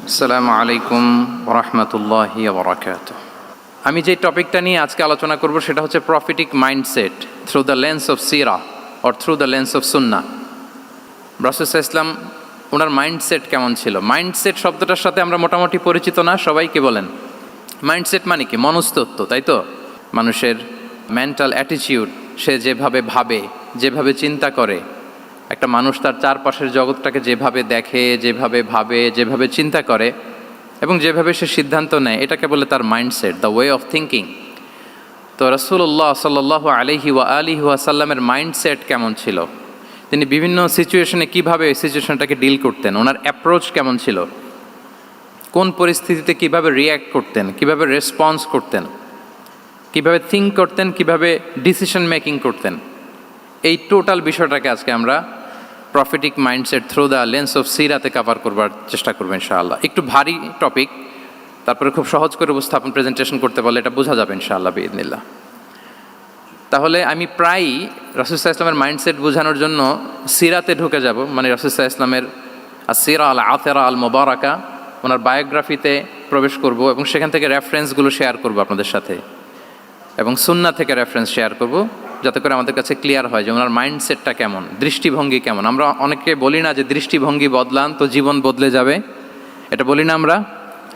আসসালামু আলাইকুম ওয়া রাহমাতুল্লাহি ওয়া বারাকাতুহু। আমি যে টপিকটা নিয়ে আজকে আলোচনা করব সেটা হচ্ছে prophetic mindset through the lens of সিরা or through the lens of সুন্নাহ। রাসূল সাল্লাল্লাহু আলাইহি ওয়াসাল্লাম ওনার মাইন্ডসেট কেমন ছিল? মাইন্ডসেট শব্দটার সাথে আমরা মোটামুটি পরিচিত না, সবাইকে বলেন মাইন্ডসেট মানে কি? মনস্তত্ত্ব, তাই তো? মানুষের মেন্টাল অ্যাটিটিউড, সে যেভাবে ভাবে, যেভাবে চিন্তা করে, একটা মানুষ তার চারপাশের জগৎটাকে যেভাবে দেখে, যেভাবে ভাবে, যেভাবে চিন্তা করে এবং যেভাবে সে সিদ্ধান্ত নেয়, এটাকে বলে তার mindset, the way of thinking. তো রাসূলুল্লাহ সাল্লাল্লাহু আলাইহি ওয়া সাল্লামের মাইন্ডসেট কেমন ছিল? তিনি বিভিন্ন সিচুয়েশনে কীভাবে ওই সিচুয়েশনটাকে ডিল করতেন, ওনার অ্যাপ্রোচ কেমন ছিল, কোন পরিস্থিতিতে কিভাবে রিয়্যাক্ট করতেন, কিভাবে রেসপন্স করতেন, কিভাবে থিঙ্ক করতেন, কিভাবে ডিসিশন মেকিং করতেন, এই টোটাল বিষয়টাকে আজকে আমরা prophetic mindset through the lens of সিরাতে কভার করবার চেষ্টা করবো ইনশাআল্লাহ। একটু ভারী টপিক, তারপরে খুব সহজ করে উপস্থাপন প্রেজেন্টেশন করতে পারলে এটা বোঝা যাবে ইনশাআল্লাহ বিইذنিল্লাহ। তাহলে আমি প্রায়ই রাসূল সাল্লাল্লাহু আলাইহি ওয়াসাল্লামের মাইন্ডসেট বোঝানোর জন্য সিরাতে ঢুকে যাব, মানে রাসূল সাল্লাল্লাহু আলাইহি ওয়াসাল্লামের আসিরা আল আতেরা আল মুবারাকা, ওনার বায়োগ্রাফিতে প্রবেশ করব এবং সেখান থেকে রেফারেন্সগুলো শেয়ার করব আপনাদের সাথে, এবং সুন্নাহ থেকে রেফারেন্স শেয়ার করব, যাতে করে আমাদের কাছে ক্লিয়ার হয় যে ওনার মাইন্ডসেটটা কেমন, দৃষ্টিভঙ্গি কেমন। আমরা অনেকে বলি না যে দৃষ্টিভঙ্গি বদলান তো জীবন বদলে যাবে, এটা বলি না আমরা?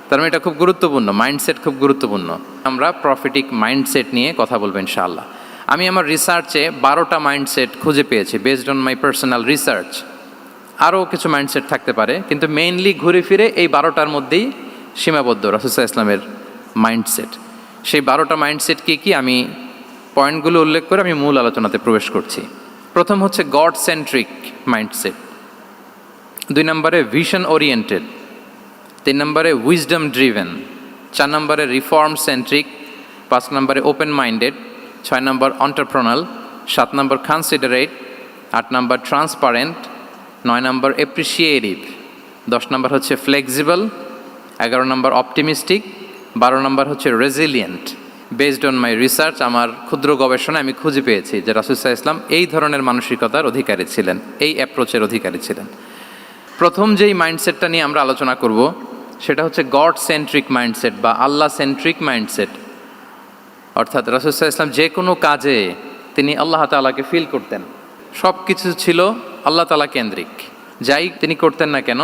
তার মানে এটা খুব গুরুত্বপূর্ণ, মাইন্ডসেট খুব গুরুত্বপূর্ণ। আমরা প্রফিটিক মাইন্ডসেট নিয়ে কথা বলবো ইনশাআল্লাহ। আমি আমার রিসার্চে 12টা মাইন্ডসেট খুঁজে পেয়েছি, based on my personal research. আরও কিছু মাইন্ডসেট থাকতে পারে, কিন্তু মেইনলি ঘুরে ফিরে এই 12টার মধ্যেই সীমাবদ্ধ রাসূল সাল্লাল্লাহু আলাইহি ওয়াসাল্লামের মাইন্ডসেট। সেই 12টা মাইন্ডসেট কি আমি পয়েন্টগুলো উল্লেখ করে আমি মূল আলোচনাতে প্রবেশ করছি। প্রথম হচ্ছে গড সেন্ট্রিক মাইন্ডসেট, 2 নম্বরে ভিশন ওরিয়েন্টেড, 3 নম্বরে উইজডম ড্রিভেন, 4 নম্বরে রিফর্ম সেন্ট্রিক, 5 নম্বরে ওপেন মাইন্ডেড, 6 নম্বর এন্টারপ্রেনাল, 7 নম্বর কনসিডারেট, 8 নম্বর ট্রান্সপারেন্ট, 9 নম্বর অ্যাপ্রিসিয়েটিভ, 10 নম্বর হচ্ছে ফ্লেক্সিবল, 11 নম্বর অপটিমিস্টিক, 12 নম্বর হচ্ছে resilient. Based on my research, আমার ক্ষুদ্র গবেষণায় আমি খুঁজে পেয়েছি যে রাসূল সাল্লাল্লাহু আলাইহি ওয়াসাল্লাম এই ধরনের মানসিকতার অধিকারী ছিলেন, এই অ্যাপ্রোচের অধিকারী ছিলেন। প্রথম যেই মাইন্ডসেটটা নিয়ে আমরা আলোচনা করব সেটা হচ্ছে গড সেন্ট্রিক মাইন্ডসেট বা আল্লাহ সেন্ট্রিক মাইন্ডসেট। অর্থাৎ রাসূল সাল্লাল্লাহু আলাইহি ওয়াসাল্লাম যে কোনো কাজে তিনি আল্লাহ তাআলাকে ফিল করতেন, সব কিছু ছিল আল্লাহ তাআলা কেন্দ্রিক। যাই তিনি করতেন না কেন,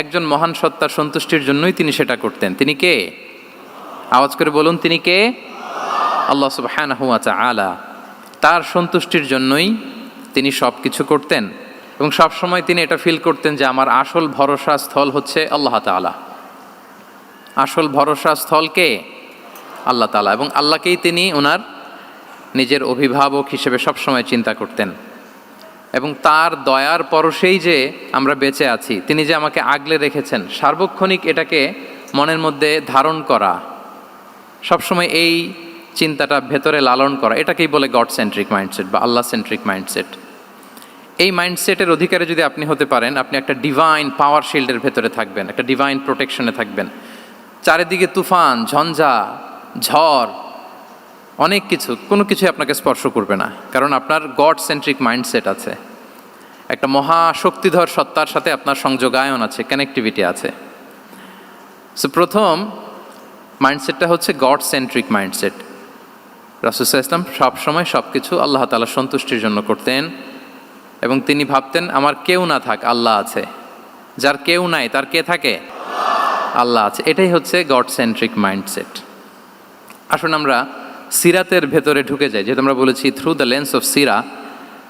একজন মহান সত্তার সন্তুষ্টির জন্যই তিনি সেটা করতেন। তিনি কে? আওয়াজ করে বলুন, তিনি কে? আল্লাহ সুবহানাহু ওয়া তাআলা। তার সন্তুষ্টির জন্যই তিনি সব কিছু করতেন এবং সবসময় তিনি এটা ফিল করতেন যে আমার আসল ভরসা স্থল হচ্ছে আল্লাহ তাআলা। আসল ভরসা স্থল কে? আল্লাহ তাআলা। এবং আল্লাহকেই তিনি ওনার নিজের অভিভাবক হিসেবে সবসময় চিন্তা করতেন এবং তার দয়ার পরশেই যে আমরা বেঁচে আছি, তিনি যে আমাকে আগলে রেখেছেন, সার্বক্ষণিক এটাকে মনের মধ্যে ধারণ করা, সবসময় এই চিন্তাটা ভেতরে লালন করা, এটাকেই বলে গড সেন্ট্রিক মাইন্ডসেট বা আল্লাহ সেন্ট্রিক মাইন্ডসেট। এই মাইন্ডসেটের অধিকারী যদি আপনি হতে পারেন, আপনি একটা ডিভাইন পাওয়ার শিল্ডের ভেতরে থাকবেন, একটা ডিভাইন প্রোটেকশনে থাকবেন। চারিদিকে তুফান, ঝঞ্ঝা, ঝড়, অনেক কিছু, কোনো কিছুই আপনাকে স্পর্শ করবে না, কারণ আপনার গড সেন্ট্রিক মাইন্ডসেট আছে। একটা মহাশক্তিধর সত্তার সাথে আপনার সংযোগায়ন আছে, কানেক্টিভিটি আছে। সো প্রথম মাইন্ডসেটটা হচ্ছে গড সেন্ট্রিক মাইন্ডসেট। রাসূল সাল্লাল্লাহু আলাইহি ওয়াসাল্লাম সবসময় সব কিছু আল্লাহ তাআলার সন্তুষ্টির জন্য করতেন এবং তিনি ভাবতেন আমার কেউ না থাক, আল্লাহ আছে। যার কেউ নাই তার কে থাকে? আল্লাহ আছে। এটাই হচ্ছে গড সেন্ট্রিক মাইন্ডসেট। আসুন আমরা সিরাতের ভেতরে ঢুকে যাই, যেহেতু আমরা বলেছি থ্রু দ্য লেন্স অফ সিরা।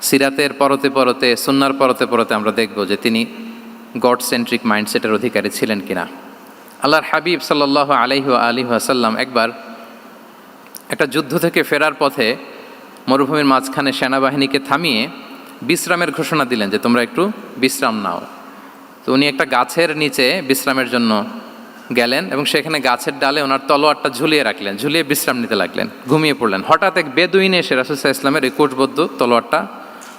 সিরাতের পরতে পরতে, সুন্নাহর পরতে পরতে আমরা দেখব যে তিনি গড সেন্ট্রিক মাইন্ডসেটের অধিকারী ছিলেন কিনা। আল্লাহর হাবিব সাল্লাল্লাহু আলাইহি ওয়া সাল্লাম একবার একটা যুদ্ধ থেকে ফেরার পথে মরুভূমির মাঝখানে সেনাবাহিনীকে থামিয়ে বিশ্রামের ঘোষণা দিলেন যে তোমরা একটু বিশ্রাম নাও। তো উনি একটা গাছের নিচে বিশ্রামের জন্য গেলেন এবং সেখানে গাছের ডালে ওনার তলোয়ারটা ঝুলিয়ে রাখলেন, ঝুলিয়ে বিশ্রাম নিতে লাগলেন, ঘুমিয়ে পড়লেন। হঠাৎ এক বেদুইন এসে রাসূল সাল্লাল্লাহু আলাইহি ওয়াসাল্লামের এই কোষবদ্ধ তলোয়ারটা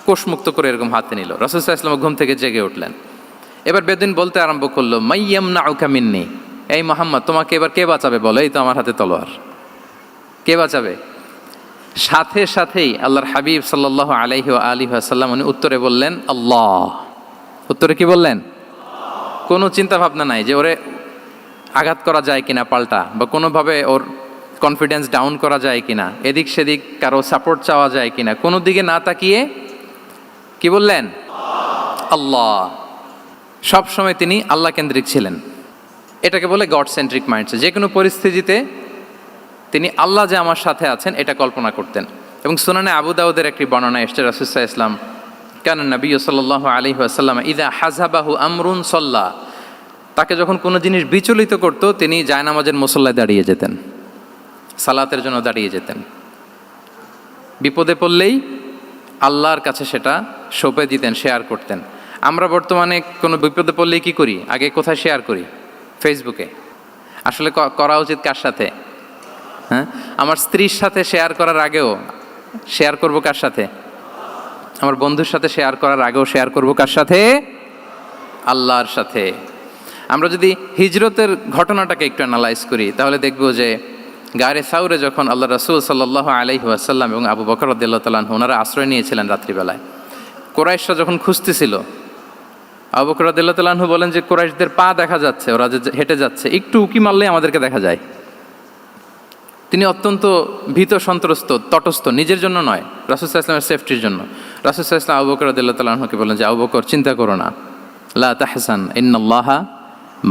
কোষমুক্ত করে এরকম হাতে নিল। রাসূল সাল্লাল্লাহু আলাইহি ওয়াসাল্লাম ঘুম থেকে জেগে উঠলেন। এবার বেদুইন বলতে আরম্ভ করলো, মাইয়ামনাউকা মিন্নি, এই মুহাম্মদ তোমাকে এবার কে বাঁচাবে বলো, এই তো আমার হাতে তলোয়ার, কে বাঁচাবে? সাথে সাথেই আল্লাহর হাবিব সাল্লাল্লাহু আলাইহি ওয়া সাল্লাম উনি উত্তরে বললেন আল্লাহ। উত্তরে কি বললেন? কোনো চিন্তা ভাবনা নাই যে ওরে আঘাত করা যায় কিনা পাল্টা, বা কোনোভাবে ওর কনফিডেন্স ডাউন করা যায় কিনা, এদিক সেদিক কারো সাপোর্ট চাওয়া যায় কিনা, কোনো দিকে না তাকিয়ে কি বললেন? আল্লাহ। সব সময় তিনি আল্লাহ কেন্দ্রিক ছিলেন। এটাকে বলে গড সেন্ট্রিক মাইন্ডসেট। যে কোনো পরিস্থিতিতে তিনি আল্লাহ যে আমার সাথে আছেন এটা কল্পনা করতেন। এবং সুনানে আবু দাউদের একটি বর্ণনা এসছে, রাসূল সাল্লাল্লাহু আলাইহি ওয়াসাল্লাম কানা নবী সাল্লাল্লাহু আলাইহি ওয়াসাল্লাম ইযা হাযাবাহু আমরুন সাল্লা, তাকে যখন কোনো জিনিস বিচলিত করতো তিনি জায়নামাজের মুসল্লায় দাঁড়িয়ে যেতেন, সালাতের জন্য দাঁড়িয়ে যেতেন। বিপদে পড়লেই আল্লাহর কাছে সেটা সঁপে দিতেন, শেয়ার করতেন। আমরা বর্তমানে কোনো বিপদে পড়লেই কি করি? আগে কোথায় শেয়ার করি? ফেসবুকে। আসলে করা উচিত কার সাথে? হ্যাঁ, আমার স্ত্রীর সাথে শেয়ার করার আগেও শেয়ার করব কার সাথে? আমার বন্ধুর সাথে শেয়ার করার আগেও শেয়ার করব কার সাথে? আল্লাহর সাথে। আমরা যদি হিজরতের ঘটনাটাকে একটু অ্যানালাইজ করি তাহলে দেখব যে গারে সাউরে যখন আল্লাহ রাসূল সাল্লাল্লাহু আলাইহি ওয়াসাল্লাম এবং আবু বকর রাদিয়াল্লাহু তাআলা আনহু ওনারা আশ্রয় নিয়েছিলেন রাত্রিবেলায়, কুরাইশরা যখন খুঁজতেছিল, আবু বকর রাদিয়াল্লাহু তাআলা আনহু বলেন যে কুরাইশদের পা দেখা যাচ্ছে, ওরা যে হেঁটে যাচ্ছে, একটু উকি মারলেই আমাদেরকে দেখা যায়। তিনি অত্যন্ত ভীত সন্ত্রস্ত, তটস্থ, নিজের জন্য নয়, রাসূল সাল্লাল্লাহু আলাইহি ওয়াসাল্লামের সেফটির জন্য। রাসূল সাল্লাল্লাহু আলাইহি ওয়াসাল্লাম আবু বকর রাদিয়াল্লাহু তাআলা আনহুকে বলেন যে আবু বকর চিন্তা করো না, লা তাহসান ইন্নাল্লাহা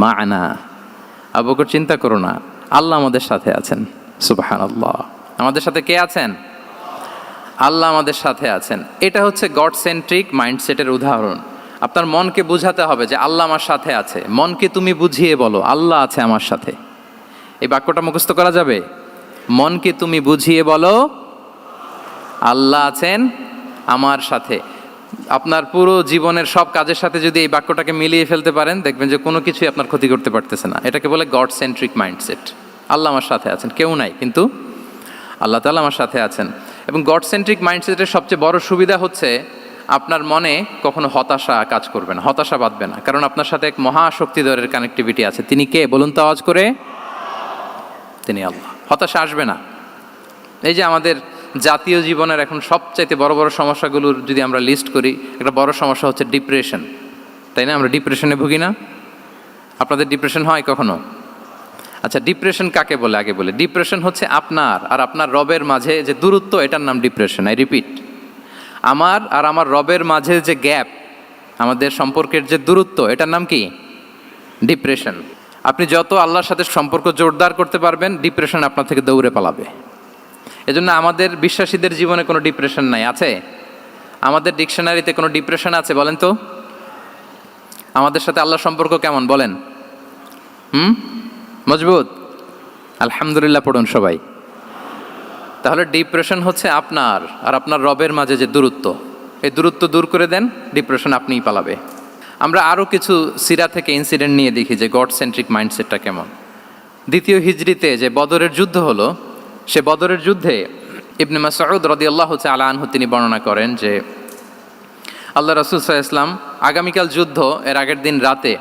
মা'ানা, আবু বকর চিন্তা করো না, আল্লাহ আমাদের সাথে আছেন। সুবহানাল্লাহ। আমাদের সাথে কে আছেন? আল্লাহ আমাদের সাথে আছেন। এটা হচ্ছে গড সেন্ট্রিক মাইন্ডসেটের উদাহরণ। আপনার মনকে বুঝাতে হবে যে আল্লাহ আমার সাথে আছে। মনকে তুমি বুঝিয়ে বলো আল্লাহ আছে আমার সাথে। এই বাক্যটা মুখস্থ করা যাবে? মনকে তুমি বুঝিয়ে বলো আল্লাহ আছেন আমার সাথে। আপনার পুরো জীবনের সব কাজের সাথে যদি এই বাক্যটাকে মিলিয়ে ফেলতে পারেন দেখবেন যে কোনো কিছুই আপনার ক্ষতি করতে পারতেছে না। এটাকে বলে গড সেন্ট্রিক মাইন্ডসেট। আল্লাহ আমার সাথে আছেন, কেউ নাই কিন্তু আল্লাহ তাআলা আমার সাথে আছেন। এবং গড সেন্ট্রিক মাইন্ডসেটের সবচেয়ে বড় সুবিধা হচ্ছে আপনার মনে কখনো হতাশা কাজ করবে না, হতাশা বাঁধবে না, কারণ আপনার সাথে এক মহাশক্তিধরের কানেক্টিভিটি আছে। তিনি কে বলুন তো আওয়াজ করে? তিনি আল্লাহ। হতাশা আসবে না। এই যে আমাদের জাতীয় জীবনের এখন সবচাইতে বড় বড় সমস্যাগুলোর যদি আমরা লিস্ট করি, একটা বড় সমস্যা হচ্ছে ডিপ্রেশন, তাই না? আমরা ডিপ্রেশনে ভুগি না? আপনাদের ডিপ্রেশন হয় কখনো? আচ্ছা, ডিপ্রেশন কাকে বলে আগে বলে। ডিপ্রেশন হচ্ছে আপনার আর আপনার রবের মাঝে যে দূরত্ব, এটার নাম ডিপ্রেশন। আই রিপিট, আমার আর আমার রবের মাঝে যে গ্যাপ, আমাদের সম্পর্কের যে দূরত্ব, এটার নাম কি? ডিপ্রেশন। আপনি যত আল্লাহর সাথে সম্পর্ক জোরদার করতে পারবেন, ডিপ্রেশন আপনার থেকে দৌড়ে পালাবে। এজন্য আমাদের বিশ্বাসীদের জীবনে কোনো ডিপ্রেশন নাই। আছে? আমাদের ডিকশনারিতে কোনো ডিপ্রেশন আছে বলেন তো? আমাদের সাথে আল্লাহর সম্পর্ক কেমন বলেন? মজবুত? আলহামদুলিল্লাহ পড়ুন সবাই। তাহলে ডিপ্রেশন হচ্ছে আপনার আর আপনার রবের মাঝে যে দূরত্ব, এই দূরত্ব দূর করে দেন, ডিপ্রেশন আপনিই পালাবে। আমরা আরও কিছু সিরা থেকে ইনসিডেন্ট নিয়ে দেখি যে গড সেন্ট্রিক মাইন্ডসেটটা কেমন। দ্বিতীয় হিজরিতে যে বদরের যুদ্ধ হলো, সে বদরের যুদ্ধে ইবনে মাসউদ রাদিয়াল্লাহু তাআলা আনহু তিনি বর্ণনা করেন যে আল্লাহ রাসূল সাল্লাল্লাহু আলাইহি ওয়াসাল্লাম আগামীকাল যুদ্ধ, এর আগের দিন রাতে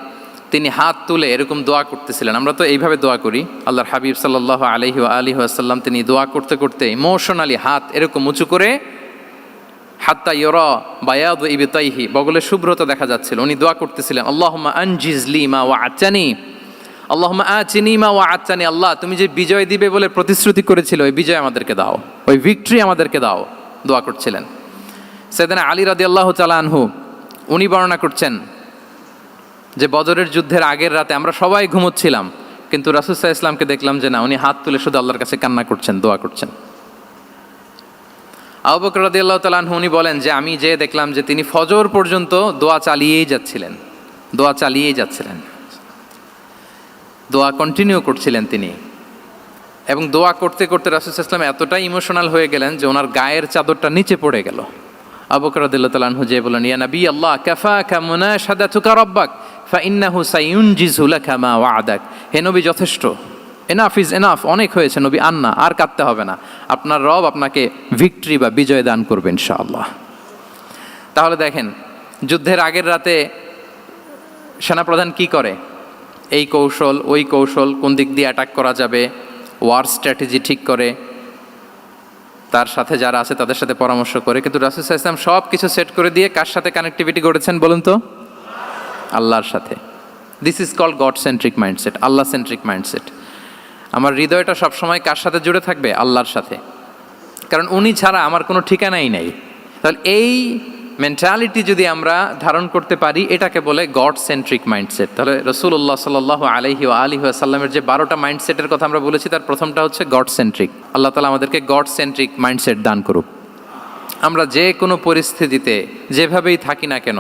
তিনি হাত তুলে এরকম দোয়া করতেছিলেন। আমরা তো এইভাবে দোয়া করি। আল্লাহর হাবিব সাল্লাল্লাহু আলাইহি ওয়াসাল্লাম তিনি দোয়া করতে করতে ইমোশনালি হাত এরকম উঁচু করে, হাত্তা ইউরা বায়াদু ইবতাইহি, বগলের শুভ্রতা দেখা যাচ্ছিল। উনি দোয়া করতেছিলেন, আল্লাহুম্মা আনজিজ লি মা ওয়া'আতানি, আল্লাহুম্মা আতিনি মা ওয়া'আতানি, আল্লাহ তুমি যে বিজয় দিবে বলে প্রতিশ্রুতি করেছিল, ওই বিজয় আমাদেরকে দাও, ওই ভিক্টরি আমাদেরকে দাও। দোয়া করছিলেন। সাইয়েদনা আলী রাদিয়াল্লাহু তাআলা আনহু উনি বর্ণনা করছেন যে বদরের যুদ্ধের আগের রাতে আমরা সবাই ঘুমোচ্ছিলাম, কিন্তু রাসূল সাল্লাল্লাহু আলাইহি ওয়াসাল্লামকে দেখলাম যে না, উনি হাত তুলে শুধু আল্লাহর কাছে কান্না করছেন, দোয়া করছেন। আবু বকর রাদিয়াল্লাহু তাআলা আনহু উনি বলেন যে আমি যে দেখলাম যে তিনি ফজর পর্যন্ত দোয়া চালিয়েই যাচ্ছিলেন, দোয়া চালিয়েই যাচ্ছিলেন, দোয়া কন্টিনিউ করছিলেন তিনি। এবং দোয়া করতে করতে রাসূল সাল্লাল্লাহু আলাইহি ওয়াসাল্লাম এতটাই ইমোশনাল হয়ে গেলেন যে ওনার গায়ের চাদরটা নিচে পড়ে গেল। আবু বকর রাদিয়াল্লাহু তাআলা আনহু যে বলেন, ইয়া নবী আল্লাহ, কাফাকা মুনাশাদাতুকা রাব্বাক ফাইন্নাহু সায়ুনজিজু লাকা মা ওয়া'দাক। হে নবী, যথেষ্ট, এনাফ ইজ এনাফ, অনেক হয়েছে নবী, আন্না, আর কাঁদতে হবে না। আপনার রব আপনাকে ভিক্টরি বা বিজয় দান করবে ইনশাআল্লাহ। তাহলে দেখেন, যুদ্ধের আগের রাতে সেনাপ্রধান কি করে? এই কৌশল, ওই কৌশল, কোন দিক দিয়ে অ্যাটাক করা যাবে, ওয়ার স্ট্র্যাটেজি ঠিক করে, তার সাথে যারা আছে তাদের সাথে পরামর্শ করে। কিন্তু রাসূল সাল্লাল্লাহু আলাইহি ওয়াসাল্লাম সব কিছু সেট করে দিয়ে কার সাথে কানেক্টিভিটি গড়েছেন বলুন তো? আল্লাহর সাথে। This is called God centric mindset, Allah centric mindset. আমার হৃদয়টা সবসময় কার সাথে জুড়ে থাকবে? আল্লাহর সাথে, কারণ উনি ছাড়া আমার কোনো ঠিকানাই নাই। তাহলে এই মেন্টালিটি যদি আমরা ধারণ করতে পারি, এটাকে বলে গড সেন্ট্রিক মাইন্ডসেট। তাহলে রাসূলুল্লাহ সাল্লাল্লাহু আলাইহি ওয়া আলিহি ওয়াসাল্লামের যে 12টা মাইন্ডসেটের কথা আমরা বলেছি, তার প্রথমটা হচ্ছে গড সেন্ট্রিক। আল্লাহ তাআলা আমাদেরকে গড সেন্ট্রিক মাইন্ডসেট দান করুক। আমরা যে কোনো পরিস্থিতিতে যেভাবেই থাকি না কেন,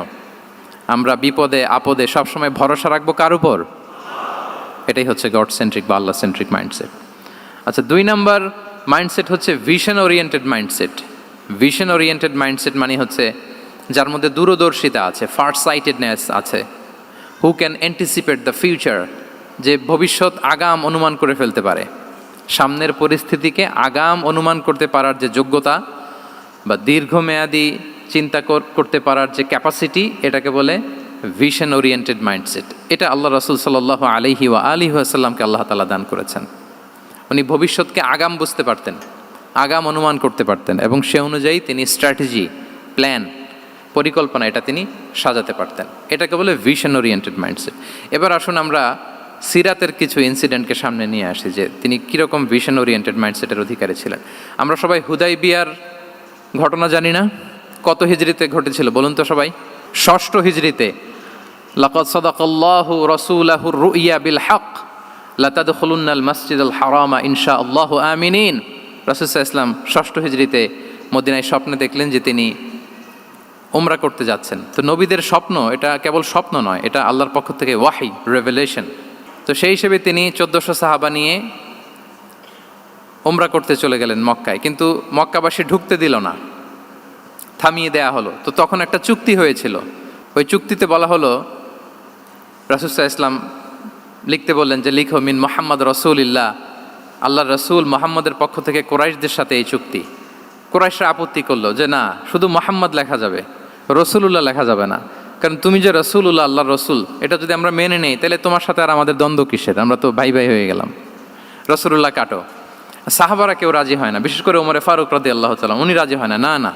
আমরা বিপদে আপদে সবসময় ভরসা রাখবো কার উপর? এটাই হচ্ছে গড সেন্ট্রিক বা আল্লাহ সেন্ট্রিক মাইন্ডসেট। আচ্ছা, 2 নাম্বার মাইন্ডসেট হচ্ছে vision oriented mindset. Vision oriented mindset মানে হচ্ছে যার মধ্যে দূরদর্শিতা আছে, ফার সাইটেডনেস আছে, who can anticipate the future, যে ভবিষ্যৎ আগাম অনুমান করে ফেলতে পারে, সামনের পরিস্থিতিকে আগাম অনুমান করতে পারার যে যোগ্যতা বা দীর্ঘমেয়াদী চিন্তা করতে পারার যে ক্যাপাসিটি, এটাকে বলে ভিশন ওরিয়েন্টেড মাইন্ডসেট। এটা আল্লাহ রাসূল সাল্লাল্লাহু আলাইহি ওয়া আলিহি ওয়াসাল্লামকে আল্লাহ তাআলা দান করেছেন। উনি ভবিষ্যৎকে আগাম বুঝতে পারতেন, আগাম অনুমান করতে পারতেন, এবং সে অনুযায়ী তিনি স্ট্র্যাটেজি, প্ল্যান, পরিকল্পনা এটা তিনি সাজাতে পারতেন। এটাকে বলে ভিশন ওরিয়েন্টেড মাইন্ডসেট। এবার আসুন আমরা সিরাতের কিছু ইনসিডেন্টকে সামনে নিয়ে আসি যে তিনি কীরকম ভিশন ওরিয়েন্টেড মাইন্ডসেটের অধিকারী ছিলেন। আমরা সবাই হুদাইবিয়ার ঘটনা জানি না? কত হিজরিতে ঘটেছিল বলুন তো সবাই? 6ষ্ঠ হিজরিতে। লাকাদ সাদাকাল্লাহু রাসূলাহুর রুইয়া বিল হক লাতাদখুলুন্নাল মাসজিদাল হারামা ইনশাআল্লাহু আমিনিন। রাসূল সাল্লাল্লাহু আলাইহি ওয়াসাল্লাম 6ষ্ঠ হিজরিতে মদিনায় স্বপ্নে দেখলেন যে তিনি উমরা করতে যাচ্ছেন। তো নবীদের স্বপ্ন এটা কেবল স্বপ্ন নয়, এটা আল্লাহর পক্ষ থেকে ওয়াহি, রেভেলেশন। তো সেই হিসেবে তিনি 1400 সাহাবা নিয়ে উমরা করতে চলে গেলেন মক্কায়, কিন্তু মক্কাবাসী ঢুকতে দিল না, থামিয়ে দেয়া হলো। তো তখন একটা চুক্তি হয়েছিল, ওই চুক্তিতে বলা হলো, রাসূল সাল্লাল্লাহু আলাইহি ওয়াসাল্লাম লিখতে বললেন যে লিখো মিন মুহাম্মদ রাসূলিল্লাহ, আল্লাহর রাসূল মুহাম্মদের পক্ষ থেকে কুরাইশদের সাথে এই চুক্তি। কুরাইশরা আপত্তি করলো যে না, শুধু মুহাম্মদ লেখা যাবে, রসুলুল্লাহ লেখা যাবে না, কারণ তুমি যে রসুলুল্লাহ, আল্লাহর রসুল, এটা যদি আমরা মেনে নেই তাহলে তোমার সাথে আর আমাদের দ্বন্দ্ব কিসের, আমরা তো ভাই ভাই হয়ে গেলাম, রসুলুল্লাহ কাটো। সাহাবারা কেউ রাজি হয় না, বিশেষ করে ওমরে ফারুক রাদিয়াল্লাহু তাআলা, উনি রাজি হয় না, না না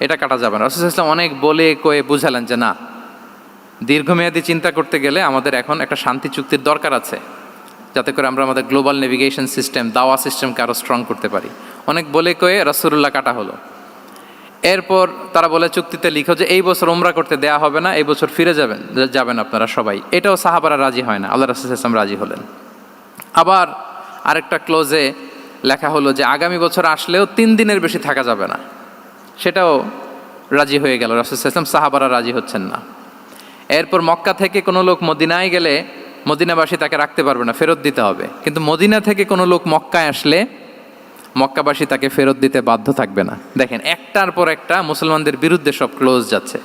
এটা কাটা যাবে না। রাসূল সাল্লাল্লাহু আলাইহি ওয়াসাল্লাম অনেক বলে কয়ে বুঝালেন যে না, দীর্ঘমেয়াদী চিন্তা করতে গেলে আমাদের এখন একটা শান্তি চুক্তির দরকার আছে, যাতে করে আমরা আমাদের গ্লোবাল নেভিগেশন সিস্টেম, দাওয়া সিস্টেমকে আরও স্ট্রং করতে পারি। অনেক বলে কয়ে রাসূলুল্লাহ কাটা হলো। এরপর তারা বলে চুক্তিতে লিখো যে এই বছর উমরা করতে দেয়া হবে না, এই বছর ফিরে যাবেন আপনারা সবাই। এটাও সাহাবারা রাজি হয় না, আল্লাহ রাসূল সাল্লাল্লাহু আলাইহি ওয়াসাল্লাম রাজি হলেন। আবার আরেকটা ক্লোজে লেখা হলো যে আগামী বছর আসলেও 3 দিনের বেশি থাকা যাবে না, সেটাও রাজি হয়ে গেল রাসূল সাল্লাল্লাহু আলাইহি ওয়াসাল্লাম, সাহাবারা রাজি হচ্ছেন না। এরপর মক্কা থেকে কোনো লোক মদিনায় গেলে মদিনাবাসী তাকে রাখতে পারবে না, ফেরত দিতে হবে। কিন্তু মদিনা থেকে কোনো লোক মক্কায় আসলে মক্কাবাসী তাকে ফেরত দিতে বাধ্য থাকবে না। দেখেন, একটার পর একটা মুসলমানদের বিরুদ্ধে সব ক্লোজ যাচ্ছে,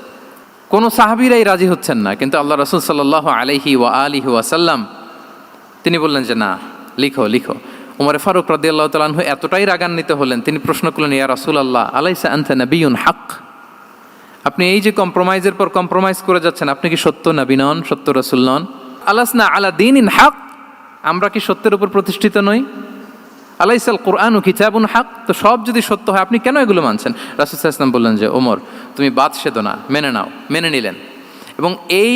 কোনো সাহাবীরাই রাজি হচ্ছেন না। কিন্তু আল্লাহ রাসূল সাল্লাল্লাহু আলাইহি ওয়া আলিহি ওয়াসাল্লাম তিনি বললেন যে না, লিখো লিখো। উমরে ফারুক রাদিয়াল্লাহু তাআলা আনহু এতটাই রাগান্বিত হলেন, তিনি প্রশ্ন করলেন, ইয়া রাসূলুল্লাহ, আলাইসা আনতা নাবিয়্যুন হক, আপনি এই যে কম্প্রোমাইজের পর কম্প্রোমাইজ করে যাচ্ছেন, আপনি কি সত্য নবী নন, সত্য রাসূল নন? আলাসনা আলা দীনিন হক, আমরা কি সত্যের উপর প্রতিষ্ঠিত নই? আলাইসাল কুরআনু কিতাবুন হক, তো সব যদি সত্য হয় আপনি কেন এগুলো মানছেন? রাসূল সাল্লাল্লাহু আলাইহি ওয়াসাল্লাম বললেন যে ওমর, তুমি বাদশেদো না, মেনে নাও। মেনে নিলেন, এবং এই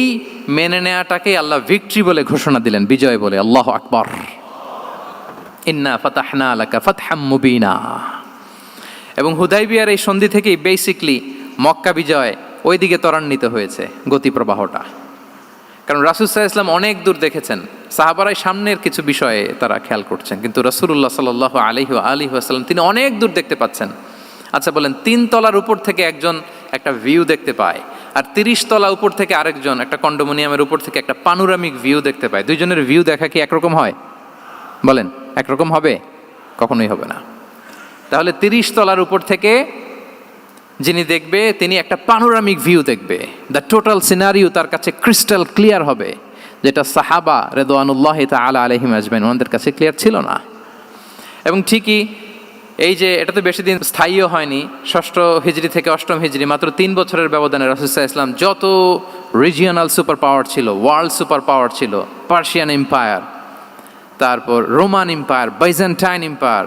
মেনে নেওয়াটাকেই আল্লাহ ভিক্টরি বলে ঘোষণা দিলেন, বিজয় বলে। আল্লাহু আকবার। ইন্না ফাতাহনা লাকা ফাতহাম মুবিনা। এবং হুদাইবিয়ার এই সন্ধি থেকেই বেসিকলি মক্কা বিজয় ওই দিকে ত্বরান্বিত হয়েছে গতি প্রবাহটা। কারণ রাসূল সাল্লাল্লাহু আলাইহি ওয়াসাল্লাম অনেক দূর দেখেছেন, সাহাবারাই সামনের কিছু বিষয়ে তারা খেয়াল করছেন, কিন্তু রাসূলুল্লাহ সাল্লাল্লাহু আলাইহি ওয়া আলিহি ওয়াসাল্লাম তিনি অনেক দূর দেখতে পাচ্ছেন। আচ্ছা বলেন, 3 তলার উপর থেকে একজন একটা ভিউ দেখতে পায়, আর 30 তলা উপর থেকে আরেকজন একটা কন্ডোমিনিয়ামের উপর থেকে একটা পানোরামিক ভিউ দেখতে পায়, দুইজনের ভিউ দেখা কি একরকম হয়? বলেন, একরকম হবে? কখনোই হবে না। তাহলে 30 তলার উপর থেকে যিনি দেখবে তিনি একটা পানোরামিক ভিউ দেখবে, দ্য টোটাল সিনারিও তার কাছে ক্রিস্টাল ক্লিয়ার হবে, যেটা সাহাবা রিদওয়ানুল্লাহি তাআলা আলাইহিম আজমাইন ওনাদের কাছে ক্লিয়ার ছিল না। এবং ঠিকই এই যে এটা তো বেশি দিন স্থায়ীও হয়নি, 6ষ্ঠ হিজরি থেকে 8ম হিজরি, মাত্র 3 বছরের ব্যবধানে রাসূল সাল্লাল্লাহু আলাইহি ওয়াসাল্লাম যত রিজিওনাল সুপার পাওয়ার ছিল, ওয়ার্ল্ড সুপার পাওয়ার ছিল, পার্সিয়ান এম্পায়ার, তারপর Roman empire, Byzantine empire,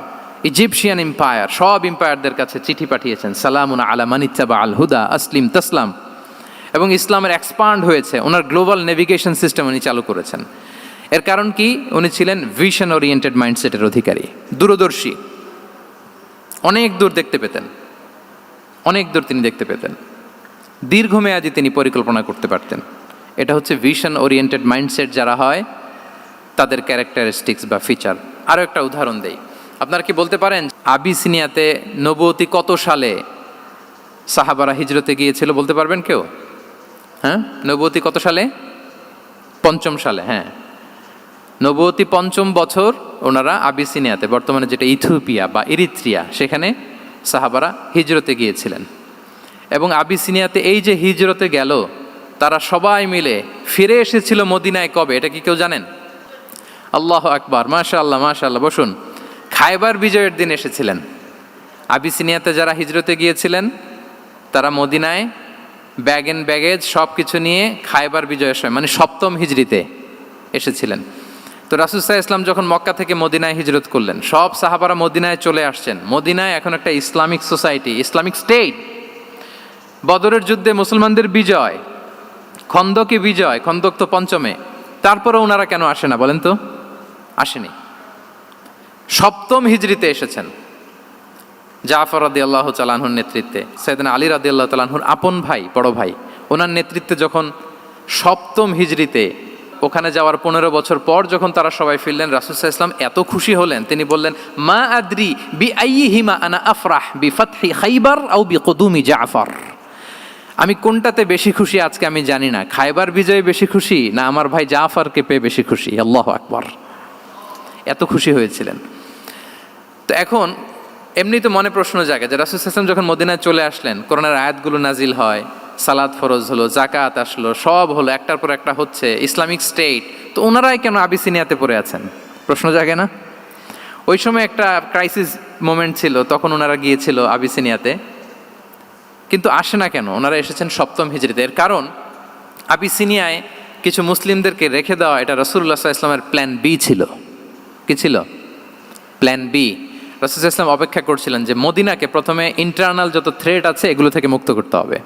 Egyptian empire, সব এম্পায়ারদের কাছে চিঠি পাঠিয়েছেন, সালামুন আলা মান ইত্তাবা আল হুদা আসলিম তাসলাম। এবং ইসলামের এক্সপান্ড হয়েছে, ওনার গ্লোবাল নেভিগেশন সিস্টেম উনি চালু করেছেন। এর কারণ কি? উনি ছিলেন ভিশন ওরিয়েন্টেড মাইন্ডসেটের অধিকারী, দূরদর্শী, অনেক দূর দেখতে পেতেন, অনেক দূর তিনি দেখতে পেতেন, দীর্ঘমেয়াদী তিনি পরিকল্পনা করতে পারতেন। এটা হচ্ছে ভিশন ওরিয়েন্টেড মাইন্ডসেট যারা হয় তাদের ক্যারেক্টারিস্টিক্স বা ফিচার। আরও একটা উদাহরণ দেই, আপনারা কি বলতে পারেন আবিসিনিয়াতে নবুয়তি কত সালে সাহাবারা হিজরতে গিয়েছিল? বলতে পারবেন কেউ? হ্যাঁ, নবুয়তি কত সালে? 5ম সালে। হ্যাঁ, নবুয়তি 5ম বছর ওনারা আবিসিনিয়াতে, বর্তমানে যেটা ইথিওপিয়া বা ইরিত্রিয়া, সেখানে সাহাবারা হিজরতে গিয়েছিলেন। এবং আবিসিনিয়াতে এই যে হিজরতে গেল, তারা সবাই মিলে ফিরে এসেছিল মদিনায় কবে? এটা কি কেউ জানেন? আল্লাহু আকবার, মাশাআল্লাহ মাশাআল্লাহ। বসুন। খায়বার বিজয়ের দিন এসেছিলেন। আবিসিনিয়াতে যারা হিজরতে গিয়েছিলেন তারা মদিনায় ব্যাগ এন্ড ব্যাগেজ সব কিছু নিয়ে খায়বার বিজয়ের সময়, মানে 7ম হিজরিতে এসেছিলেন। তো রাসূল সাল্লাল্লাহু আলাইহি ওয়াসাল্লাম যখন মক্কা থেকে মদিনায় হিজরত করলেন, সব সাহাবারা মদিনায় চলে আসছেন। মদিনায় এখন একটা ইসলামিক সোসাইটি, ইসলামিক স্টেট। বদরের যুদ্ধে মুসলমানদের বিজয়, খন্দকে বিজয়, খন্দক তো 5মে। তারপরে ওনারা কেন আসে না বলেন তো? আসেনি। 7ম হিজরিতে এসেছেন জাফর রাদিয়াল্লাহু তাআলা আনহুর নেতৃত্বে, সাইয়েদনা আলী রাদিয়াল্লাহু তাআলা আনহুর আপন ভাই, বড় ভাই, ওনার নেতৃত্বে যখন 7ম হিজরিতে ওখানে যাওয়ার 15 বছর পর যখন তারা সবাই ফিরলেন, রাসূল সাল্লাল্লাহু আলাইহি ওয়াসাল্লাম এত খুশি হলেন, তিনি বললেন, মা আদ্রি বি আইয়িহিমা আনা আফরাহ বি ফাতহি খাইবার আও বি কুদুমি জাফর। আমি কোনটাতে বেশি খুশি আজকে আমি জানি না, খায়বার বিজয়ে বেশি খুশি না আমার ভাই জাফরকে পেয়ে বেশি খুশি। আল্লাহু আকবার, এত খুশি হয়েছিলেন। তো এখন এমনি তো মনে প্রশ্ন জাগে যে রাসূল সাল্লাল্লাহু আলাইহি ওয়াসাল্লাম যখন মদিনায় চলে আসলেন, কোরআনের আয়াতগুলো নাজিল হয়, সালাত ফরজ হলো, জাকাত আসলো, সব হলো, একটার পর একটা হচ্ছে, ইসলামিক স্টেট, তো ওনারাই কেন আবিসিনিয়াতে পড়ে আছেন? প্রশ্ন জাগে না? ওই সময় একটা ক্রাইসিস মোমেন্ট ছিল, তখন ওনারা গিয়েছিল আবিসিনিয়াতে, কিন্তু আসে না কেন? ওনারা এসেছেন 7ম হিজরিতে। এর কারণ আবিসিনিয়ায় কিছু মুসলিমদেরকে রেখে দেওয়া, এটা রাসূলুল্লাহ সাল্লাল্লাহু আলাইহি ওয়াসাল্লামের প্ল্যান বি ছিল। কি ছিল? Plan B. রাসূল সাল্লাল্লাহু আলাইহি ওয়াসাল্লাম অপেক্ষা করছিলেন যে মদিনাকে প্রথমে ইন্টারনাল যত থ্রেট আছে এগুলো থেকে মুক্ত করতে হবে,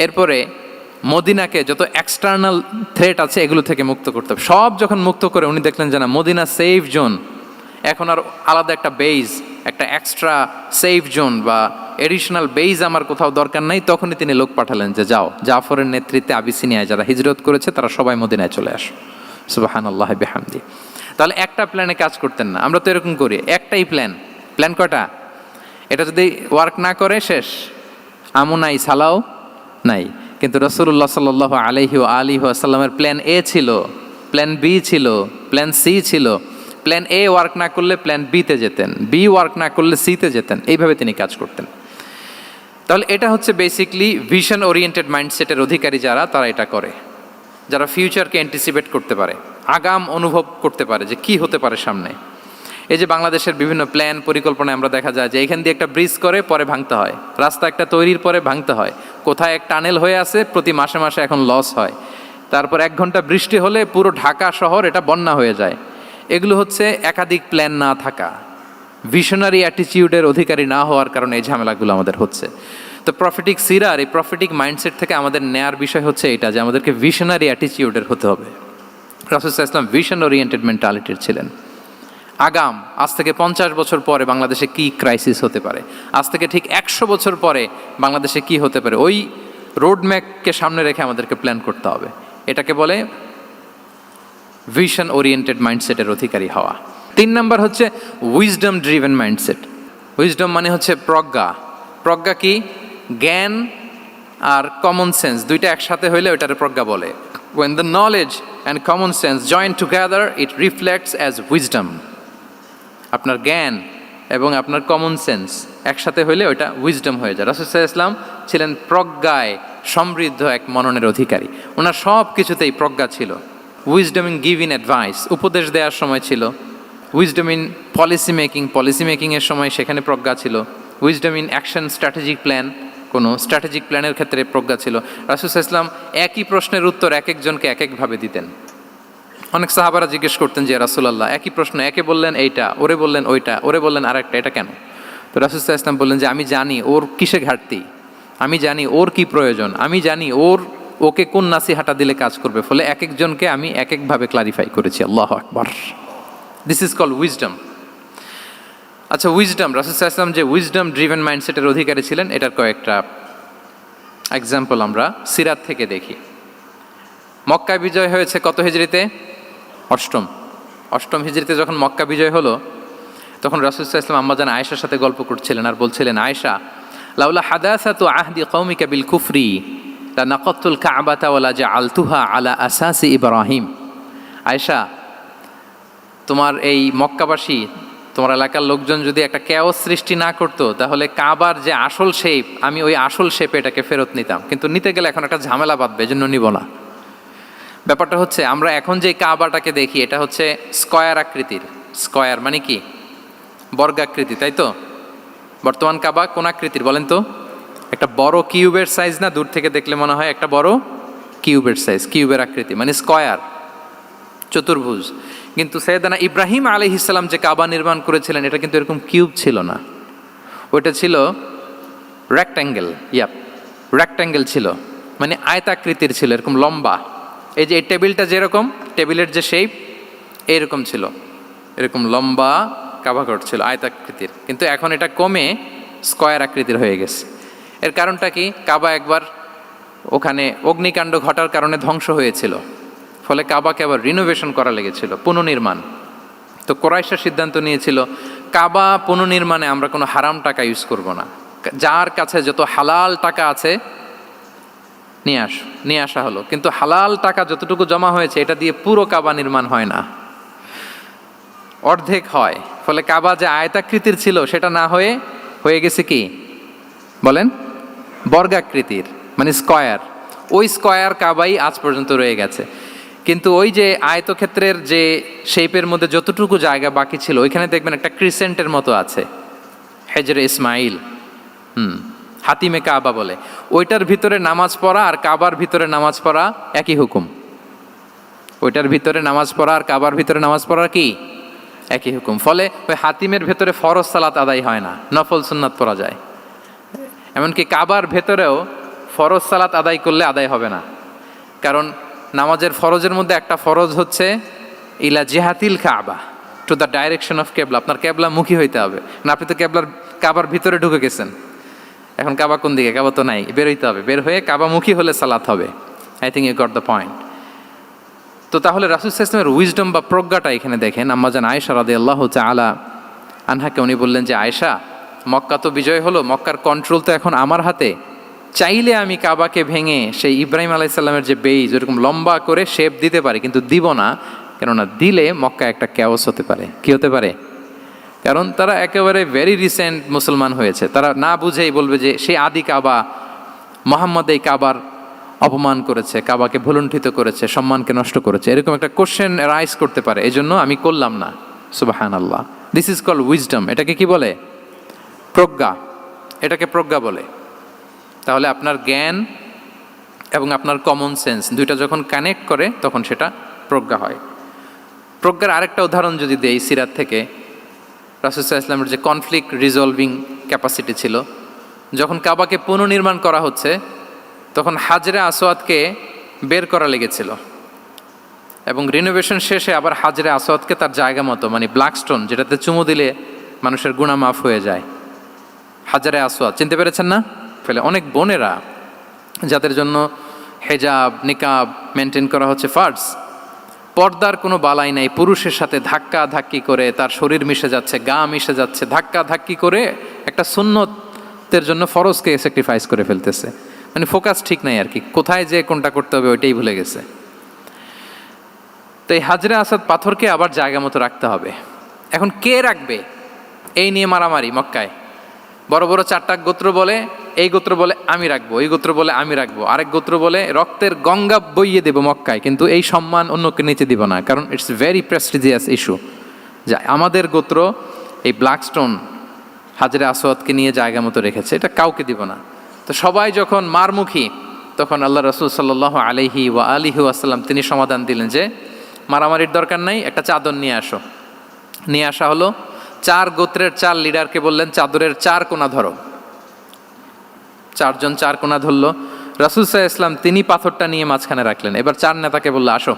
এরপরে মদিনাকে যত এক্সটার্নাল থ্রেট আছে এগুলো থেকে মুক্ত করতে হবে। সব যখন মুক্ত করে উনি দেখলেন যে না, মদিনা সেফ জোন, এখন আর আলাদা একটা বেইজ, একটা এক্সট্রা সেফ জোন বা এডিশনাল বেইজ আমার কোথাও দরকার নাই, তখনই তিনি লোক পাঠালেন যে যাও, জাফরের নেতৃত্বে আবিসিনিয়ায় যারা হিজরত করেছে তারা সবাই মদিনায় চলে আসো। সুবহানাল্লাহি বিহামদি। তাহলে একটা প্ল্যানে কাজ করতেন না। আমরা তো এরকম করি, একটাই প্ল্যান। প্ল্যান কয়টা? এটা যদি ওয়ার্ক না করে শেষ, আমও নাই, সালাও নাই। কিন্তু রাসূলুল্লাহ সাল্লাল্লাহু আলাইহি ওয়া সাল্লামের প্ল্যান এ ছিল, প্ল্যান বি ছিল, প্ল্যান সি ছিল। প্ল্যান এ ওয়ার্ক না করলে প্ল্যান বিতে যেতেন, বি ওয়ার্ক না করলে সিতে যেতেন, এইভাবে তিনি কাজ করতেন। তাহলে এটা হচ্ছে বেসিকলি ভিশন ওরিয়েন্টেড মাইন্ডসেটের অধিকারী যারা, তারা এটা করে, যারা ফিউচারকে অ্যান্টিসিপেট করতে পারে, আগাম অনুভব করতে পারে যে কি হতে পারে সামনে। এই যে বাংলাদেশের বিভিন্ন প্ল্যান পরিকল্পনায় আমরা দেখা যায় যে এখান দিয়ে একটা ব্রিজ করে পরে ভাঙতে হয়, রাস্তা একটা তৈরির পরে ভাঙতে হয়, কোথায় এক টানেল হয়ে আছে প্রতি মাসে মাসে এখন লস হয়, তারপর 1 ঘন্টা বৃষ্টি হলে পুরো ঢাকা শহর এটা বন্যা হয়ে যায়। এগুলো হচ্ছে একাধিক প্ল্যান না থাকা, ভিশনারি অ্যাটিটিউডের অধিকারী না হওয়ার কারণে এই ঝামেলাগুলো আমাদের হচ্ছে। তো প্রফেটিক সিরার এই প্রফেটিক মাইন্ডসেট থেকে আমাদের নেয়ার বিষয় হচ্ছে এটা, যে আমাদেরকে ভিশনারি অ্যাটিটিউডের হতে হবে। রাসূল সাল্লাল্লাহু আলাইহি ওয়াসাল্লাম ভিশন ওরিয়েন্টেড মেন্টালিটির ছিলেন। আগাম, আজ থেকে 50 বছর পরে বাংলাদেশে কি ক্রাইসিস হতে পারে, আজ থেকে ঠিক 100 বছর পরে বাংলাদেশে কি হতে পারে, ওই রোডম্যাপকে সামনে রেখে আমাদেরকে প্ল্যান করতে হবে। এটাকে বলে ভিশন ওরিয়েন্টেড মাইন্ডসেটের অধিকারী হওয়া। 3 নাম্বার হচ্ছে উইজডম ড্রিভেন মাইন্ডসেট। উইজডম মানে হচ্ছে প্রজ্ঞা। প্রজ্ঞা কি? জ্ঞান আর কমন সেন্স দুইটা একসাথে হইলে ওইটারে প্রজ্ঞা বলে। When the knowledge and common sense join together, it reflects as wisdom. আপনার জ্ঞান এবং আপনার কমন সেন্স একসাথে হইলে ওইটা উইজডম হয়ে যায়। রাসূল সাল্লাল্লাহু আলাইহি ওয়াসাল্লাম ছিলেন প্রজ্ঞায় সমৃদ্ধ এক মননের অধিকারী। ওনার সব কিছুতেই প্রজ্ঞা ছিল। উইজডম ইন গিভিং অ্যাডভাইস, উপদেশ দেওয়ার সময় ছিল। উইজডম ইন পলিসি মেকিংয়ের সময় সেখানে প্রজ্ঞা ছিল। Wisdom in action, strategic plan, কোনো স্ট্র্যাটেজিক প্ল্যানের ক্ষেত্রে প্রজ্ঞা ছিল। রাসূল সাল্লাল্লাহু আলাইহি ওয়াসাল্লাম একই প্রশ্নের উত্তর এক একজনকে এক একভাবে দিতেন। অনেক সাহাবারা জিজ্ঞেস করতেন যে রাসূলুল্লাহ একই প্রশ্ন, একে বললেন এইটা, ওরে বললেন ওইটা, ওরে বললেন আরেকটা, এটা কেন? তো রাসূল সাল্লাল্লাহু আলাইহি ওয়াসাল্লাম বললেন যে আমি জানি ওর কিসে ঘাটতি, আমি জানি ওর কি প্রয়োজন, আমি জানি ওকে কোন নাসিহাটা দিলে কাজ করবে, ফলে এক একজনকে আমি এক একভাবে ক্লারিফাই করেছি। আল্লাহু আকবার। This is called wisdom. আচ্ছা, উইজডম, রাসূল সাল্লাল্লাহু আলাইহি ওয়াসাল্লাম যে উইজডম ড্রিভেন মাইন্ডসেটের অধিকারী ছিলেন, এটার কয়েকটা এক্সাম্পল আমরা সিরাত থেকে দেখি। মক্কা বিজয় হয়েছে কত হিজরিতে? অষ্টম হিজরিতে যখন মক্কা বিজয় হলো, তখন রাসূল সাল্লাল্লাহু আলাইহি ওয়াসাল্লাম আম্মাজান আয়েশার সাথে গল্প করছিলেন আর বলছিলেন, আয়েশা, লাউলা হাদাসাতু আহদি কওমিকা বিল কুফরি লা নাকাতুল কাবাতা ওয়ালা জাআলতুহা আলা আসাসি ইব্রাহিম। আয়েশা, তোমার এই মক্কাবাসী, তোমার এলাকার লোকজন যদি একটা কেওস সৃষ্টি না করতো, তাহলে কাবার যে আসল শেপ, আমি ওই আসল শেপে এটাকে ফেরত নিতাম, কিন্তু নিতে গেলে এখন একটা ঝামেলা বাঁধবে, এজন্য নিব না। ব্যাপারটা হচ্ছে, আমরা এখন যে কাবাটাকে দেখি এটা হচ্ছে স্কয়ার আকৃতির। স্কয়ার মানে কি? বর্গাকৃতি, তাই তো? বর্তমান কাবা কোন আকৃতির বলেন তো? একটা বড় কিউবের সাইজ না? দূর থেকে দেখলে মনে হয় একটা বড় কিউবের সাইজ, কিউবের আকৃতি মানে স্কয়ার, চতুর্ভুজ। কিন্তু সৈয়দনা ইব্রাহিম আলাইহিস সালাম যে কাবা নির্মাণ করেছিলেন, এটা কিন্তু এরকম কিউব ছিল না, ওইটা ছিল রেক্ট্যাঙ্গেল। রেক্ট্যাঙ্গেল ছিল, মানে আয়তাকৃতির ছিল, এরকম লম্বা। এই যে এই টেবিলটা যেরকম, টেবিলের যে শেপ এইরকম ছিল, এরকম লম্বা কাবাঘর ছিল আয়তাকৃতির। কিন্তু এখন এটা কমে স্কয়ার আকৃতির হয়ে গেছে। এর কারণটা কি? কাবা একবার ওখানে অগ্নিকাণ্ড ঘটার কারণে ধ্বংস হয়েছিল, ফলে কাবাকে আবার রিনোভেশন করা লেগেছিল, পুনর্নির্মাণ। তো কুরাইশরা সিদ্ধান্ত নিয়েছিল, কাবা পুনর্নির্মাণে আমরা কোনো হারাম টাকা ইউজ করব না, যার কাছে যত হালাল টাকা আছে নিয়ে আসা হলো। কিন্তু হালাল টাকা যতটুকু জমা হয়েছে, এটা দিয়ে পুরো কাবা নির্মাণ হয় না, অর্ধেক হয়। ফলে কাবা যে আয়তাকৃতির ছিল সেটা না হয়ে গেছে কি বলেন? বর্গাকৃতির, মানে স্কয়ার। ওই স্কয়ার কাবাই আজ পর্যন্ত রয়ে গেছে। কিন্তু ওই যে আয়তক্ষেত্রের যে শেপের মধ্যে যতটুকু জায়গা বাকি ছিল, ওইখানে দেখবেন একটা ক্রিসেন্টের মতো আছে, হেজরে ইসমাইল, হাতিমে কাবা বলে। ওইটার ভিতরে নামাজ পড়া আর কাবার ভিতরে নামাজ পড়া একই হুকুম। ওইটার ভিতরে নামাজ পড়া আর কাবার ভিতরে নামাজ পড়া কি একই হুকুম। ফলে ওই হাতিমের ভেতরে ফরজ সালাত আদায় হয় না, নফল সুন্নাত পড়া যায়। এমনকি কাবার ভেতরেও ফরজ সালাত আদায় করলে আদায় হবে না, কারণ নামাজের ফরজের মধ্যে একটা ফরজ হচ্ছে ইলা জিহাতিল কাবা, টু দ্য ডাইরেকশন অফ কেবলা। আপনার কেবলা মুখী হইতে হবে না। আপনি তো কাবার ভিতরে ঢুকে গেছেন, এখন কাবা কোন দিকে? কাবা তো নাই, বের হইতে হবে। বের হয়ে কাবা মুখী হলে সালাত হবে। I think you got the point. তো তাহলে রাসূল সাল্লাল্লাহু আলাইহি ওয়াসাল্লামের উইজডম বা প্রজ্ঞাটা এখানে দেখেন। আম্মাজান আয়েশা রাদিয়াল্লাহু তাআলা আনহাকে উনি বললেন যে, আয়েশা, মক্কা তো বিজয় হলো, মক্কার কন্ট্রোল তো এখন আমার হাতে। চাইলে আমি কাবাকে ভেঙে সেই ইব্রাহিম আলাইহিস সালামের যে বেইজ, এরকম লম্বা করে শেপ দিতে পারি, কিন্তু দিব না। কেননা দিলে মক্কা একটা ক্যাওস হতে পারে। কি হতে পারে? কারণ তারা একেবারে ভেরি রিসেন্ট মুসলমান হয়েছে, তারা না বুঝেই বলবে যে সেই আদি কাবা, মোহাম্মদ এই কাবার অপমান করেছে, কাবাকে ভুলুণ্ঠিত করেছে, সম্মানকে নষ্ট করেছে, এরকম একটা কোশ্চেন রাইজ করতে পারে। এই জন্য আমি করলাম না। সুবহানাল্লাহ। This is called wisdom. এটাকে কি বলে? প্রজ্ঞা। এটাকে প্রজ্ঞা বলে। তাহলে আপনার জ্ঞান এবং আপনার কমন সেন্স দুইটা যখন কানেক্ট করে, তখন সেটা প্রজ্ঞা হয়। প্রজ্ঞার আরেকটা উদাহরণ যদি দেই সিরাত থেকে, রাসূল সাল্লাল্লাহু আলাইহি ওয়াসাল্লামের যে কনফ্লিক্ট রিজলভিং ক্যাপাসিটি ছিল, যখন কাবাকে পুনর্নির্মাণ করা হচ্ছে, তখন হাজরে আসওয়াদকে বের করা লেগেছিল, এবং রিনোভেশন শেষে আবার হাজরে আসওয়াদকে তার জায়গা মতো, মানে ব্ল্যাক স্টোন, যেটাতে চুমু দিলে মানুষের গুনাহ মাফ হয়ে যায়, হাজরে আসওয়াদ, চিনতে পেরেছেন না? ফলে অনেক বোনেরা যাদের জন্য হেজাব নিকাব মেনটেন করা হচ্ছে ফার্জ, পর্দার কোনো বালাই নাই, পুরুষের সাথে ধাক্কা ধাক্কি করে তার শরীর মিশে যাচ্ছে, গা মিশে যাচ্ছে, ধাক্কা ধাক্কি করে একটা সুন্নতের জন্য ফরজকে স্যাক্রিফাইস করে ফেলতেছে। মানে ফোকাস ঠিক নাই আর কি, কোথায় যে কোনটা করতে হবে ওইটাই ভুলে গেছে। তো এই হাজরে আসাদ পাথরকে আবার জায়গা মতো রাখতে হবে। এখন কে রাখবে এই নিয়ে মারামারি মক্কায়। বড় বড় চারটা গোত্র বলে, এই গোত্র বলে আমি রাখবো, এই গোত্র বলে আমি রাখবো, আরেক গোত্র বলে রক্তের গঙ্গা বইয়ে দেবো মক্কায়, কিন্তু এই সম্মান অন্যকে নিতে দিব না, কারণ ইটস ভেরি প্রেস্টিজিয়াস ইস্যু যে আমাদের গোত্র এই ব্ল্যাক স্টোন হাজরে আসওয়াদকে নিয়ে জায়গা মতো রেখেছে, এটা কাউকে দিব না। তো সবাই যখন মারমুখী, তখন আল্লাহ রাসূল সাল্লাল্লাহু আলাইহি ওয়া আলিহি ওয়াসাল্লাম তিনি সমাধান দিলেন যে মারামারির দরকার নাই, একটা চাদর নিয়ে আসো। নিয়ে আসা হলো। 4 গোত্রের 4 লিডারকে বললেন চাদরের 4 কোণা ধরো। চারজন চার কোণা ধরলো, রাসূল সাল্লাল্লাহু আলাইহি ওয়াসাল্লাম তিনি পাথরটা নিয়ে মাঝখানে রাখলেন। এবার চার নেতাকে বললো, আসো,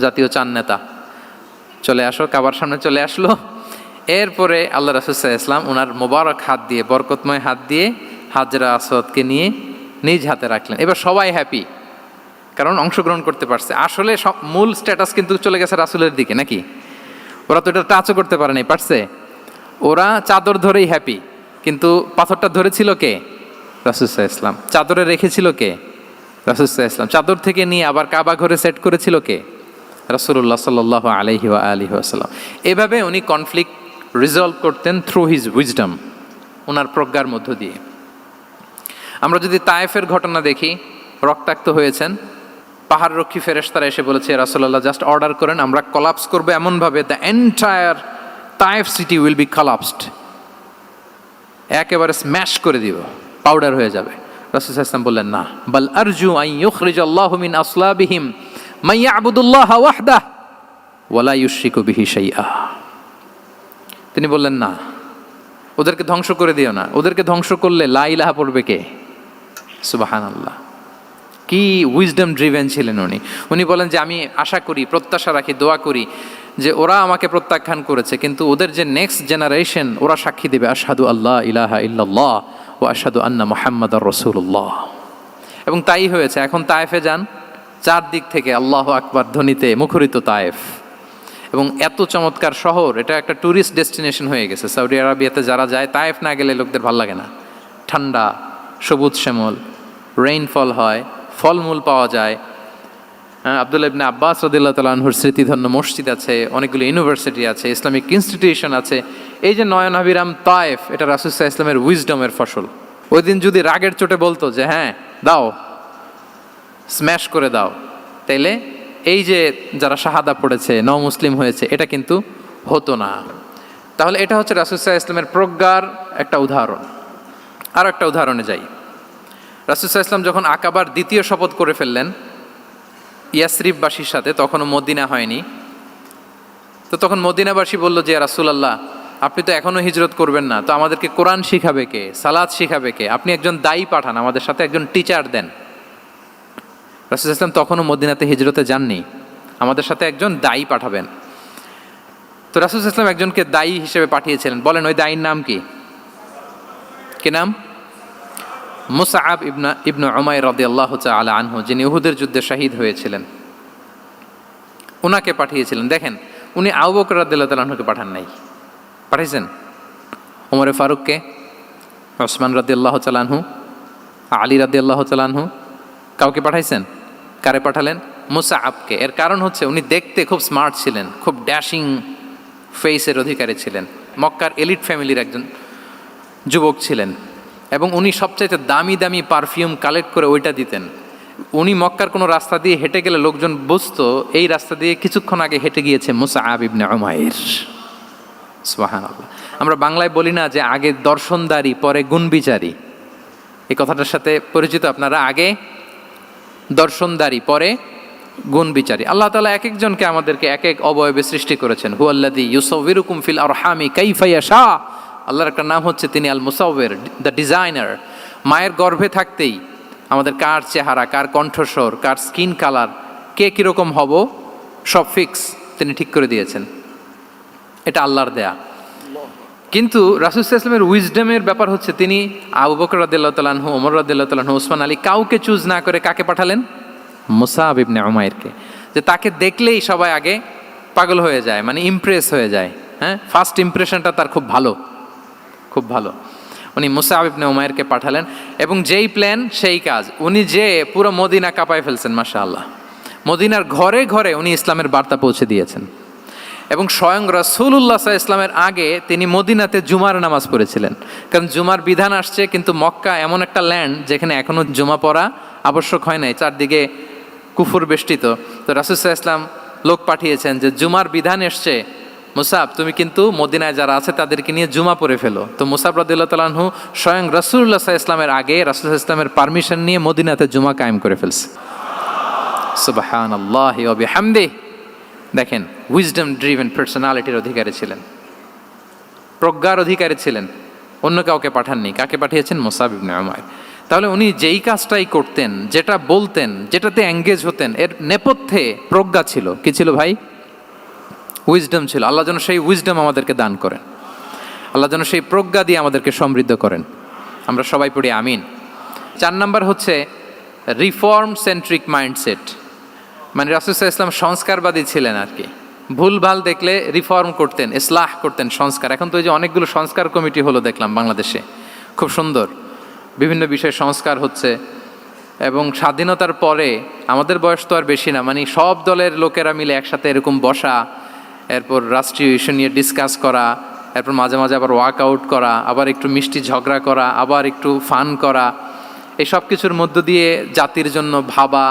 জাতীয় চার নেতা চলে আসো, কাবার সামনে চলে আসলো। এরপরে আল্লাহ রাসূল সাল্লাল্লাহু আলাইহি ওয়াসাল্লাম ওনার মোবারক হাত দিয়ে, বরকতময় হাত দিয়ে হাজরা আসওয়াদকে নিয়ে নিজ হাতে রাখলেন। এবার সবাই হ্যাপি, কারণ অংশগ্রহণ করতে পারছে। আসলে সব মূল স্ট্যাটাস কিন্তু চলে গেছে রাসূলের দিকে, নাকি? ওরা তো এটা টাচও করতে পারে নাই, পারছে? ওরা চাদর ধরেই হ্যাপি, কিন্তু পাথরটা ধরেছিল কে? রাসূল সাল্লাল্লাহু আলাইহি ওয়াসাল্লাম। চাদরে রেখেছিল কে? রাসূল সাল্লাল্লাহু আলাইহি ওয়াসাল্লাম। চাদর থেকে নিয়ে আবার কাবা ঘরে সেট করেছিল কে? রাসূলুল্লাহ সাল্লাল্লাহু আলাইহি ওয়া আলিহি ওয়াসাল্লাম। এভাবে উনি কনফ্লিক্ট রিজলভ করতেন থ্রু হিজ উইজডম, ওনার প্রজ্ঞার মধ্য দিয়ে। আমরা যদি তায়েফের ঘটনা দেখি, রক্তাক্ত হয়েছেন, পাহাড় রক্ষী ফেরেশতারা এসে বলেছে, রাসূলুল্লাহ জাস্ট অর্ডার করেন, আমরা কলাপস করবো এমনভাবে the entire Taif city will be collapsed, একেবারে স্ম্যাশ করে দিব, পাউডার হয়ে যাবে। রাসূল সাল্লাল্লাহু আলাইহি ওয়াসাল্লাম বললেন, না, বাল আরজু আন ইউখরিজাল্লাহু মিন আসলাবিহিম মান ইয়াবুদুল্লাহা ওয়াহদাহু ওয়া লা ইউশরিকু বিহি শাইআ। তিনি বললেন, না, ওদেরকে ধ্বংস করে দিও না, ওদেরকে ধ্বংস করলে লা ইলাহা পড়বে কে? সুবহানাল্লাহ। কি উইজডম ড্রিভেন ছিলেন উনি। উনি বলেন যে আমি আশা করি, প্রত্যাশা রাখি, দোয়া করি যে ওরা আমাকে প্রত্যাখ্যান করেছে, কিন্তু ওদের যে নেক্সট জেনারেশন, ওরা সাক্ষী দেবে আশহাদু আল্লাহ ইলাহা ইল্লাল্লাহ ওয়া আশহাদু আন্না মুহাম্মাদার রাসূলুল্লাহ। এবং তাই হয়েছে। এখন তায়েফে যান, চারদিক থেকে আল্লাহু আকবার ধ্বনিতে মুখরিত তায়েফ। এবং এত চমৎকার শহর, এটা একটা ট্যুরিস্ট ডেস্টিনেশন হয়ে গেছে। সৌদি আরবিয়াতে যারা যায়, তায়েফ না গেলে লোকদের ভালো লাগে না। ঠান্ডা, সবুজ শ্যামল, রেইনফল হয়, ফলমূল পাওয়া যায়। আব্দুল্লাহ ইবনে আব্বাস রাদিয়াল্লাহু তাআলা আনহুর স্মৃতিধন্য মসজিদ আছে, অনেকগুলো ইউনিভার্সিটি আছে, ইসলামিক ইনস্টিটিউশন আছে। এই যে নয়নাভিরাম তায়েফ, এটা রাসূল সাল্লাল্লাহু আলাইহি ওয়াসাল্লামের উইজডমের ফসল। ওই দিন যদি রাগের চোটে বলতো যে হ্যাঁ দাও, স্ম্যাশ করে দাও, তাইলে এই যে যারা শাহাদা পড়েছে, মুসলিম হয়েছে, এটা কিন্তু হতো না। তাহলে এটা হচ্ছে রাসূল সাল্লাল্লাহু আলাইহি ওয়াসাল্লামের প্রজ্ঞার একটা উদাহরণ। আরও একটা উদাহরণে যাই। রাসূল সাল্লাল্লাহু আলাইহি ওয়াসাল্লাম যখন আকাবার দ্বিতীয় শপথ করে ফেললেন ইয়াসরিববাসীর সাথে, তখনও মদিনা হয়নি, তো তখন মদিনাবাসী বলল যে রাসূলুল্লাহ, আপনি তো এখনও হিজরত করবেন না, তো আমাদেরকে কোরআন শিখাবে কে, সালাত শিখাবে কে? আপনি একজন দায়ী পাঠান, আমাদের সাথে একজন টিচার দেন। রাসূল সাল্লাল্লাহু আলাইহি ওয়াসাল্লাম তখনও মদিনাতে হিজরতে যাননি, আমাদের সাথে একজন দায়ী পাঠাবেন। তো রাসূল সাল্লাল্লাহু আলাইহি ওয়াসাল্লাম একজনকে দায়ী হিসেবে পাঠিয়েছিলেন। বলেন ওই দায়ীর নাম কি? কি নাম? মুসআব ইবনে উমাইর রাদিয়াল্লাহু তাআলা আনহু, যিনি উহুদের যুদ্ধে শহীদ হয়েছিলেন, ওনাকে পাঠিয়েছিলেন। দেখেন, উনি আবু বকর রাদিয়াল্লাহু তাআলা আনহুকে পাঠান নাই, পাঠিয়েছেন ওমরে ফারুককে, ওসমান রাদিয়াল্লাহু তাআলা আনহু, আলী রাদিয়াল্লাহু তাআলা আনহু। কাউকে পাঠাইছেন? কারে পাঠালেন? মুসআবকে। এর কারণ হচ্ছে উনি দেখতে খুব স্মার্ট ছিলেন, খুব ড্যাশিং ফেসের অধিকারী ছিলেন, মক্কার এলিট ফ্যামিলির একজন যুবক ছিলেন, এবং উনি সবচাইতে দামি দামি পারফিউম কালেক্ট করে ওইটা দিতেন। উনি মক্কার কোনো রাস্তা দিয়ে হেঁটে গেলে লোকজন বুঝতো এই রাস্তা দিয়ে কিছুক্ষণ আগে হেঁটে গিয়েছে মুসআব ইবনে উমাইর। সুবহানাল্লাহ। আমরা বাংলায় বলি না যে আগে দর্শনদারি পরে গুণবিচারী? এই কথাটার সাথে পরিচিত আপনারা? আগে দর্শনদারি পরে গুণবিচারী। আল্লাহ তাআলা এক একজনকে আমাদেরকে এক এক অবয়বে সৃষ্টি করেছেন। হুয়াল্লাযী ইউসাউবিরুকুম ফিল আরহামি কাইফা ইয়াশা। আল্লাহর একটা নাম হচ্ছে তিনি আল মুসাউবির, দ্য ডিজাইনার। মায়ের গর্ভে থাকতেই আমাদের কার চেহারা, কার কণ্ঠস্বর, কার স্কিন কালার, কে কীরকম হব, সব ফিক্স তিনি ঠিক করে দিয়েছেন। এটা আল্লাহর দেয়া। কিন্তু রাসূল সাল্লাল্লাহু আলাইহি ওয়াসাল্লামের উইজডমের ব্যাপার হচ্ছে তিনি আবু বকর রাদিয়াল্লাহু তাআলা আনহু, ওমর রাদিয়াল্লাহু তাআলা আনহু, ওসমান আলী, কাউকে চুজ না করে কাকে পাঠালেন? মুসআব ইবনে উমাইরকে। যে তাকে দেখলেই সবাই আগে পাগল হয়ে যায়, মানে ইমপ্রেস হয়ে যায়। হ্যাঁ, ফার্স্ট ইমপ্রেশনটা তার খুব ভালো, খুব ভালো। উনি মুসআব ইবনে উমাইরকে পাঠালেন, এবং যেই প্ল্যান সেই কাজ। উনি যে পুরো মদিনা কাঁপায় ফেলছেন, মাশাআল্লাহ। মদিনার ঘরে ঘরে উনি ইসলামের বার্তা পৌঁছে দিয়েছেন। এবং স্বয়ং রাসূলুল্লাহ সাল্লাল্লাহু আলাইহি ওয়াসাল্লামের আগে তিনি মদিনাতে জুমার নামাজ পড়েছিলেন। কারণ জুমার বিধান আসছে, কিন্তু মক্কা এমন একটা ল্যান্ড যেখানে এখনও জুমা পড়া আবশ্যক হয় নাই, চারদিকে কুফর বেষ্টিত। তো রাসূল সাল্লাল্লাহু আলাইহি ওয়াসাল্লাম লোক পাঠিয়েছেন যে জুমার বিধান এসছে, মুসাব তুমি কিন্তু মদিনায় যারা আছে তাদেরকে নিয়ে জুমা পড়ে ফেলো। তো মুসাব রাদিয়াল্লাহু তাআলা আনহু স্বয়ং রাসূলুল্লাহ সাল্লাল্লাহু আলাইহি ওয়াসাল্লামের আগে রাসূল সাল্লাল্লাহু আলাইহি ওয়াসাল্লামের পারমিশন নিয়ে মদিনাতে জুমা কায়েম করে ফেলছে। সুবহানাল্লাহি ওয়া বিহামদিহি। দেখেন, উইজডম ড্রিভেন পার্সোনালিটির অধিকারী ছিলেন, প্রজ্ঞার অধিকারী ছিলেন, অন্য কাউকে পাঠাননি। কাকে পাঠিয়েছেন? মুসআব ইবনে উমাইর। তাহলে উনি যেই কাজটাই করতেন, যেটা বলতেন, যেটাতে এঙ্গেজ হতেন, এর নেপথ্যে প্রজ্ঞা ছিল। কি ছিল ভাই? উইজডম ছিল। আল্লাহ যেন সেই উইজডম আমাদেরকে দান করেন, আল্লাহ যেন সেই প্রজ্ঞা দিয়ে আমাদেরকে সমৃদ্ধ করেন। আমরা সবাই পড়ি আমিন। 4 নাম্বার হচ্ছে রিফর্ম সেন্ট্রিক মাইন্ডসেট। মানে রাসূল সাল্লাল্লাহু আলাইহি ওয়াসাল্লাম সংস্কারবাদী ছিলেন আর কি। ভুলভাল দেখলে রিফর্ম করতেন, ইসলাহ করতেন, সংস্কার। এখন তো এই যে অনেকগুলো সংস্কার কমিটি হলো দেখলাম বাংলাদেশে, খুব সুন্দর, বিভিন্ন বিষয়ে সংস্কার হচ্ছে। এবং স্বাধীনতার পরে আমাদের বয়স তো আর বেশি না, মানে সব দলের লোকেরা মিলে একসাথে এরকম বসা, এরপর রাষ্ট্রীয় ইস্যু নিয়ে ডিসকাস করা, এরপর মাঝে মাঝে আবার ওয়ার্কআউট করা, আবার একটু মিষ্টি ঝগড়া করা, আবার একটু ফান করা, এই সব কিছুর মধ্য দিয়ে জাতির জন্য ভাবা,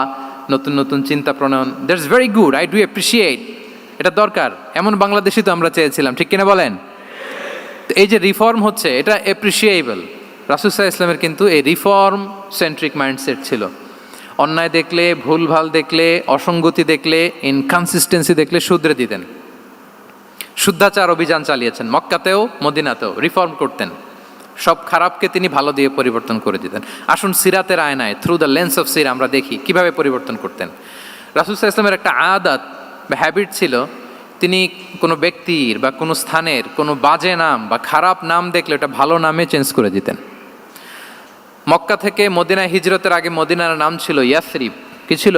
নতুন নতুন চিন্তা প্রণয়ন। That's very good, I do appreciate, এটা দরকার। এমন বাংলাদেশই তো আমরা চেয়েছিলাম, ঠিক কিনা বলেন? তো এই যে রিফর্ম হচ্ছে, এটা অ্যাপ্রিসিয়েবল। রাসূল সাল্লাল্লাহু আলাইহি ওয়াসাল্লামের কিন্তু এই রিফর্ম সেন্ট্রিক মাইন্ডসেট ছিল। অন্যায় দেখলে, ভুলভাল দেখলে, অসঙ্গতি দেখলে, ইনকনসিস্টেন্সি দেখলে শুধরে দিতেন। শুদ্ধাচার অভিযান চালিয়েছেন মক্কাতেও, মদিনাতেও, রিফর্ম করতেন। সব খারাপকে তিনি ভালো দিয়ে পরিবর্তন করে দিতেন। আসুন সিরাতের আয়নায়, থ্রু দ্য লেন্স অফ সিরা, আমরা দেখি কিভাবে পরিবর্তন করতেন। রাসূল সাল্লাল্লাহু আলাইহি ওয়াসাল্লামের একটা আদাত বা হ্যাবিট ছিল, তিনি কোনো ব্যক্তির বা কোনো স্থানের কোনো বাজে নাম বা খারাপ নাম দেখলে ওটা ভালো নামে চেঞ্জ করে দিতেন। মক্কা থেকে মদিনায় হিজরতের আগে মদিনার নাম ছিল ইয়াসরিব। কি ছিল?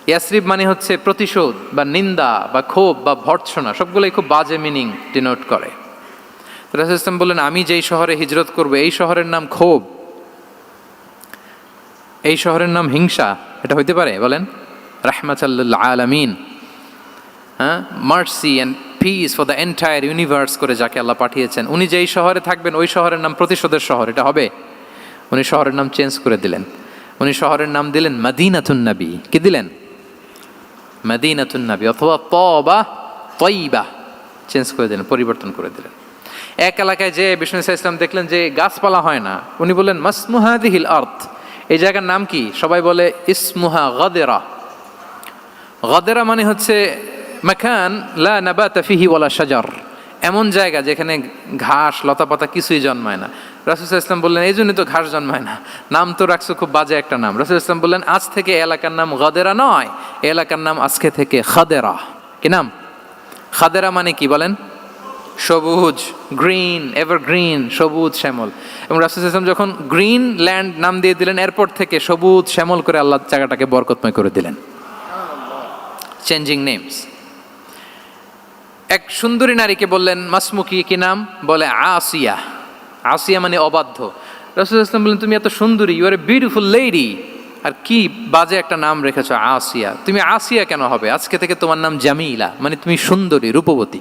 ইয়াসরিব মানে হচ্ছে প্রতিশোধ বা নিন্দা বা ক্ষোভ বা ভর্ৎসনা, সবগুলোই খুব বাজে মিনিং ডিনোট করে। রাসূল সাল্লাল্লাহু আলাইহি ওয়াসাল্লাম বললেন, আমি যেই শহরে হিজরত করব এই শহরের নাম ক্ষোভ, এই শহরের নাম হিংসা, এটা হইতে পারে? বলেন। রাহমাতাল লিল আলামিন, হ্যাঁ, mercy and peace for the entire universe করে যাকে আল্লাহ পাঠিয়েছেন, উনি যেই শহরে থাকবেন ওই শহরের নাম প্রতিশোধের শহর, এটা হবে? উনি শহরের নাম চেঞ্জ করে দিলেন। উনি শহরের নাম দিলেন মদিনাতুন নবী। কি দিলেন? মদিনাতুন নবী, অথবা তবা তয়্যিবা, চেঞ্জ করে দিলেন, পরিবর্তন করে দিলেন। এক এলাকায় যে বিষ্ণু ইসলাম দেখলেন যে গাছপালা হয় না, উনি বললেন মাসমু হাযিহিল আরদ, এই জায়গার নাম কি? সবাই বলে ইসমুহা গাদেরা। গাদেরা মানে হচ্ছে মাকান লা নাবাতা ফিহি ওয়ালা শাজার, এমন জায়গা যেখানে ঘাস লতাপাতা কিছুই জন্মায় না। রাসূল সাল্লাল্লাহু আলাইহি ওয়াসাল্লাম বললেন, এই জন্যই তো ঘাস জন্মায় না, নাম তো রাখছো খুব বাজে একটা নাম। রাসূল সাল্লাল্লাহু আলাইহি ওয়াসাল্লাম বললেন, আজ থেকে এলাকার নাম গাদেরা নয়, এলাকার নাম আজকে থেকে খাদেরা। কি নাম? খাদেরা মানে কি বলেন? সবুজ, গ্রিন, এভারগ্রিন, সবুজ শ্যামল। এবং রাসূল সাল্লাল্লাহু আলাইহি ওয়াসাল্লাম যখন গ্রিন ল্যান্ড নাম দিয়ে দিলেন, এরপর থেকে সবুজ শ্যামল করে আল্লাহ জায়গাটাকে বরকতময় করে দিলেন। Changing names. এক সুন্দরী নারীকে বললেন মাসমুকি, কি নাম? বলে আসিয়া। আসিয়া মানে অবাধ্য। রাসূল সাল্লাল্লাহু আলাইহি ওয়াসাল্লাম বললেন, তুমি এত সুন্দরী, you are a beautiful lady, আর কি বাজে একটা নাম রেখেছো আসিয়া। তুমি আসিয়া কেন হবে? আজকে থেকে তোমার নাম জামিলা, মানে তুমি সুন্দরী, রূপবতী।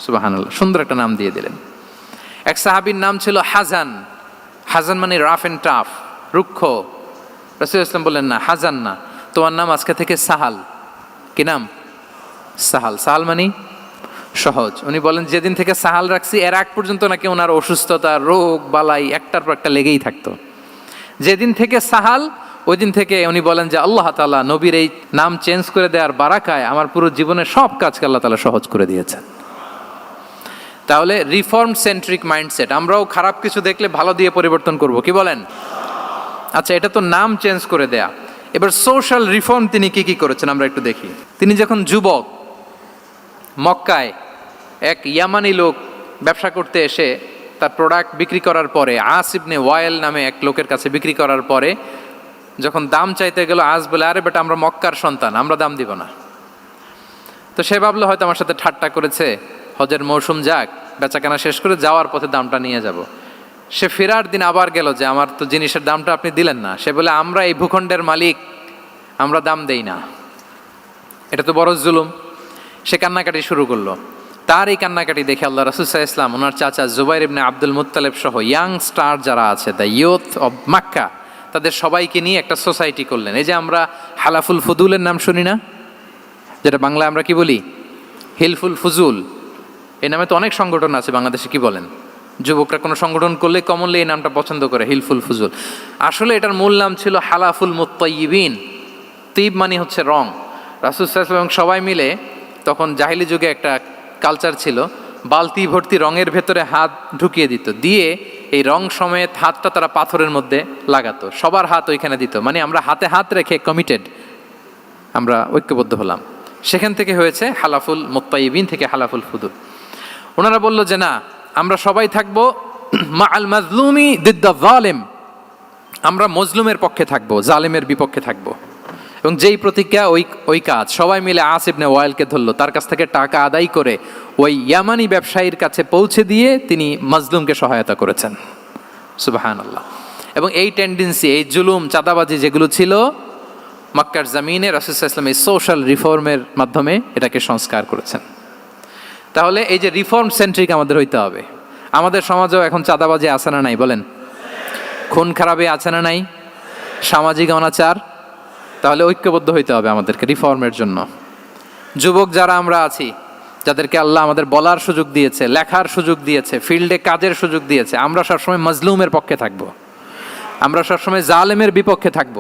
সুবহানাল্লাহ, সুন্দর একটা নাম দিয়ে দিলেন। এক সাহাবীর নাম ছিল হাজান। হাজান মানে রাফ এন্ড টাফ, রুক্ষ। রাসূল সাল্লাল্লাহু আলাইহি ওয়াসাল্লাম বললেন, না, হাজান না, তোমার নাম আজকে থেকে সাহাল। কি নাম? সাহাল। সাহাল মানে সহজ। উনি বলেন, যেদিন থেকে সাহাল রাখছি এর আগ পর্যন্ত নাকি ওনার অসুস্থতা, রোগ বালাই একটার পর একটা লেগেই থাকতো। যেদিন থেকে সাহাল, ওই দিন থেকে উনি বলেন যে আল্লাহ তাআলা নবীর এই নাম চেঞ্জ করে দেওয়ার বারাকায় আমার পুরো জীবনের সব কাজকে আল্লাহ তাআলা সহজ করে দিয়েছেন। তাহলে রিফর্ম সেন্ট্রিক মাইন্ডসেট, আমরাও খারাপ কিছু দেখলে ভালো দিয়ে পরিবর্তন করব। কি বলেন? আচ্ছা, এটা তো নাম চেঞ্জ করে দেয়া। এবার সোশ্যাল রিফর্ম তিনি কি কি করেছেন আমরা একটু দেখি। তিনি যখন যুবক, মক্কায় এক ইয়ামানি লোক ব্যবসা করতে এসে তার প্রোডাক্ট বিক্রি করার পরে, আস ইবনে ওয়াইল নামে এক লোকের কাছে বিক্রি করার পরে যখন দাম চাইতে গেল, আস বলে, আরে বেটা, আমরা মক্কার সন্তান, আমরা দাম দিব না। তো সে ভাবলো হয়তো আমার সাথে ঠাট্টা করেছে, হজের মৌসুম যাক, বেচাকেনা শেষ করে যাওয়ার পথে দামটা নিয়ে যাব। সে ফেরার দিন আবার গেল যে আমার তো জিনিসের দামটা আপনি দিলেন না। সে বলে, আমরা এই ভূখণ্ডের মালিক, আমরা দাম দেই না, এটা তো বড় জুলুম। সে কান্নাকাটি শুরু করলো। তার এই কান্নাকাটি দেখে আল্লাহ রাসূল সাল্লাল্লাহু আলাইহি ওয়াসাল্লাম ওনার চাচা জুবাইর ইবনে আব্দুল মুত্তালিব সহ ইয়াং স্টার যারা আছে, দ্য ইয়ুথ অব মক্কা, তাদের সবাইকে নিয়ে একটা সোসাইটি করলেন। এই যে আমরা হালাফুল ফুদুলের নাম শুনি না, যেটা বাংলায় আমরা কি বলি? হিলফুল ফুজুল। এই নামে তো অনেক সংগঠন আছে বাংলাদেশে। কি বলেন? যুবকরা কোনো সংগঠন করলে কমনলি এই নামটা পছন্দ করে, হিলফুল ফুজুল। আসলে এটার মূল নাম ছিল হালাফুল মুত্তাইয়িবিন। তিব মানে হচ্ছে রং। রাসূল সাল্লাল্লাহু আলাইহি ওয়াসাল্লাম সবাই মিলে, তখন জাহিলি যুগে একটা কালচার ছিল, বালতি ভর্তি রঙের ভেতরে হাত ঢুকিয়ে দিত, দিয়ে এই রং সমেত হাতটা তারা পাথরের মধ্যে লাগাতো, সবার হাত ওইখানে দিত, মানে আমরা হাতে হাত রেখে কমিটেড, আমরা ঐক্যবদ্ধ হলাম। সেখান থেকে হয়েছে হালাফুল মুত্তাইবিন থেকে হালাফুল ফুদুল। ওনারা বলল যে না, আমরা সবাই থাকবো মা আল মাজলুমি দিদ্দা জালেম, আমরা মজলুমের পক্ষে থাকবো, জালেমের বিপক্ষে থাকবো। এবং যেই প্রতিজ্ঞা ওই কাজ, সবাই মিলে আস ইবনে ওয়াইলকে ধরলো, তার কাছ থেকে টাকা আদায় করে ওই ইয়ামানি ব্যবসায়ীর কাছে পৌঁছে দিয়ে তিনি মাজলুমকে সহায়তা করেছেন। সুবহানাল্লাহ। এবং এই টেন্ডেন্সি, এই জুলুম, চাঁদাবাজি যেগুলো ছিল মক্কার জমিনে, রাসূল সাল্লাল্লাহু আলাইহি ওয়াসাল্লাম এই সোশ্যাল রিফর্মের মাধ্যমে এটাকে সংস্কার করেছেন। তাহলে এই যে রিফর্ম সেন্ট্রিক আমাদের হইতে হবে। আমাদের সমাজেও এখন চাঁদাবাজি আছে না নাই বলেন? খুন খারাপি আছে না নাই? সামাজিক অনাচার? তাহলে ঐক্যবদ্ধ হইতে হবে আমাদেরকে রিফর্মের জন্য। যুবক যারা আমরা আছি, যাদেরকে আল্লাহ আমাদের বলার সুযোগ দিয়েছে, লেখার সুযোগ দিয়েছে, ফিল্ডে কাজের সুযোগ দিয়েছে, আমরা সবসময় মজলুমের পক্ষে থাকব, আমরা সবসময় জালেমের বিপক্ষে থাকব।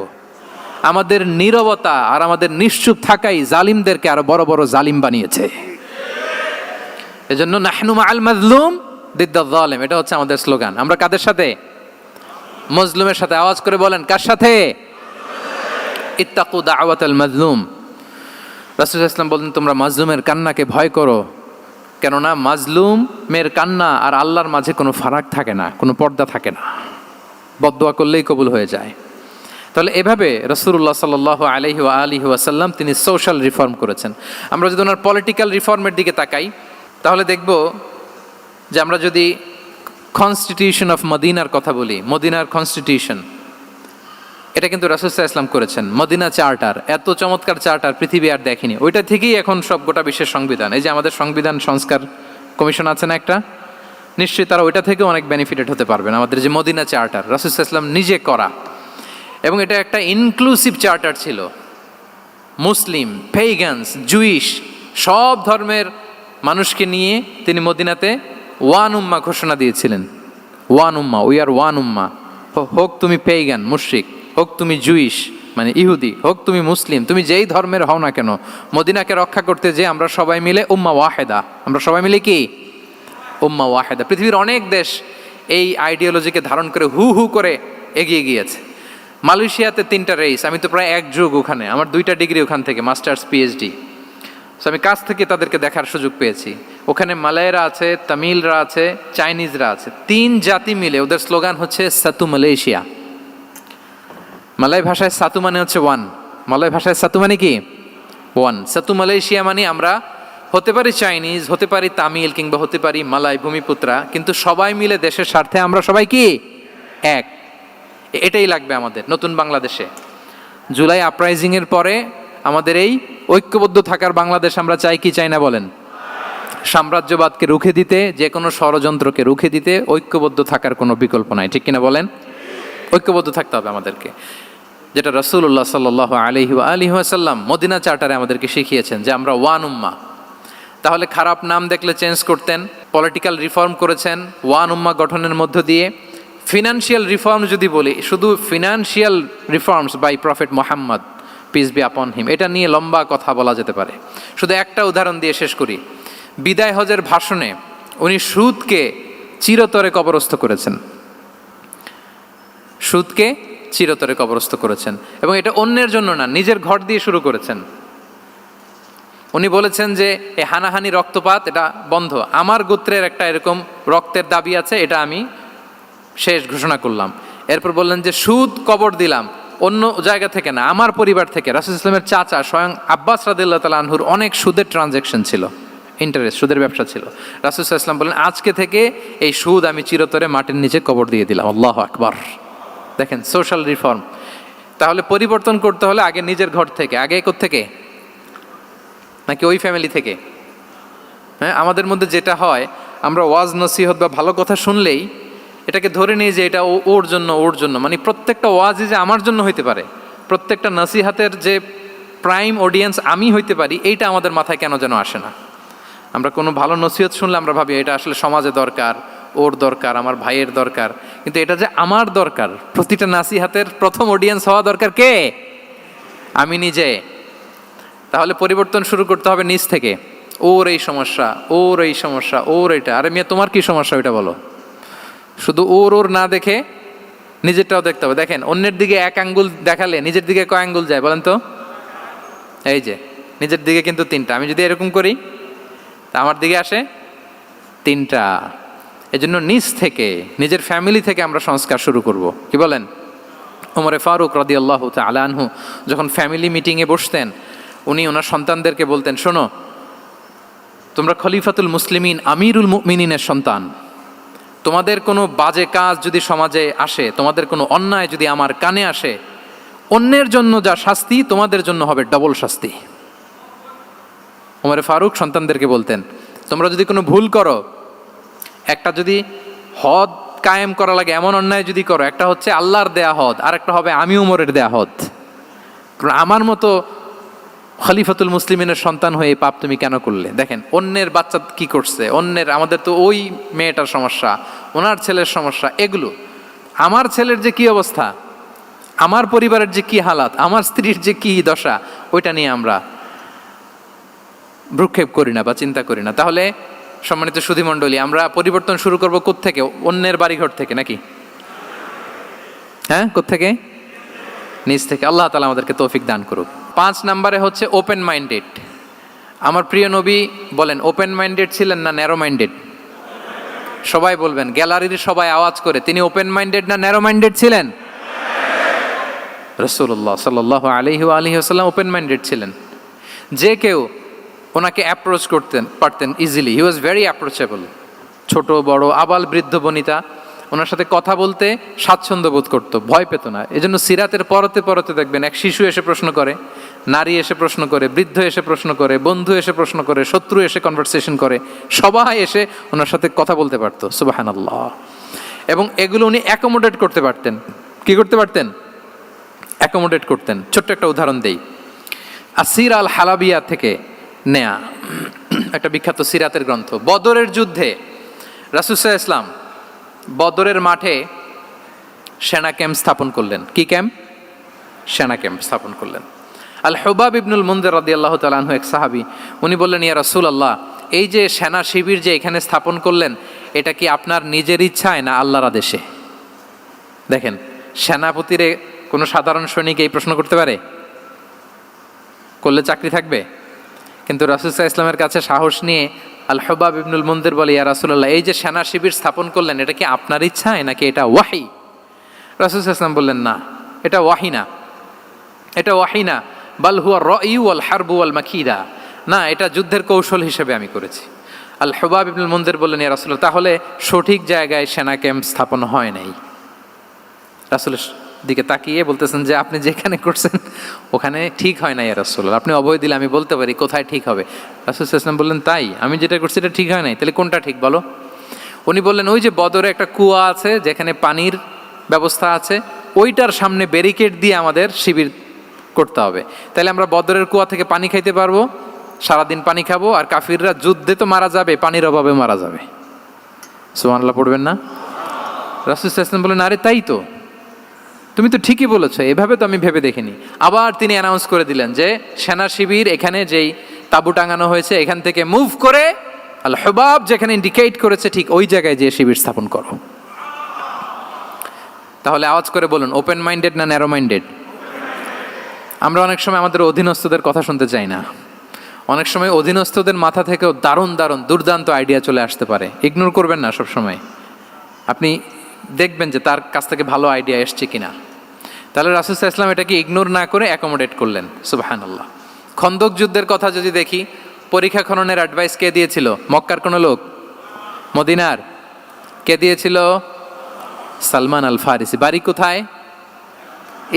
আমাদের নীরবতা আর আমাদের নিশ্চুপ থাকাই জালিমদেরকে আরো বড় বড় জালিম বানিয়েছে। এজন্য নাহনু মাআল মাজলুম দিদ্দা যালিম, এটা হচ্ছে আমাদের স্লোগান। আমরা কাদের সাথে? মজলুমের সাথে। আওয়াজ করে বলেন, কার সাথে? ইত্তাকু দাওয়াতাল মাজলুম। রাসূল সাল্লাল্লাহু আলাইহি ওয়াসাল্লাম বলেন, তোমরা মাজলুমের কান্নাকে ভয় করো, কেননা মাজলুমের কান্না আর আল্লাহর মাঝে কোনো ফারাক থাকে না, কোনো পর্দা থাকে না, বদদোয়া করলেই কবুল হয়ে যায়। তাহলে এভাবে রাসূলুল্লাহ সাল্লাল্লাহু আলাইহি ওয়া আলিহি ওয়াসাল্লাম তিনি সোশ্যাল রিফর্ম করেছেন। আমরা যদি ওনার পলিটিক্যাল রিফর্মের দিকে তাকাই, তাহলে দেখব যে আমরা যদি কনস্টিটিউশন অফ মদিনার কথা বলি, মদিনার কনস্টিটিউশন, এটা কিন্তু রাসূল সাল্লাল্লাহু আলাইহি ওয়াসাল্লাম করেছেন। মদিনা চার্টার, এত চমৎকার চার্টার পৃথিবী আর দেখেনি। ওইটা থেকেই এখন সব গোটা বিশ্বের সংবিধান। এই যে আমাদের সংবিধান সংস্কার কমিশন আছে না একটা, নিশ্চয়ই তারা ওইটা থেকে অনেক বেনিফিটেড হতে পারবেন। আমাদের যে মদিনা চার্টার, রাসূল সাল্লাল্লাহু আলাইহি ওয়াসাল্লাম নিজে করা, এবং এটা একটা ইনক্লুসিভ চার্টার ছিল। মুসলিম, পেগানস, জুইশ, সব ধর্মের মানুষকে নিয়ে তিনি মদিনাতে ওয়ান উম্মা ঘোষণা দিয়েছিলেন। One Umma, we are one উম্মা। হোক তুমি পেগান মুশরিক, হোক তুমি জুইশ মানে ইহুদি, হোক তুমি মুসলিম, তুমি যেই ধর্মের হও না কেন, মদিনাকে রক্ষা করতে যে আমরা সবাই মিলে উম্মা ওয়াহেদা, আমরা সবাই মিলে কি উম্মা ওয়াহেদা। পৃথিবীর অনেক দেশ এই আইডিওলজিকে ধারণ করে হু হু করে এগিয়ে গিয়েছে। মালয়েশিয়াতে 3টা রেস, আমি তো প্রায় 1 যুগ ওখানে, আমার 2টা ডিগ্রি ওখান থেকে, মাস্টার্স পিএইচডি। সো আমি কাছ থেকে তাদেরকে দেখার সুযোগ পেয়েছি। ওখানে মালয়েরা আছে, তামিলরা আছে, চাইনিজরা আছে, 3 জাতি মিলে ওদের স্লোগান হচ্ছে সাতু মালয়েশিয়া। মালয় ভাষায় সাতু মানে হচ্ছে ওয়ান, মালয় ভাষায় সাতু মানে কি ওয়ান। সাতু মালয়েশিয়া মানে আমরা হতে পারি চাইনিজ, হতে পারি তামিল, কিংবা হতে পারি মালয় ভূমিপুত্রা, কিন্তু সবাই মিলে দেশের স্বার্থে আমরা সবাই কি এক। এটাই লাগবে আমাদের নতুন বাংলাদেশে। জুলাই আপরাইজিংয়ের পরে আমাদের এই ঐক্যবদ্ধ থাকার বাংলাদেশ আমরা চাই কি চাই না বলেন? সাম্রাজ্যবাদকে রুখে দিতে, যে কোনো ষড়যন্ত্রকে রুখে দিতে ঐক্যবদ্ধ থাকার কোনো বিকল্প নাই, ঠিক কিনা বলেন? ঐক্যবদ্ধ থাকতে হবে আমাদেরকে, যেটা রাসূলুল্লাহ সাল্লাল্লাহু আলাইহি ওয়া আলিহি ওয়াসাল্লাম মদিনা চার্টারে আমাদেরকে শিখিয়েছেন যে আমরা ওয়ান উম্মাহ। তাহলে খারাপ নাম দেখলে চেঞ্জ করতেন, পলিটিক্যাল রিফর্ম করেছেন ওয়ান উম্মাহ গঠনের মধ্য দিয়ে। ফিনান্সিয়াল রিফর্ম যদি বলি, শুধু financial reforms by prophet Muhammad peace be upon him, এটা নিয়ে লম্বা কথা বলা যেতে পারে। শুধু একটা উদাহরণ দিয়ে শেষ করি। বিদায় হজের ভাষণে উনি সুদকে চিরতরে কবরস্থ করেছেন, সুদকে চিরতরে কবরস্থ করেছেন, এবং এটা অন্যের জন্য না, নিজের ঘর দিয়ে শুরু করেছেন। উনি বলেছেন যে এই হানাহানি রক্তপাত এটা বন্ধ, আমার গোত্রের একটা এরকম রক্তের দাবি আছে, এটা আমি শেষ ঘোষণা করলাম। এরপর বললেন যে সুদ কবর দিলাম, অন্য জায়গা থেকে না, আমার পরিবার থেকে। রাসূল ইসলামের চাচা স্বয়ং আব্বাস রাদিয়াল্লাহু তাআলা আনহুর অনেক সুদের ট্রানজ্যাকশন ছিল, ইন্টারেস্ট, সুদের ব্যবসা ছিল। রাসূল ইসলাম বলেন আজকে থেকে এই সুদ আমি চিরতরে মাটির নিচে কবর দিয়ে দিলাম। আল্লাহু আকবার। দেখেন সোশ্যাল রিফর্ম। তাহলে পরিবর্তন করতে হলে আগে নিজের ঘর থেকে, আগে কোত্থেকে? নাকি ওই ফ্যামিলি থেকে? হ্যাঁ, আমাদের মধ্যে যেটা হয়, আমরা ওয়াজ নসিহত বা ভালো কথা শুনলেই এটাকে ধরে নিই যে এটা ওর জন্য, ওর জন্য, মানে প্রত্যেকটা ওয়াজই যে আমার জন্য হইতে পারে, প্রত্যেকটা নসিহাতের যে প্রাইম অডিয়েন্স আমি হইতে পারি, এইটা আমাদের মাথায় কেন যেন আসে না। আমরা কোনো ভালো নসিহত শুনলে আমরা ভাবি এটা আসলে সমাজে দরকার, ওর দরকার, আমার ভাইয়ের দরকার, কিন্তু এটা যে আমার দরকার, প্রতিটা নাসিহাতের প্রথম অডিয়েন্স হওয়া দরকার কে? আমি নিজে। তাহলে পরিবর্তন শুরু করতে হবে নিজ থেকে। ওর এই সমস্যা, ওর এই সমস্যা, ওর এটা, আরে মিয়া তোমার কি সমস্যা ওইটা বলো। শুধু ওর ওর না দেখে নিজেরটাও দেখতে হবে। দেখেন, অন্যের দিকে এক আঙ্গুল দেখালে নিজের দিকে কয় আঙ্গুল যায় বলেন তো? এই যে নিজের দিকে কিন্তু 3টা। আমি যদি এরকম করি তা আমার দিকে আসে 3টা। এজন্য নিজ থেকে, নিজের ফ্যামিলি থেকে আমরা সংস্কার শুরু করব। কি বলেন? ওমরে ফারুক রাদিয়াল্লাহু তাআলা আনহু যখন ফ্যামিলি মিটিংয়ে বসতেন, উনি ওনার সন্তানদেরকে বলতেন, শোনো, তোমরা খলিফাতুল মুসলিমিন, আমিরুল মুমিনিনের সন্তান। তোমাদের কোনো বাজে কাজ যদি সমাজে আসে, তোমাদের কোনো অন্যায় যদি আমার কানে আসে, অন্যের জন্য যা শাস্তি তোমাদের জন্য হবে ডবল শাস্তি। ওমরে ফারুক সন্তানদেরকে বলতেন, তোমরা যদি কোনো ভুল করো, একটা যদি হদ কায়েম করা লাগে এমন অন্যায় যদি করো, একটা হচ্ছে আল্লাহর দেয়া হদ, আর একটা হবে আমি উমরের দেয়া হদ। কারণ আমার মতো খলিফাতুল মুসলিমিনের সন্তান হয়ে এই পাপ তুমি কেন করলে? দেখেন অন্যের বাচ্চা কি করছে, অন্যের, আমাদের তো ওই মেয়েটার সমস্যা, ওনার ছেলের সমস্যা, এগুলো আমার ছেলের যে কি অবস্থা, আমার পরিবারের যে কি হালাত, আমার স্ত্রীর যে কি দশা, ওইটা নিয়ে আমরা ভ্রুক্ষেপ করি না বা চিন্তা করি না। তাহলে সম্মানিত সুধীমণ্ডলী, আমরা পরিবর্তন শুরু করব কোত্থেকে? অন্যের বাড়িঘর থেকে নাকি? হ্যাঁ, কোত্থেকে? নিজ থেকে। আল্লাহ তাআলা আমাদেরকে তৌফিক দান করুক। 5 নম্বরে হচ্ছে ওপেন মাইন্ডেড। আমার প্রিয় নবী বলেন, ওপেন মাইন্ডেড ছিলেন না ন্যারো মাইন্ডেড? সবাই বলবেন, গ্যালারির সবাই আওয়াজ করে, তিনি ওপেন মাইন্ডেড না ন্যারো মাইন্ডেড ছিলেন? রাসূলুল্লাহ সাল্লাল্লাহু আলাইহি ওয়া আলিহি ওয়াসাল্লাম ওপেন মাইন্ডেড ছিলেন। যে কেউ ওনাকে অ্যাপ্রোচ করতেন পারতেন easily, he was very approachable. ছোট বড় আবাল বৃদ্ধ বনিতা ওনার সাথে কথা বলতে স্বাচ্ছন্দ্য বোধ করতো, ভয় পেত না। এজন্য সিরাতের পরতে পরতে দেখবেন এক শিশু এসে প্রশ্ন করে, নারী এসে প্রশ্ন করে, বৃদ্ধ এসে প্রশ্ন করে, বন্ধু এসে প্রশ্ন করে, শত্রু এসে কনভারসেশন করে, সবাই এসে ওনার সাথে কথা বলতে পারতো। সুবহানাল্লাহ। এবং এগুলো উনি অ্যাকোমোডেট করতে পারতেন। কি করতে পারতেন? অ্যাকোমোডেট করতেন। ছোট্ট একটা উদাহরণ দেই, আসির আল হালাবিয়া থেকে নেয়া একটা বিখ্যাত সিরাতের গ্রন্থ। বদরের যুদ্ধে রাসূল সাল্লাল্লাহু আলাইহি ওয়াসাল্লাম বদরের মাঠে সেনা ক্যাম্প স্থাপন করলেন। কি ক্যাম্প? সেনা ক্যাম্প স্থাপন করলেন। আল হুবাব ইবনুল মুনজির রাদিয়াল্লাহু তাআলা আনহু এক সাহাবী, উনি বললেন, ইয়া রাসূলুল্লাহ, এই যে সেনা শিবির যে এখানে স্থাপন করলেন, এটা কি আপনার নিজের ইচ্ছায় না আল্লাহর আদেশে? দেখেন, সেনাপতিরে কোনো সাধারণ সৈনিক এই প্রশ্ন করতে পারে? করলে চাকরি থাকবে? কিন্তু রাসূল সাল্লাল্লাহু আলাইহি ওয়াসাল্লামের কাছে সাহস নিয়ে আল হুবাব ইবনুল মুনজির বলে, ইয়া রাসূলুল্লাহ, এই যে সেনা শিবির স্থাপন করলেন, এটা কি আপনার ইচ্ছায় নাকি এটা ওয়াহি? রাসূল সাল্লাল্লাহু আলাইহি ওয়াসাল্লাম বললেন, না, এটা ওয়াহি না, এটা ওয়াহি না, বাল হুয়া রায়ু ওয়াল হারবু ওয়াল মাকিদা, না, এটা যুদ্ধের কৌশল হিসেবে আমি করেছি। আল হুবাব ইবনুল মুনজির বললেন, ইয়া রাসূলুল্লাহ, তাহলে সঠিক জায়গায় সেনা ক্যাম্প স্থাপন হয় নাই। রাসূলের দিকে তাকিয়ে বলতেছেন যে আপনি যেখানে করছেন ওখানে ঠিক হয় না ইয়া রাসূলুল্লাহ, আপনি অভয় দিলে আমি বলতে পারি কোথায় ঠিক হবে। রাসূল সাল্লাল্লাহু আলাইহি ওয়াসাল্লাম বললেন, তাই? আমি যেটা করছি এটা ঠিক হয় নাই, তাহলে কোনটা ঠিক বলো? উনি বললেন, ওই যে বদরে একটা কুয়া আছে যেখানে পানির ব্যবস্থা আছে, ওইটার সামনে ব্যারিকেড দিয়ে আমাদের শিবির করতে হবে। তাহলে আমরা বদরের কুয়া থেকে পানি খাইতে পারবো, সারাদিন পানি খাবো, আর কাফিররা যুদ্ধে তো মারা যাবে, পানির অভাবে মারা যাবে। সুবহানাল্লাহ পড়বেন না? রাসূল সাল্লাল্লাহু আলাইহি ওয়াসাল্লাম বললেন, আরে তাই তো, তুমি তো ঠিকই বলেছো, এভাবে তো আমি ভেবে দেখিনি। আবার তিনি অ্যানাউন্স করে দিলেন যে সেনা শিবির এখানে যেই তাঁবু টাঙানো হয়েছে এখান থেকে মুভ করে আল হুবাব যেখানে ইন্ডিকেট করেছে ঠিক ওই জায়গায় যে শিবির স্থাপন করো। তাহলে আওয়াজ করে বলুন, ওপেন মাইন্ডেড না ন্যারো মাইন্ডেড? আমরা অনেক সময় আমাদের অধীনস্থদের কথা শুনতে চাই না। অনেক সময় অধীনস্থদের মাথা থেকেও দারুণ দারুণ দুর্দান্ত আইডিয়া চলে আসতে পারে। ইগনোর করবেন না সব সময়, আপনি দেখবেন যে তার কাছ থেকে ভালো আইডিয়া এসছে কিনা। তাহলে রাসূল সাল্লাল্লাহু আলাইহি ওয়াসাল্লাম এটাকে ইগনোর না করে অ্যাকোমোডেট করলেন। সুবহানাল্লাহ। খন্দক যুদ্ধের কথা যদি দেখি, পরীক্ষা খননের অ্যাডভাইস কে দিয়েছিল? মক্কার কোনো লোক? মদিনার? কে দিয়েছিল? সালমান আল ফারিসি। বাড়ি কোথায়?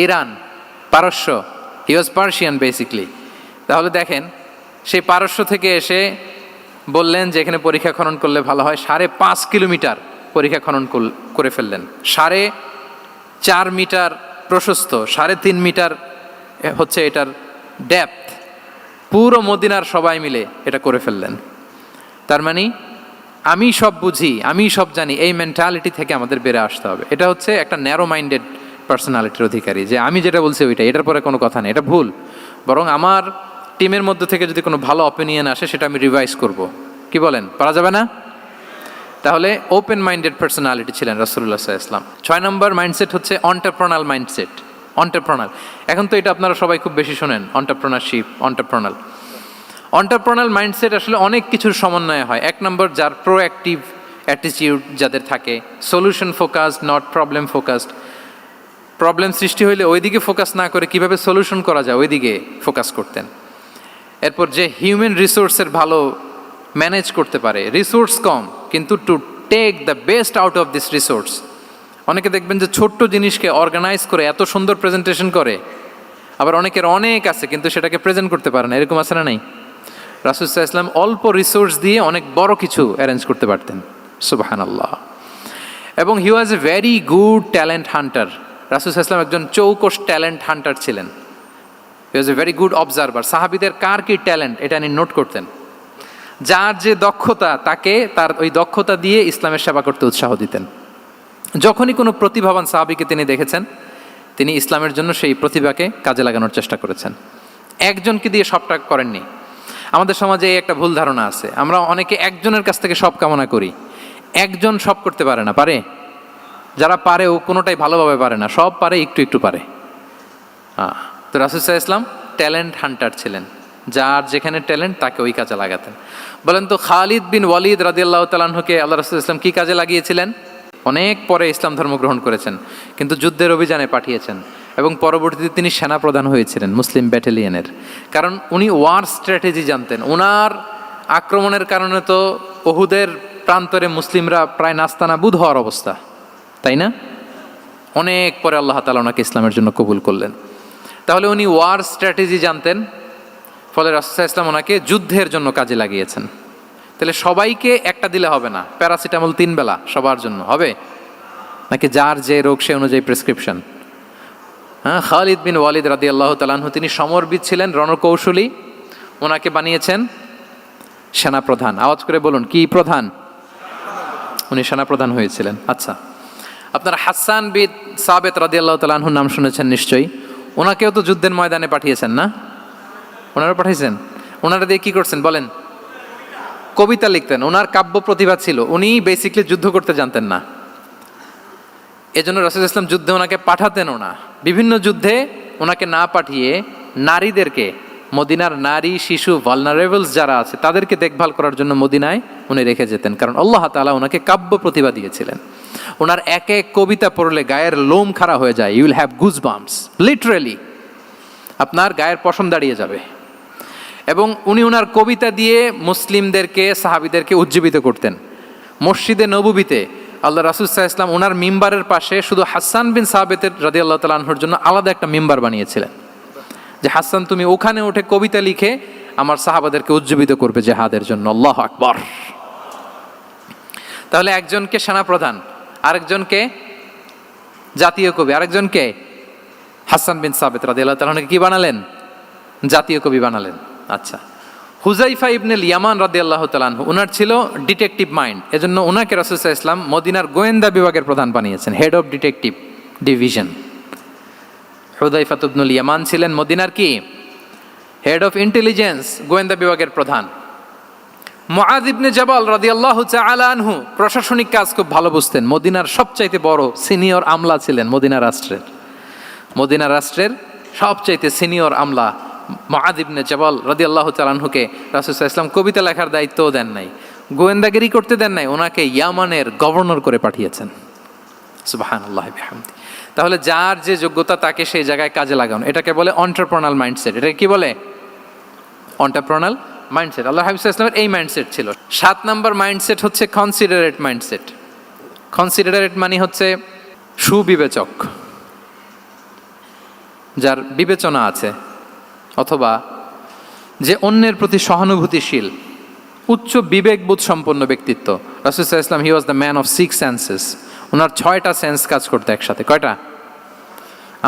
ইরান, পারস্য। হি ওয়াজ পার্সিয়ান বেসিকলি। তাহলে দেখেন, সেই পারস্য থেকে এসে বললেন যে এখানে পরীক্ষা খনন করলে ভালো হয়। 5.5 কিলোমিটার পরীক্ষা খনন করে ফেললেন। 4.5 মিটার প্রশস্ত, 3.5 মিটার হচ্ছে এটার ডেপথ। পুরো মদিনার সবাই মিলে এটা করে ফেললেন। তার মানে আমি সব বুঝি, আমি সব জানি, এই মেন্টালিটি থেকে আমাদের বেড়ে আসতে হবে। এটা হচ্ছে একটা ন্যারো মাইন্ডেড পার্সোনালিটির অধিকারী, যে আমি যেটা বলছি ওইটা, এটার পরে কোনো কথা নেই, এটা ভুল। বরং আমার টিমের মধ্যে থেকে যদি কোনো ভালো অপিনিয়ন আসে সেটা আমি রিভাইজ করব। কি বলেন, পারা যাবে না? তাহলে ওপেন মাইন্ডেড পার্সোনালিটি ছিলেন রাসূলুল্লাহ সাল্লাল্লাহু আলাইহি ওয়াসাল্লাম। 6 নম্বর মাইন্ডসেট হচ্ছে অন্টারপ্রেনাল মাইন্ডসেট। অন্টারপ্রেনাল, এখন তো এটা আপনারা সবাই খুব বেশি শোনেন, অন্টারপ্রেনারশিপ, অন্টারপ্রেনাল। অন্টারপ্রেনাল মাইন্ডসেট আসলে অনেক কিছুর সমন্বয় হয়। 1 নম্বর, যার প্রোঅ্যাক্টিভ অ্যাটিটিউড যাদের থাকে, solution focused, not problem focused. Problem সৃষ্টি হইলে ওইদিকে ফোকাস না করে কিভাবে সলিউশন করা যায় ওইদিকে ফোকাস করতেন। এরপর যে হিউম্যান রিসোর্সের ভালো ম্যানেজ করতে পারে, রিসোর্স কম কিন্তু to take the best out of this resource. অনেকে দেখবেন যে ছোট্ট জিনিসকে অর্গানাইজ করে এত সুন্দর প্রেজেন্টেশন করে, আবার অনেকের অনেক আছে কিন্তু সেটাকে প্রেজেন্ট করতে পারে না, এরকম আছে না নাই? রাসূল সাল্লাল্লাহু আলাইহি ওয়াসাল্লাম অল্প রিসোর্স দিয়ে অনেক বড় কিছু অ্যারেঞ্জ করতে পারতেন, সুবহানাল্লাহ। এবং he was a very good talent hunter. রাসূল সাল্লাল্লাহু আলাইহি ওয়াসাল্লাম একজন চৌকস ট্যালেন্ট হান্টার ছিলেন। He was a very good observer. সাহাবীদের কার কি ট্যালেন্ট এটা তিনি নোট করতেন। যার যে দক্ষতা তাকে তার ওই দক্ষতা দিয়ে ইসলামের সেবা করতে উৎসাহ দিতেন। যখনই কোনো প্রতিভাবান সাহাবীকে তিনি দেখেছেন, তিনি ইসলামের জন্য সেই প্রতিভাকে কাজে লাগানোর চেষ্টা করেছেন। একজনকে দিয়ে সবটা করেননি। আমাদের সমাজে এই একটা ভুল ধারণা আছে, আমরা অনেকে একজনের কাছ থেকে সব কামনা করি। একজন সব করতে পারে না, পারে? যারা পারে ও কোনোটাই ভালোভাবে পারে না, সব পারে একটু একটু পারে। তো রাসূল সাল্লাল্লাহু আলাইহি ওয়াসাল্লাম ট্যালেন্ট হান্টার ছিলেন, যার যেখানে ট্যালেন্ট তাকে ওই কাজে লাগাতেন। বলেন তো খালিদ বিন ওয়ালিদ রাদিয়াল্লাহু তাআলা আনহুকে আল্লাহ রাসূল সাল্লাল্লাহু আলাইহি ওয়াসাল্লাম কি কাজে লাগিয়েছিলেন? অনেক পরে ইসলাম ধর্ম গ্রহণ করেছেন, কিন্তু যুদ্ধের অভিযানে পাঠিয়েছেন এবং পরবর্তীতে তিনি সেনাপ্রধান হয়েছিলেন মুসলিম ব্যাটালিয়নের। কারণ উনি ওয়ার স্ট্র্যাটেজি জানতেন। ওনার আক্রমণের কারণে তো উহুদের প্রান্তরে মুসলিমরা প্রায় নাস্তানাবুদ হওয়ার অবস্থা, তাই না? অনেক পরে আল্লাহ তাআলা ওনাকে ইসলামের জন্য কবুল করলেন। তাহলে উনি ওয়ার স্ট্র্যাটেজি জানতেন, ফলে রাসূল সাল্লাল্লাহু আলাইহি ওয়াসাল্লাম ওনাকে যুদ্ধের জন্য কাজে লাগিয়েছেন। তাহলে সবাইকে একটা দিলে হবে না, প্যারাসিটামল 3 বেলা সবার জন্য হবে নাকি যার যে রোগ সে অনুযায়ী প্রেসক্রিপশন? হ্যাঁ, খালিদ বিন ওয়ালিদ রাদিয়াল্লাহু তাআলা আনহু তিনি সমরবিদ ছিলেন, রণকৌশলী। ওনাকে বানিয়েছেন সেনাপ্রধান। আওয়াজ করে বলুন, কি প্রধান? উনি সেনাপ্রধান হয়েছিলেন। আচ্ছা, আপনারা হাসান বিন সাবিত রাদিয়াল্লাহু তাআলা আনহুর নাম শুনেছেন নিশ্চয়ই। ওনাকেও তো যুদ্ধের ময়দানে পাঠিয়েছেন না? ওনারা পাঠিয়েছেন। ওনারা দিয়ে কি করছেন বলেন? কবিতা লিখতেন। ওনার কাব্য প্রতিভা ছিল। উনি বেসিক্যালি যুদ্ধ করতে জানতেন না, এজন্য রাসূল সাল্লাল্লাহু আলাইহি ওয়াসাল্লাম যুদ্ধে ওনাকে পাঠাতেনও না। বিভিন্ন যুদ্ধে ওনাকে না পাঠিয়ে নারীদেরকে, মদিনার নারী শিশু ভালনারেবলস যারা আছে তাদেরকে দেখভাল করার জন্য মদিনায় উনি রেখে যেতেন, কারণ আল্লাহ তাআলা ওনাকে কাব্য প্রতিভা দিয়েছিলেন। ওনার এক এক কবিতা পড়লে গায়ের লোম খাড়া হয়ে যায়। You will have goose bumps, literally আপনার গায়ের পশম দাঁড়িয়ে যাবে। এবং উনি ওনার কবিতা দিয়ে মুসলিমদেরকে, সাহাবীদেরকে উজ্জীবিত করতেন। মসজিদে নববীতে আল্লাহ রাসূল সাল্লাল্লাহু আলাইহি ওয়াসাল্লাম ওনার মিম্বারের পাশে শুধু হাসান বিন সাবিতের রাদিয়াল্লাহু তাআলা আনহুর জন্য আলাদা একটা মিম্বার বানিয়েছিলেন, যে হাসান তুমি ওখানে উঠে কবিতা লিখে আমার সাহাবাদেরকে উজ্জীবিত করবে জিহাদের জন্য। আল্লাহু আকবার। তাহলে একজনকে সেনাপ্রধান, আরেকজনকে জাতীয় কবি, আরেকজনকে হাসান বিন সাবিত রাদিয়াল্লাহু তাআলা আনহুকে কি বানালেন? জাতীয় কবি বানালেন। আচ্ছা, হুযাইফা ইবনুল ইয়ামান রাদিয়াল্লাহু তাআলা আনহু, ওনার ছিল ডিটেকটিভ মাইন্ড, এজন্য ওনাকে রাসূল সাল্লাল্লাহু আলাইহি ওয়াসাল্লাম মদিনার গোয়েন্দা বিভাগের প্রধান বানিয়েছেন, head of detective division. Huzaifa ibnul Yaman ছিলেন মদিনার কি? হেড অফ ইন্টেলিজেন্স, গোয়েন্দা বিভাগের প্রধান। মুআয ইবনে জাবাল রাদিয়াল্লাহু তাআলা আনহু প্রশাসনিক কাজ খুব ভালো বুঝতেন। মদিনার সবচাইতে বড় সিনিয়র আমলা ছিলেন মদিনা রাষ্ট্রের। মদিনা রাষ্ট্রের সবচাইতে সিনিয়র আমলা মুআয ইবনে জাবাল রাদিয়াল্লাহু তাআলা আনহুকে রাসূল সাল্লাল্লাহু আলাইহি ওয়াসাল্লাম কবিতা লেখার দায়িত্বও দেন নাই, গোয়েন্দাগিরি করতে দেন নাই, ওনাকে ইয়ামানের গভর্নর করে পাঠিয়েছেন। সুবহানাল্লাহ বিহামদি। তাহলে যার যে যোগ্যতা তাকে সেই জায়গায় কাজে লাগানো, এটাকে বলে অন্টারপ্রেনাল মাইন্ডসেট। এটাকে কি বলে? অন্টারপ্রেনাল মাইন্ডসেট। আল্লাহ হাবিব সাল্লাল্লাহু আলাইহি ওয়াসাল্লামের এই মাইন্ডসেট ছিল। 7 নম্বর মাইন্ডসেট হচ্ছে কনসিডারেট মাইন্ডসেট। কনসিডারেট মানে হচ্ছে সুবিবেচক, যার বিবেচনা আছে, অথবা যে অন্যের প্রতি সহানুভূতিশীল, উচ্চ বিবেকবোধ সম্পন্ন ব্যক্তিত্ব। রাসূল সাল্লাল্লাহু আলাইহি ওয়াসাল্লাম he was the man of 6 senses. ওনার 6টা সেন্স কাজ করতে একসাথে। কয়টা?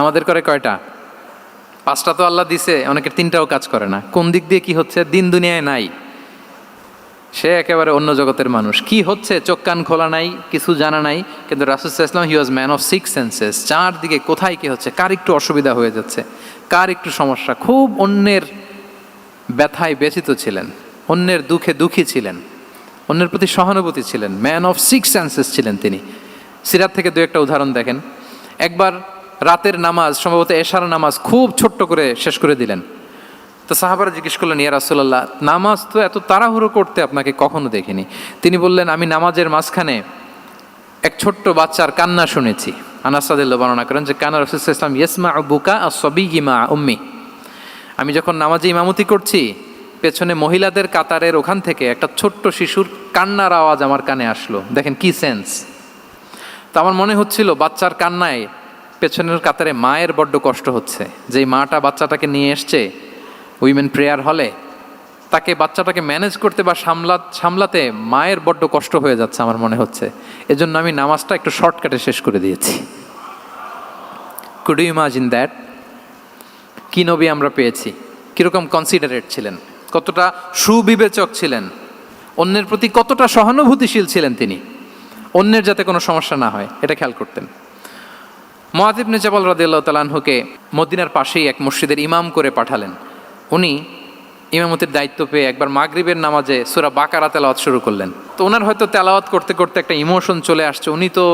আমাদের করে কয়টা? 5টা তো আল্লাহ দিছে, অনেকের 3টাও কাজ করে না। কোন দিক দিয়ে কি হচ্ছে দিন দুনিয়ায় নাই, সে একেবারে অন্য জগতের মানুষ। কি হচ্ছে চোখ কান খোলা নাই, কিছু জানা নাই। কিন্তু রাসূল সাল্লাল্লাহু আলাইহি ওয়াসাল্লাম he was man of 6 senses. চারদিকে কোথায় কি হচ্ছে, কার একটু অসুবিধা হয়ে যাচ্ছে, কার একটু সমস্যা, খুব অন্যের ব্যথায় ব্যথিত ছিলেন, অন্যের দুঃখে দুঃখী ছিলেন। অন্যের প্রতি সহানুভূতি ছিলেন, ম্যান অফ সিক্স সেন্সেস ছিলেন তিনি। সিরাত থেকে দু একটা উদাহরণ দেখেন। একবার রাতের নামাজ, সম্ভবত এশার নামাজ, খুব ছোট্ট করে শেষ করে দিলেন। তো সাহাবারা জিজ্ঞেস করলেন, ইয়া রাসূলুল্লাহ, নামাজ তো এত তাড়াহুড়ো করতে আপনাকে কখনো দেখিনি। তিনি বললেন, আমি নামাজের মাঝখানে এক ছোট্ট বাচ্চার কান্না শুনেছি। আনাস রাদিয়াল্লাহু বর্ণনা করেন যে কানা রাসূলুল্লাহ সাল্লাল্লাহু আলাইহি ওয়াসাল্লাম ইয়াসমাউ বুকা আস-সাবিয়্যি মা উম্মি। আমি যখন নামাজে ইমামতি করছি, পেছনে মহিলাদের কাতারের ওখান থেকে একটা ছোট্ট শিশুর কান্নার আওয়াজ আমার কানে আসলো। দেখেন কি সেন্স। তো আমার মনে হচ্ছিল বাচ্চার কান্নায় পেছনের কাতারে মায়ের বড্ড কষ্ট হচ্ছে। যেই মাটা বাচ্চাটাকে নিয়ে এসছে উইমেন প্রেয়ার হলে, তাকে বাচ্চাটাকে ম্যানেজ করতে বা সামলাতে মায়ের বড্ড কষ্ট হয়ে যাচ্ছে আমার মনে হচ্ছে। এজন্য আমি নামাজটা একটু শর্টকাটে শেষ করে দিয়েছি। Could you imagine that? কি নবী আমরা পেয়েছি, কীরকম কনসিডারেট ছিলেন, কতটা সুবিবেচক ছিলেন, অন্যের প্রতি কতটা সহানুভূতিশীল ছিলেন তিনি, অন্যের যাতে কোনো সমস্যা না হয় এটা খেয়াল করতেন। মুআয ইবনে জাবাল রাদিয়াল্লাহু তাআলা আনহুকে মদিনার পাশেই এক মসজিদের ইমাম করে পাঠালেন। উনি ইমামতির দায়িত্ব পেয়ে একবার মাগরিবের নামাজে সূরা বাকারা তেলাওয়াত শুরু করলেন। তো ওনার হয়তো তেলাওয়াত করতে করতে একটা ইমোশন চলে আসছে, উনি তো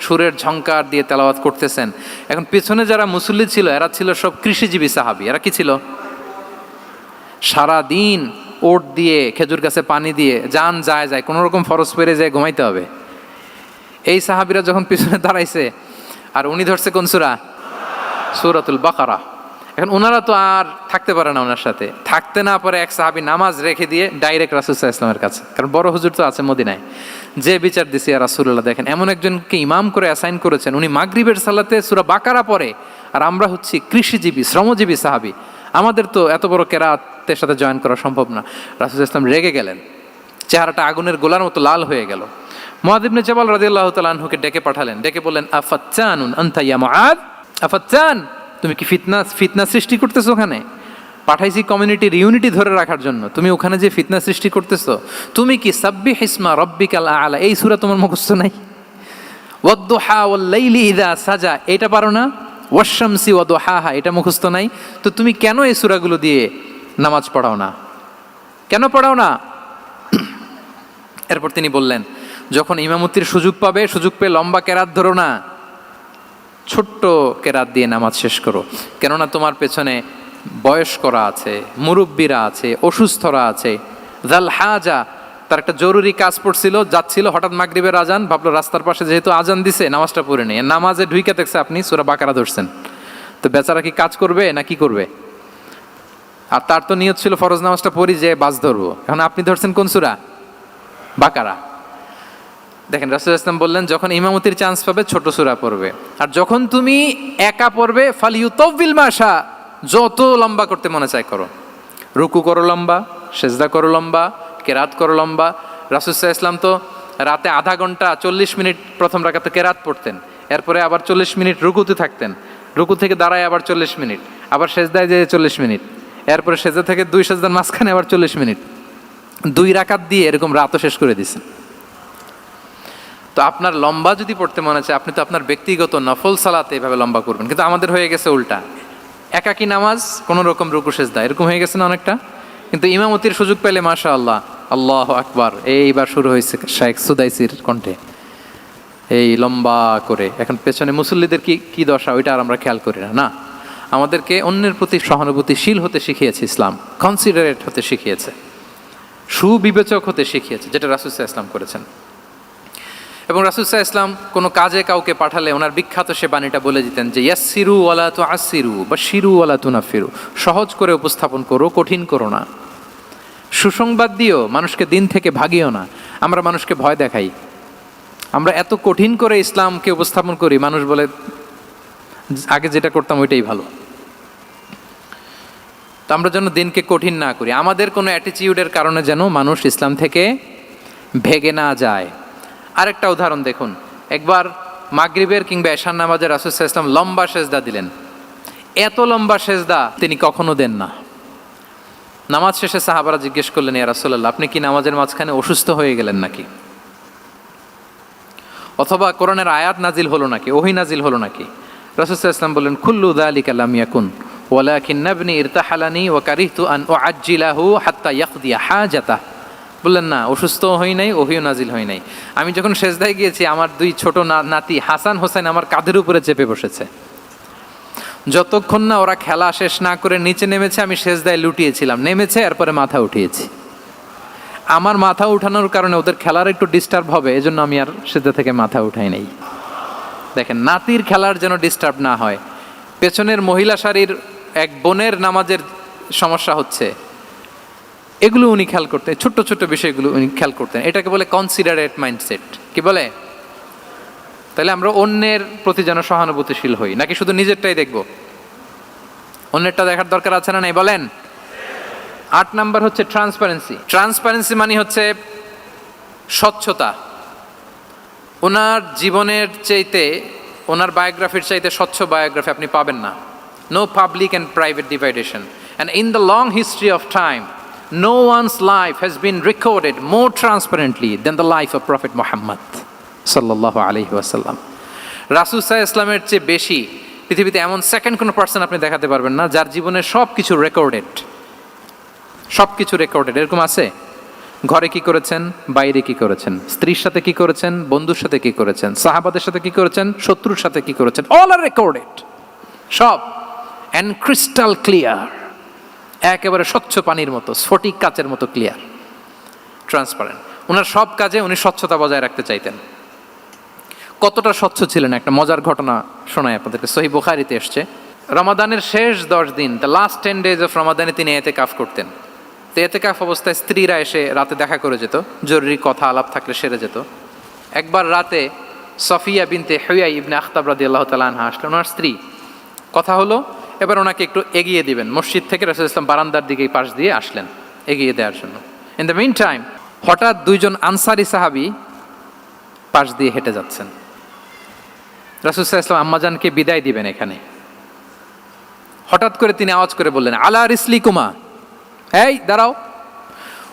সুরের ঝংকার দিয়ে তেলাওয়াত করতেছেন। এখন পেছনে যারা মুসল্লি ছিল এরা ছিল সব কৃষিজীবী সাহাবী। এরা কি ছিল? সারা দিন ওট দিয়ে, খেজুর গাছে পানি দিয়ে যান যায় কোনো রকম ফরজ পেরে যায় ঘুমাইতে হবে। এই সাহাবীরা যখন পিছনে দাঁড়াইছে আর উনি ধরছে কোন সূরা? সূরাতুল বাকারা। এখন ওনারা তো আর থাকতে পারে না, ওনার সাথে থাকতে না পারে এক সাহাবী নামাজ রেখে দিয়ে ডাইরেক্ট রাসূল সাল্লাল্লাহু আলাইহি ওয়াসাল্লামের কাছে, কারণ বড় হুজুর তো আছে মদিনায়। যে বিচার দিছে ইয়া রাসূলুল্লাহ, দেখেন এমন একজনকে ইমাম করে অ্যাসাইন করেছেন, উনি মাগরিবের সালাতে সূরা বাকারা পড়ে, আর আমরা হচ্ছি কৃষিজীবী শ্রমজীবী সাহাবী, আমাদের তো এত বড় কেরাতের সাথে জয়েন করা সম্ভব না। রাসূল সাল্লাল্লাহু আলাইহি ওয়াসাল্লাম রেগে গেলেন, চেহারাটা আগুনের গোলার মতো লাল হয়ে গেল। মুআয ইবনে জাবাল রাদিয়াল্লাহু তাআলা আনহুকে ডেকে পাঠালেন, ডেকে বললেন, আফাত্তানুন আনতা ইয়া মুআয, আফাত্তান, তুমি কি ফিতনা সৃষ্টি করতেছো? ওখানে পাঠাইছি কমিউনিটির ইউনিটি ধরে রাখার জন্য, তুমি ওখানে যে ফিতনা সৃষ্টি করতেছো। তুমি কি সাব্বিহ ইসমা রাব্বিকাল আ'লা এই সূরা তোমার মুখস্থ নাই? ওয়াদ-দুহা ওয়াল-লাইলি ইযা সাজা এটা পারো না? ওয়াশ-শামসি ওয়া দুহাহা এটা মুখস্থ নাই? তো তুমি কেন এই সূরাগুলো দিয়ে নামাজ পড়াও না? কেন পড়াও না? এরপর তিনি বললেন, যখন ইমামতির সুযোগ পাবে, সুযোগ পেয়ে লম্বা কেরাত ধরো না, ছোট্ট কেরাত দিয়ে নামাজ শেষ করো। কেননা তোমার পেছনে বয়স্করা আছে, মুরব্বীরা আছে, অসুস্থরা আছে। জাল হাজা, তার একটা জরুরি কাজ পড়ছিল, যাচ্ছিল, হঠাৎ মাগরিবের আজান, ভাবলো রাস্তার পাশে যেহেতু আজান দিছে নামাজটা পড়ে নেই। নামাজে ঢুইকে দেখছে আপনি সূরা বাকারা ধরছেন, তো বেচারা কি কাজ করবে না কি করবে? আর তার তো নিয়ত ছিল ফরজ নামাজটা পড়ি যে বাস ধরবো, এখন আপনি ধরছেন কোন সূরা? বাকারা। দেখেন রাসূল ইসলাম বললেন, যখন ইমামতির চান্স পাবে ছোট সূরা পড়বে, আর যখন তুমি একা পড়বে ফালিউতাউবিল মাশা, যত লম্বা করতে মনে চায় করো, রুকু করো লম্বা, সেজদা করো লম্বা, কেরাত করো লম্বা। রাসূল ইসলাম তো রাতে আধা ঘন্টা 40 মিনিট প্রথম রাকাতে কেরাত পড়তেন, এরপরে আবার 40 মিনিট রুকুতে থাকতেন, রুকু থেকে দাঁড়ায় আবার 40 মিনিট, আবার সেজদায় যেয়ে 40 মিনিট, এরপরে সেজদা থেকে 2 সেজদার মাঝখানে আবার 40 মিনিট, 2 রাকাত দিয়ে এরকম রাতও শেষ করে দিয়েছেন। তো আপনার লম্বা যদি পড়তে মনে চায়, আপনি তো আপনার ব্যক্তিগত নফল সালাতে এভাবে লম্বা করবেন। কিন্তু আমাদের হয়ে গেছে উল্টা, একাকী নামাজ কোনো রকম রুকু সেজদা এরকম হয়ে গেছে না অনেকটা। কিন্তু ইমামতির সুযোগ পেলে মাশাআল্লাহ, আল্লাহু আকবার, এইবার শুরু হয়েছে শাইখ সুদাইসির কণ্ঠে এই লম্বা করে। এখন পেছনে মুসল্লিদের কি দশা ওইটা আর আমরা খেয়াল করি না। আমাদেরকে অন্যের প্রতি সহানুভূতিশীল হতে শিখিয়েছে ইসলাম, কনসিডারেট হতে শিখিয়েছে, সুবিবেচক হতে শিখিয়েছে, যেটা রাসূল সাল্লাল্লাহু আলাইহি ওয়াসাল্লাম করেছেন। এবং রাসূল সাল্লাল্লাহু আলাইহি ওয়াসাল্লাম কোনো কাজে কাউকে পাঠালে ওনার বিখ্যাত সে বাণীটা বলে দিতেন যে ইয়াসসিরু ওয়ালা তুআসসিরু বাশশিরু ওয়ালা তুনাফিরু, সহজ করে উপস্থাপন করো, কঠিন করো না। সুসংবাদ দিও, মানুষকে দিন থেকে ভাগিও না। আমরা মানুষকে ভয় দেখাই, আমরা এত কঠিন করে ইসলামকে উপস্থাপন করি, মানুষ বলে আগে যেটা করতাম ওইটাই ভালো। তো আমরা যেন দিনকে কঠিন না করি, আমাদের কোনো অ্যাটিটিউডের কারণে যেন মানুষ ইসলাম থেকে ভেগে না যায়। আরেকটা উদাহরণ দেখুন, একবার মাগরিবের কিংবা এশার নামাজে রাসূল সাল্লাল্লাহু আলাইহি ওয়াসাল্লাম লম্বা সেজদা দিলেন। এত লম্বা সেজদা তিনি কখনো দেন না। নামাজ শেষে সাহাবারা জিজ্ঞেস করলেন, ইয়া রাসূলুল্লাহ, আপনি কি নামাজের মাঝখানে অসুস্থ হয়ে গেলেন নাকি? অথবা কোরআনের আয়াত নাজিল হলো নাকি, ওহী নাজিল হলো নাকি? রাসূল সাল্লাল্লাহু আলাইহি ওয়াসাল্লাম বললেন, কুল্লু যালিকা লাম ইয়াকুন ওয়ালাকিন নাবনি ইরতাহালানি ওয়া কারিহতু আন উআজ্জিলাহু হাত্তা ইয়াকদিয়া হাজাতাহ বললেন না, অসুস্থও হই নাই, ওহিও নাজিল হই নাই। আমি যখন সেজদায় গিয়েছি, আমার দুই ছোট নাতি হাসান হোসেন আমার কাঁধের উপরে চেপে বসেছে। যতক্ষণ না ওরা খেলা শেষ না করে নিচে নেমেছে, আমি সেজদায় লুটিয়েছিলাম। নেমেছে, এরপরে মাথা উঠিয়েছি। আমার মাথা উঠানোর কারণে ওদের খেলার একটু ডিস্টার্ব হবে, এজন্য আমি আর সেজদা থেকে মাথা উঠাই নাই। দেখেন, নাতির খেলার যেন ডিস্টার্ব না হয়। পেছনের মহিলা সারির এক বোনের নামাজের সমস্যা হচ্ছে, এগুলো উনি খেয়াল করতেন, ছোট্ট ছোট্ট বিষয়গুলো উনি খেয়াল করতেন। এটাকে বলে কনসিডারেট মাইন্ডসেট। কি বলে? তাহলে আমরা অন্যের প্রতি যেন সহানুভূতিশীল হই, নাকি শুধু নিজেরটাই দেখব? অন্যেরটা দেখার দরকার আছে না নাই বলেন? 8 নাম্বার হচ্ছে ট্রান্সপারেন্সি। ট্রান্সপারেন্সি মানে হচ্ছে স্বচ্ছতা। ওনার জীবনের চাইতে, ওনার বায়োগ্রাফির চাইতে স্বচ্ছ বায়োগ্রাফি আপনি পাবেন না। No public and private dividation. And in the long history of time, no one's life has been recorded more transparently than the life of Prophet Muhammad sallallahu alaihi wasallam. রাসূল সাল্লাল্লাহু আলাইহি ওয়াসাল্লামের চেয়ে বেশি পৃথিবীতে এমন সেকেন্ড কোনো পার্সন আপনি দেখাতে পারবেন না যার জীবনের সব কিছু রেকর্ডেড। সব কিছু রেকর্ডেড। এরকম আছে? ঘরে কি করেছেন, বাইরে কি করেছেন, স্ত্রীর সাথে কি করেছেন, বন্ধুর সাথে কি করেছেন, সাহাবাদের সাথে কি করেছেন, শত্রুর সাথে কি করেছেন, অল আর রেকর্ডেড। সব অ্যান্ড ক্রিস্টাল ক্লিয়ার, একেবারে স্বচ্ছ পানির মতো, স্ফটিক কাচের মতো ক্লিয়ার, ট্রান্সপারেন্ট। ওনার সব কাজে উনি স্বচ্ছতা বজায় রাখতে চাইতেন। কতটা স্বচ্ছ ছিলেন, একটা মজার ঘটনা শোনায় আপনাদেরকে। সহিহ বুখারীতে এসছে, রমাদানের শেষ 10 দিন, দ্য লাস্ট 10 days অফ রমাদানে তিনি এতেকাফ করতেন। তো এতেকাফ অবস্থায় স্ত্রীরা এসে রাতে দেখা করে যেত, জরুরি কথা আলাপ থাকলে সেরে যেত। একবার রাতে সফিয়া বিনতে হুয়াই ইবনে আখতাব রাদিয়াল্লাহু তাআলা আনহা আসলেন, ওনার স্ত্রী। কথা হলো, এবার ওনাকে একটু এগিয়ে দিবেন। মসজিদ থেকে রাসূল ইসলাম বারান্দার দিকে পাশ দিয়ে আসলেন এগিয়ে দেওয়ার জন্য। ইন দ্য মিন টাইম হঠাৎ 2জন আনসারি সাহাবী পাশ দিয়ে হেঁটে যাচ্ছেন। রাসূল সাল্লাল্লাহু আলাইহি ওয়াসাল্লাম আম্মাজানকে বিদায় দিবেন এখানে। হঠাৎ করে তিনি আওয়াজ করে বললেন, আলা রিসলিকুমা, এই দাঁড়াও।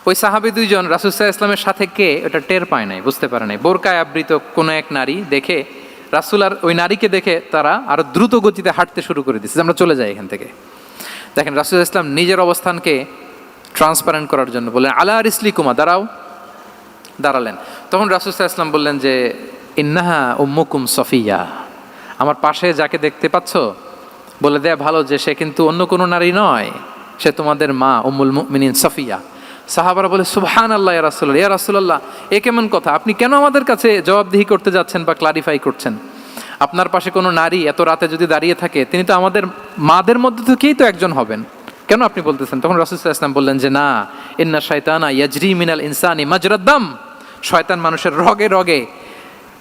ওই সাহাবী 2জন রাসূল সাল্লাল্লাহু আলাইহি ওয়াসাল্লামের সাথে কে ওটা টের পায় নাই, বুঝতে পারে নাই। বোরকায় আবৃত কোনো এক নারী দেখে রাসূল আর ওই নারীকে দেখে তারা আরো দ্রুত গতিতে হাঁটতে শুরু করে দিচ্ছে, আমরা চলে যাই এখান থেকে। দেখেন, রাসূল সাল্লাল্লাহু আলাইহি ওয়াসাল্লাম নিজের অবস্থানকে ট্রান্সপারেন্ট করার জন্য বললেন, আলা রিসলিকুমা, দাঁড়াও। দাঁড়ালেন। তখন রাসূল সাল্লাল্লাহু আলাইহি ওয়াসাল্লাম বললেন যে, ইন্নাহা উম্মুকুম সফিয়া, আমার পাশে যাকে দেখতে পাচ্ছ, বলে দেয়া ভালো যে সে কিন্তু অন্য কোনো নারী নয়, সে তোমাদের মা উম্মুল মুমিনিন সফিয়া। সাহাবারা বলে, সুবহানাল্লাহ ইয়া রাসূলুল্লাহ, ইয়া রাসূলুল্লাহ, এ কেমন কথা? আপনি কেন আমাদের কাছে জবাবদিহি করতে যাচ্ছেন বা ক্লারিফাই করছেন? আপনার পাশে কোনো নারী এত রাতে যদি দাঁড়িয়ে থাকে, তিনি তো আমাদের মাদের মধ্যে থেকেই তো একজন হবেন, কেন আপনি বলতেছেন? তখন রাসূল সাল্লাল্লাহু আলাইহি ওয়াসাল্লাম বললেন যে, না, ইন্না শাইতানা ইয়াজরি মিনাল ইনসানি মাজরাদ দাম, শয়তান মানুষের রগে রগে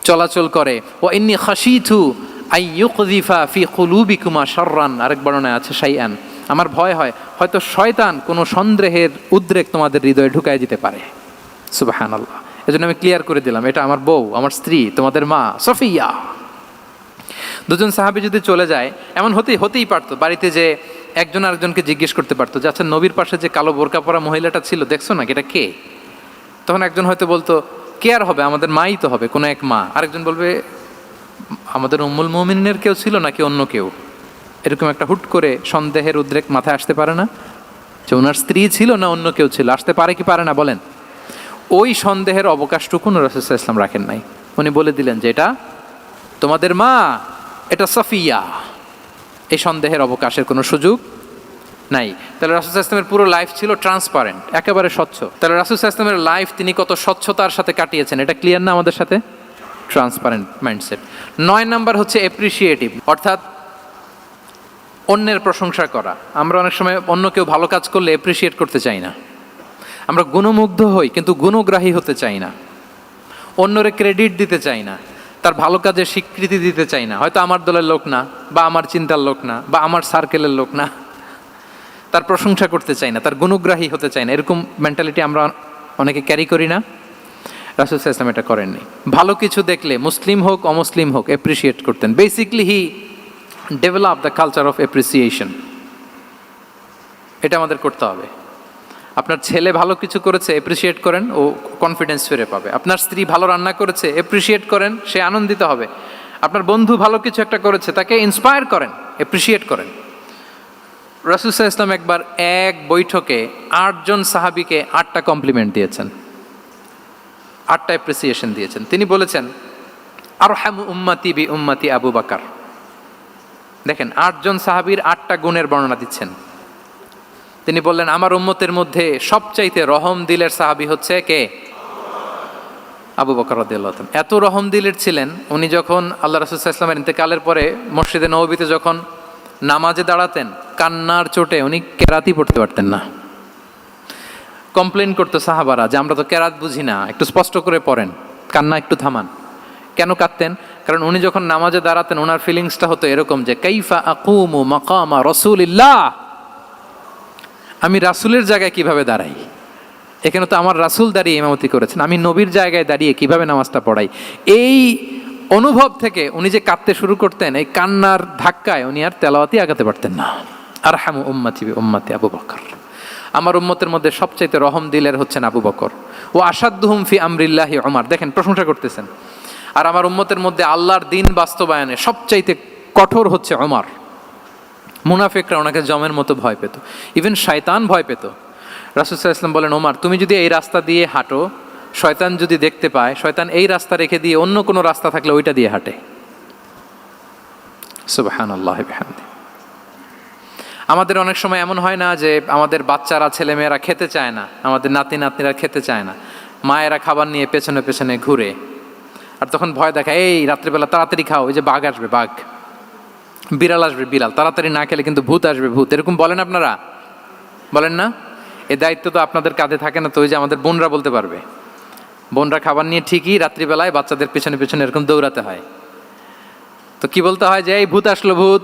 চলাচল করে। ওয়া ইন্নী খাশিতু আইয়ুকযিফা ফি কুলুবিকুমা শাররান, আরেক বর্ণনায় আছে শাইআন, আমার ভয় হয় হয়তো শয়তান কোনো সন্দেহের উদ্রেক তোমাদের হৃদয়ে ঢুকায় দিতে পারে। সুবহানাল্লাহ। এজন্য আমি ক্লিয়ার করে দিলাম, এটা আমার বউ, আমার স্ত্রী, তোমাদের মা সফিয়া। 2জন সাহাবী যদি চলে যায়, এমন হতেই পারতো বাড়িতে যে একজন আরেকজনকে জিজ্ঞেস করতে পারতো যে, আচ্ছা, নবীর পাশে যে কালো বোরকা পরা মহিলাটা ছিল, দেখছো না, এটা কে? তখন একজন হয়তো বলতো, কে আর হবে, আমাদের মাই তো হবে, কোনো এক মা। আরেকজন বলবে, আমাদের উম্মুল মুমিনিনের কেউ ছিল নাকি অন্য কেউ? এরকম একটা হুট করে সন্দেহের উদ্রেক মাথায় আসতে পারে না যে ওনার স্ত্রী ছিল না অন্য কেউ ছিল? আসতে পারে কি পারে না বলেন? ওই সন্দেহের অবকাশটুকু রাসূল সাল্লাল্লাহু আলাইহি ওয়াসাল্লাম রাখেন নাই। উনি বলে দিলেন যে, এটা তোমাদের মা, এটা সফিয়া। এই সন্দেহের অবকাশের কোনো সুযোগ নাই। তাহলে রাসূল সাল্লাল্লাহু আলাইহি ওয়াসাল্লামের পুরো লাইফ ছিল ট্রান্সপারেন্ট, একেবারে স্বচ্ছ। তাহলে রাসূল সাল্লাল্লাহু আলাইহি ওয়াসাল্লামের লাইফ তিনি কত স্বচ্ছতার সাথে কাটিয়েছেন, এটা ক্লিয়ার না আমাদের সাথে? Transparent mindset. 9 নাম্বার হচ্ছে অ্যাপ্রিসিয়েটিভ, অর্থাৎ অন্যের প্রশংসা করা। আমরা অনেক সময় অন্য কেউ ভালো কাজ করলে অ্যাপ্রিসিয়েট করতে চাই না, আমরা গুণমুগ্ধ হই কিন্তু গুণগ্রাহী হতে চাই না, অন্যরে ক্রেডিট দিতে চাই না, তার ভালো কাজের স্বীকৃতি দিতে চাই না। হয়তো আমার দলের লোক না, বা আমার চিন্তার লোক না, বা আমার সার্কেলের লোক না, তার প্রশংসা করতে চাই না, তার গুণগ্রাহী হতে চাই না। এরকম মেন্টালিটি আমরা অনেকে ক্যারি করি না? রাসূল সাল্লাল্লাহু আলাইহি ওয়াসাল্লাম এটা করেননি। ভালো কিছু দেখলে মুসলিম হোক অমুসলিম হোক অ্যাপ্রিসিয়েট করতেন। Basically he develop the culture of appreciation. এটা আমাদের করতে হবে। আপনার ছেলে ভালো কিছু করেছে, অ্যাপ্রিসিয়েট করেন, ও কনফিডেন্স ফিরে পাবে। আপনার স্ত্রী ভালো রান্না করেছে, অ্যাপ্রিসিয়েট করেন, সে আনন্দিত হবে। আপনার বন্ধু ভালো কিছু একটা করেছে, তাকে ইন্সপায়ার করেন, অ্যাপ্রিসিয়েট করেন। রাসূল সাল্লাল্লাহু আলাইহি ওয়াসাল্লাম একবার এক বৈঠকে 8 জন সাহাবীকে 8টা কমপ্লিমেন্ট দিয়েছেন। 8টা অ্যাপ্রিসিয়েশন দিয়েছেন। তিনি বলেছেন আরহামু উম্মতি বি উম্মতি আবু বকর। দেখেন 8 জন সাহাবীর 8টা গুণের বর্ণনা দিচ্ছেন। তিনি বললেন আমার উম্মতের মধ্যে সবচাইতে রহম দিলের সাহাবী হচ্ছে কে? আবু বকর রাদিয়াল্লাহু তাআলা। এত রহম দিলের ছিলেন, উনি যখন আল্লাহ রাসূল সাল্লাল্লাহু আলাইহি ওয়াসাল্লামের ইন্তেকালের পরে মসজিদে নববীতে যখন নামাজে দাঁড়াতেন, কান্নার চোটে উনি কেরাতই পড়তে পারতেন না। কমপ্লেন করতো সাহাবারা যে আমরা তো কেরাত বুঝি না, একটু স্পষ্ট করে পড়েন, কান্না একটু থামান। কেন কাঁদতেন? কারণ উনি যখন নামাজে দাঁড়াতেন ওনার ফিলিংসটা হতো এরকম যে কাইফা আকুমু মাকামা রাসূলিল্লাহ, আমি রাসূলের জায়গায় কিভাবে দাঁড়াই, এখানে তো আমার রাসূল দাঁড়িয়ে ইমামতি করেছেন, আমি নবীর জায়গায় দাঁড়িয়ে কিভাবে নামাজটা পড়াই। এই অনুভব থেকে উনি যে কাঁদতে শুরু করতেন, এই কান্নার ধাক্কায় উনি আর তেলাওয়াতই আগাতে পারতেন না। আরহামু উম্মতি বি উম্মতি আবু বকর, আমার উম্মতের মধ্যে সবচাইতে রহম দিলের হচ্ছেন আবু বকর। ও আসাদ্দুহুম ফি আমরিল্লাহি ওমর, দেখেন প্রশংসা করতেছেন। আর আমার উম্মতের মধ্যে আল্লাহর দিন বাস্তবায়নে সবচাইতে কঠোর হচ্ছে ওমর। মুনাফিকরা ওনাকে জমের মতো ভয় পেত, ইভেন শয়তান ভয় পেত। রাসূল সাল্লাল্লাহু আলাইহি ওয়াসাল্লাম বলেন ওমর তুমি যদি এই রাস্তা দিয়ে হাঁটো, শয়তান যদি দেখতে পায়, শয়তান এই রাস্তা রেখে দিয়ে অন্য কোনো রাস্তা থাকলে ওইটা দিয়ে হাঁটে। সুবহানাল্লাহি বিহামদি। আমাদের অনেক সময় এমন হয় না যে আমাদের বাচ্চারা ছেলেমেয়েরা খেতে চায় না, আমাদের নাতি নাতনিরা খেতে চায় না, মায়েরা খাবার নিয়ে পেছনে পেছনে ঘুরে, আর তখন ভয় দেখায় এই রাত্রিবেলা তাড়াতাড়ি খাও, ওই যে বাঘ আসবে বাঘ, বিড়াল আসবে বিড়াল, তাড়াতাড়ি না খেলে কিন্তু ভূত আসবে ভূত, এরকম বলেন আপনারা? বলেন না? এই দায়িত্ব তো আপনাদের কাঁধে থাকে না তো? ওই যে আমাদের বোনরা বলতে পারবে, বোনরা খাবার নিয়ে ঠিকই রাত্রিবেলায় বাচ্চাদের পেছনে পেছনে এরকম দৌড়াতে হয়। তো কি বলতে হয় যে এই ভূত আসলো ভূত,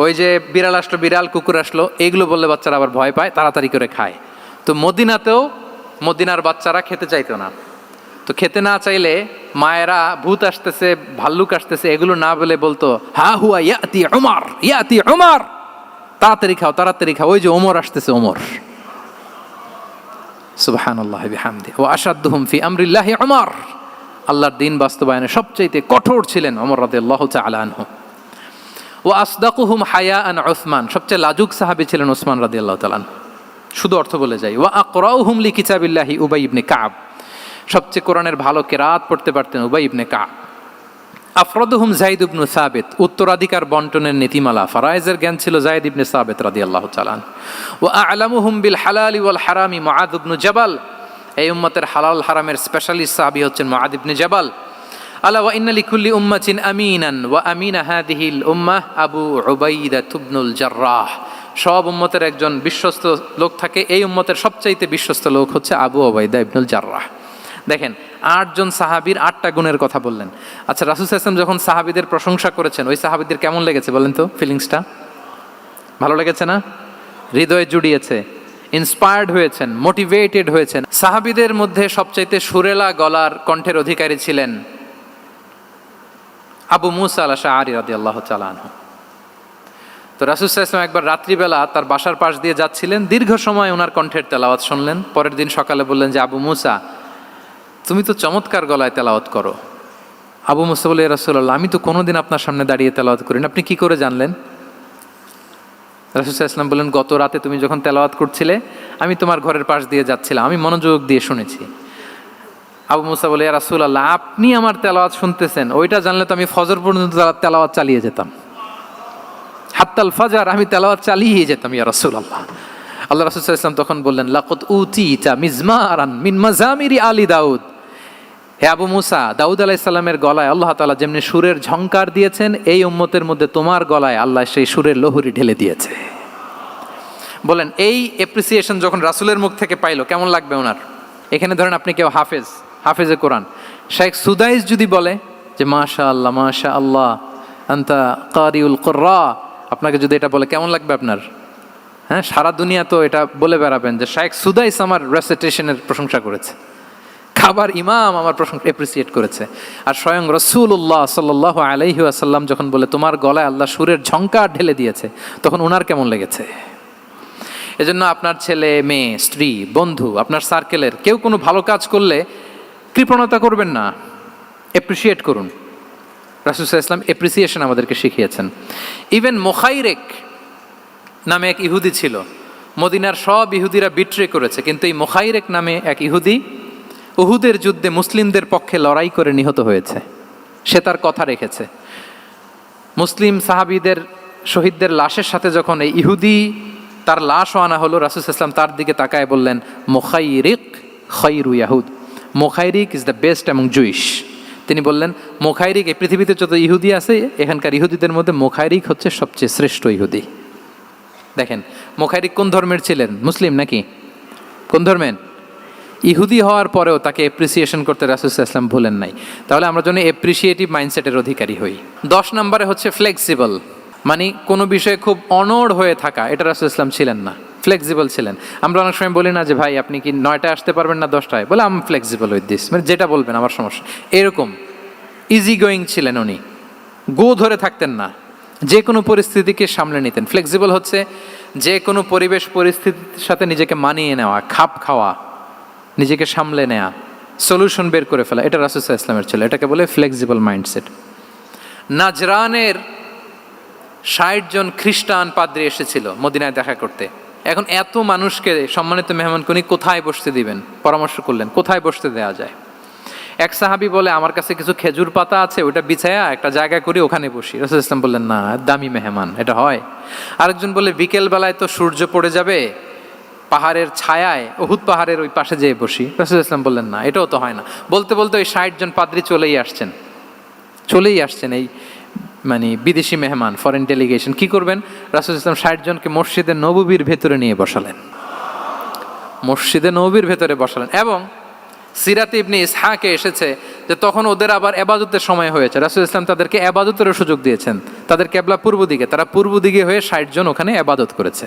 ওই যে বিড়াল আসলো বিড়াল, কুকুর আসলো, এইগুলো বললে বাচ্চারা আবার ভয় পায়, তাড়াতাড়ি করে খায়। তো মদিনাতেও মদিনার বাচ্চারা খেতে চাইতো না। তো খেতে না চাইলে মায়েরা ভূত আসতেছে ভাল্লুক আসতেছে এগুলো না বলে বলতো হা হুয়া ইয়াতি উমর, ইয়াতি উমর, তাড়াতাড়ি খাও তাড়াতাড়ি খাও, ওই যে ওমর আসতেছে ওমর। সুবহানাল্লাহি বিহামদি। ওয়া আশাদ্দুহুম ফি আমরিল্লাহি উমর, আল্লাহর দিন বাস্তবায়নে সবচাইতে কঠোর ছিলেন ওমর রাদিয়াল্লাহু তাআলা আনহু। ওয়া আসদাকুহুম হায়াআন উসমান, সবচেয়ে লাজুক সাহাবী ছিলেন উসমান রাদিয়াল্লাহু তাআলা আনহু। শুধু অর্থ বলে যাই। ওয়া আকরাউহুম লিকিতাবিল্লাহি উবাই ইবনে কাব, সবচেয়ে কোরআনের ভালো কেরাত পড়তে পারতেন উবাই ইবনে কাব। আফরাদুহুম যায়েদ ইবনে সাবিত, উত্তরাধিকার বন্টনের নীতিমালা ফারায়েজের জ্ঞান ছিল যায়েদ ইবনে সাবিত রাদিয়াল্লাহু তাআলা। ওয়া আ'লামুহুম বিল হালালি ওয়াল হারামি মুআয ইবনে জাবাল, এই উম্মতের হালাল হারামের স্পেশালিস্ট সাহাবী হচ্ছেন মুআয ইবনে জাবাল। আলা ওয়া ইন্না লিকুল্লি উম্মাতিন আমিনান ওয়া আমিনা হাযিহিল উম্মাহ আবু উবাইদা ইবনুল জাররাহ, সব উম্মতের একজন বিশ্বস্ত লোক থাকে, এই উম্মতের সবচাইতে বিশ্বস্ত লোক হচ্ছে আবু উবাইদা ইবনুল জাররাহ। দেখেন 8 জন সাহাবীর 8টা গুণের কথা বললেন। আচ্ছা রাসূল সাল্লাল্লাহু আলাইহি ওয়াসাল্লাম যখন সাহাবীদের প্রশংসা করেছেন, ওই সাহাবীদের কেমন লেগেছে বলেন তো? ফিলিংসটা ভালো লেগেছে না? হৃদয়ে জুড়িয়েছে, ইন্সপায়ার্ড হয়েছেন, মোটিভেটেড হয়েছেন। সাহাবীদের মধ্যে সবচাইতে সুরেলা গলার কণ্ঠের অধিকারী ছিলেন আবু মুসা আল আশআরী রাদিয়াল্লাহু তাআলা আনহু। তো রাসূল সাল্লাল্লাহু আলাইহি ওয়াসাল্লাম একবার রাত্রিবেলা তার বাসার পাশ দিয়ে যাচ্ছিলেন, দীর্ঘ সময় ওনার কণ্ঠের তেলাওয়াত শুনলেন। পরের দিন সকালে বললেন যে আবু মুসা তুমি তো চমৎকার গলায় তেলাওয়াত করো। আবু মুসা বলে ইয়া রাসূলুল্লাহ আমি তো কোনোদিন আপনার সামনে দাঁড়িয়ে তেলাওয়াত করি না, আপনি কি করে জানলেন? রাসূল সাল্লাল্লাহু আলাইহি ওয়াসাল্লাম বললেন গত রাতে তুমি যখন তেলাওয়াত করছিলে আমি তোমার ঘরের পাশ দিয়ে যাচ্ছিলাম, আমি মনোযোগ দিয়ে শুনেছি। আবু মুসা বলে ইয়া রাসূলুল্লাহ আপনি আমার তেলাওয়াত শুনতেছেন, ওইটা জানলে তো আমি ফজর পর্যন্ত তেলাওয়াত চালিয়ে যেতাম, হাত্তাল ফাজার আমি তেলাওয়াত চালিয়ে যেতাম ইয়া রাসূলুল্লাহ। আল্লাহ রাসূল সাল্লাল্লাহু আলাইহি ওয়াসাল্লাম তখন বললেন লাকাদ উতিতা মিজমারান মিন মাজামিরি আলি দাউদ, হে আবু মুসা দাউদ আলাইহিস সালামের গলায় আল্লাহ তাআলা যেমনি সুরের ঝংকার দিয়েছেন, এই উম্মতের মধ্যে তোমার গলায় আল্লাহ সেই সুরের লহরী ঢেলে দিয়েছে। বলেন এই অ্যাপ্রিসিয়েশন যখন রাসূলের মুখ থেকে পাইলো কেমন লাগবে ওনার? এখানে ধরেন আপনি কেউ হাফেজে কোরআন শেখ সুদাইস যদি বলে যে মাশাআল্লাহ মাশাআল্লাহ আনতা কারিউল কুররা, আপনাকে যদি এটা বলে কেমন লাগবে আপনার? হ্যাঁ, সারা দুনিয়া তো এটা বলে বেড়াবেন যে শেখ সুদাইস আমার রেসিটেশনের প্রশংসা করেছে, খাবার ইমাম আমার প্রশংসা অ্যাপ্রিসিয়েট করেছে। আর স্বয়ং রাসূলুল্লাহ সাল্লাল্লাহু আলাইহি ওয়াসাল্লাম যখন বলে তোমার গলায় আল্লাহ সুরের ঝংকার ঢেলে দিয়েছে, তখন ওনার কেমন লেগেছে? এজন্য আপনার ছেলে মেয়ে স্ত্রী বন্ধু আপনার সার্কেলের কেউ কোনো ভালো কাজ করলে কৃপণতা করবেন না, অ্যাপ্রিসিয়েট করুন। রাসূল সাল্লাল্লাহু আলাইহি ওয়াসাল্লাম অ্যাপ্রিসিয়েশন আমাদেরকে শিখিয়েছেন। ইভেন মুখাইরেক নামে এক ইহুদি ছিল, মদিনার সব ইহুদিরা বিট্রে করেছে, কিন্তু এই মুখাইরেক নামে এক ইহুদি উহুদের যুদ্ধে মুসলিমদের পক্ষে লড়াই করে নিহত হয়েছে, সে তার কথা রেখেছে। মুসলিম সাহাবীদের শহীদদের লাশের সাথে যখন এই ইহুদি তার লাশও আনা হলো, রাসূল সাল্লাল্লাহু আলাইহি ওয়াসাল্লাম তার দিকে তাকায় বললেন, মুখাইরিক খায়রু ইয়াহুদ, Mukhairiq is the best among Jewish. তিনি বললেন মুখাইরিক, এই পৃথিবীতে যত ইহুদি আছে এখানকার ইহুদিদের মধ্যে মুখাইরিক হচ্ছে সবচেয়ে শ্রেষ্ঠ ইহুদি। দেখেন মুখাইরিক কোন ধর্মের ছিলেন? মুসলিম নাকি? কোন ধর্মের? ইহুদি হওয়ার পরেও তাকে এপ্রিসিয়েশন করতে রাসূল সাল্লাল্লাহু আলাইহি ওয়াসাল্লাম ভুলেন নাই। তাহলে আমরা যেন এপ্রিসিয়েটিভ মাইন্ডসেটের অধিকারী হই। 10 নম্বরে হচ্ছে ফ্লেক্সিবল, মানে কোনো বিষয়ে খুব অনড় হয়ে থাকা, এটা রাসূল সাল্লাল্লাহু আলাইহি ওয়াসাল্লাম ছিলেন না, ফ্লেক্সিবল ছিলেন। আমরা অনেক সময় বলি না যে ভাই আপনি কি 9টায় আসতে পারবেন না 10টায়, বলে আম ফ্লেক্সিবল উইথ দিস, মানে যেটা বলবেন আমার সমস্যা, এরকম ইজি গোয়িং ছিলেন উনি, গো ধরে থাকতেন না, যে কোনো পরিস্থিতিকে সামলে নিতেন। ফ্লেক্সিবল হচ্ছে যে কোনো পরিবেশ পরিস্থিতির সাথে নিজেকে মানিয়ে নেওয়া, খাপ খাওয়া, নিজেকে সামলে নেওয়া, সলিউশন বের করে ফেলা, এটা রাসূল সাল্লাল্লাহু আলাইহি ওয়াসাল্লামের ছিল, এটাকে বলে ফ্লেক্সিবল মাইন্ডসেট। নাজরানের 60 জন খ্রিস্টান পাদ্রী এসেছিল মদিনায় দেখা করতে। এখন এত মানুষকে সম্মানিত মেহমানকে উনি কোথায় বসতে দিবেন? পরামর্শ করলেন কোথায় বসতে দেওয়া যায়। এক সাহাবী বলে আমার কাছে কিছু খেজুর পাতা আছে, ওটা বিছায়া একটা জায়গা করে ওখানে বসি। রাসূল সাল্লাল্লাহু আলাইহি ওয়াসাল্লাম বললেন না, দামি মেহমান, এটা হয়। আরেকজন বলে বিকেল বেলায় তো সূর্য পড়ে যাবে, পাহাড়ের ছায়ায় উহুদ পাহাড়ের ওই পাশে যেয়ে বসি। রাসূল সাল্লাল্লাহু আলাইহি ওয়াসাল্লাম বললেন না, এটাও তো হয় না। বলতে বলতে ওই 60 জন পাদ্রী চলেই আসছেন এই মানে বিদেশি মেহমান, ফরেন ডেলিগেশন। কি করবেন? রাসূল সাল্লাল্লাহু আলাইহি ওয়াসাল্লাম 60 জনকে মসজিদে নববীর ভেতরে নিয়ে বসালেন, মসজিদে নববীর ভেতরে বসালেন। এবং সিরাতে ইবনে ইসহাকে এসেছে যে তখন ওদের আবার ইবাদতের সময় হয়েছে, রাসূল সাল্লাল্লাহু আলাইহি ওয়াসাল্লাম তাদেরকে ইবাদতেরও সুযোগ দিয়েছেন। তাদের কিবলা পূর্ব দিকে, তারা পূর্ব দিকে হয়ে 60 জন ওখানে ইবাদত করেছে,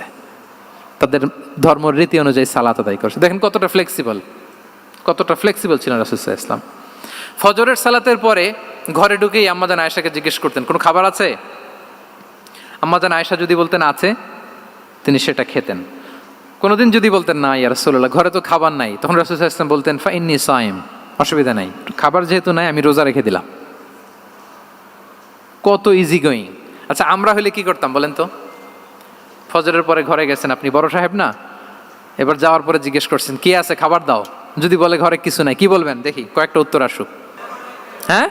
তাদের ধর্মের রীতি অনুযায়ী সালাত আদায় করছে। দেখেন কতটা ফ্লেক্সিবল ছিলেন রাসূল সাল্লাল্লাহু আলাইহি ওয়াসাল্লাম। ফজরের সালাতের পরে ঘরে ঢুকেই আম্মাজান আয়েশাকে জিজ্ঞেস করতেন কোনো খাবার আছে? আম্মাজান আয়েশা যদি বলতেন আছে, তিনি সেটা খেতেন। কোনোদিন যদি বলতেন না ইয়া রাসূলুল্লাহ ঘরে তো খাবার নাই, তখন রাসূল সাল্লাল্লাহু আলাইহি ওয়াসাল্লাম বলতেন ফাইন্নী সাইম, অসুবিধা নাই, খাবার যেহেতু নাই আমি রোজা রেখে দিলাম। কত ইজি গোয়িং। আচ্ছা আমরা হলে কি করতাম বলেন তো? ফজরের পরে ঘরে গেছেন আপনি, বড় সাহেব না, এবার যাওয়ার পরে জিজ্ঞেস করছেন কে আছে খাবার দাও, যদি বলে ঘরে কিছু নাই, কি বলবেন দেখি? কয়েকটা উত্তর আসুক। হ্যাঁ,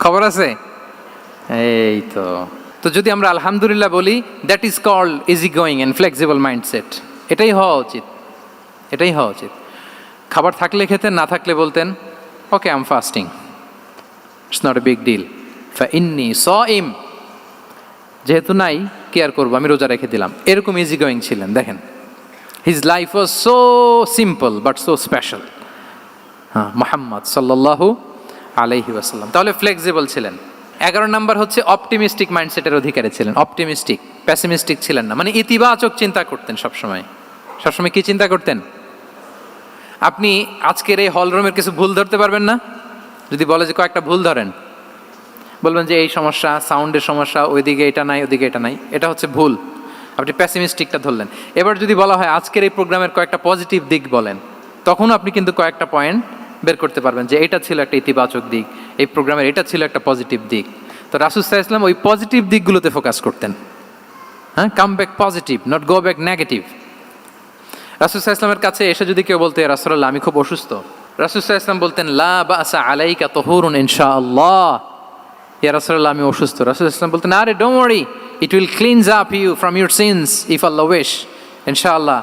খবর আছে? এই তো যদি আমরা আলহামদুলিল্লাহ বলি, that is called easy going and flexible mindset. এটাই হওয়া উচিত। খাবার থাকলে খেতেন, না থাকলে বলতেন okay I am fasting, it's not a big deal, ফাইন্নী সাইম, যেহেতু নাই কি আর করবো, আমি রোজা রেখে দিলাম। এরকম ইজি গোয়িং ছিলেন। দেখেন his life was so simple but so special. হ্যাঁ, মুহাম্মদ সাল্লাল্লাহু আলাইহি ওয়াসাল্লাম। তাহলে ফ্লেক্সিবল ছিলেন। 11 নম্বর হচ্ছে অপটিমিস্টিক মাইন্ডসেটের অধিকারী ছিলেন। অপটিমিস্টিক, প্যাসিমিস্টিক ছিলেন না, মানে ইতিবাচক চিন্তা করতেন সবসময়। কি চিন্তা করতেন? আপনি আজকের এই হলরুমের কিছু ভুল ধরতে পারবেন না? যদি বলে যে কয়েকটা ভুল ধরেন, বলবেন যে এই সমস্যা, সাউন্ডের সমস্যা, ওইদিকে এটা নাই, ওইদিকে এটা নাই, এটা হচ্ছে ভুল। আপনি প্যাসিমিস্টিকটা ধরলেন। এবার যদি বলা হয় আজকের এই প্রোগ্রামের কয়েকটা পজিটিভ দিক বলেন, তখন আপনি কিন্তু কয়েকটা পয়েন্ট বের করতে পারবেন যে এটা ছিল একটা ইতিবাচক দিক, এই প্রোগ্রামের এটা ছিল একটা পজিটিভ দিক। তো রাসূল সাল্লাল্লাহু আলাইহি ওয়াসাল্লাম ওই পজিটিভ দিকগুলোতে ফোকাস করতেন। হ্যাঁ, come back positive, not go back negative. রাসূল সাল্লাল্লাহু আলাইহি ওয়াসাল্লামের কাছে এসে যদি কেউ বলতে রাসূলুল্লাহ আমি খুব অসুস্থ, রাসূল সাল্লাল্লাহু আলাইহি ওয়াসাল্লাম বলতেন লা বাসা আলাইকা তুহুরুন ইনশাআল্লাহ, ইয়া রাসূলুল্লাহ আমি অসুস্থ। রাসূল সাল্লাল্লাহু আলাইহি ওয়াসাল্লাম বলতেন আরে don't worry, it will cleanse up you from your sins if আল্লাহ উইশ, ইনশাআল্লাহ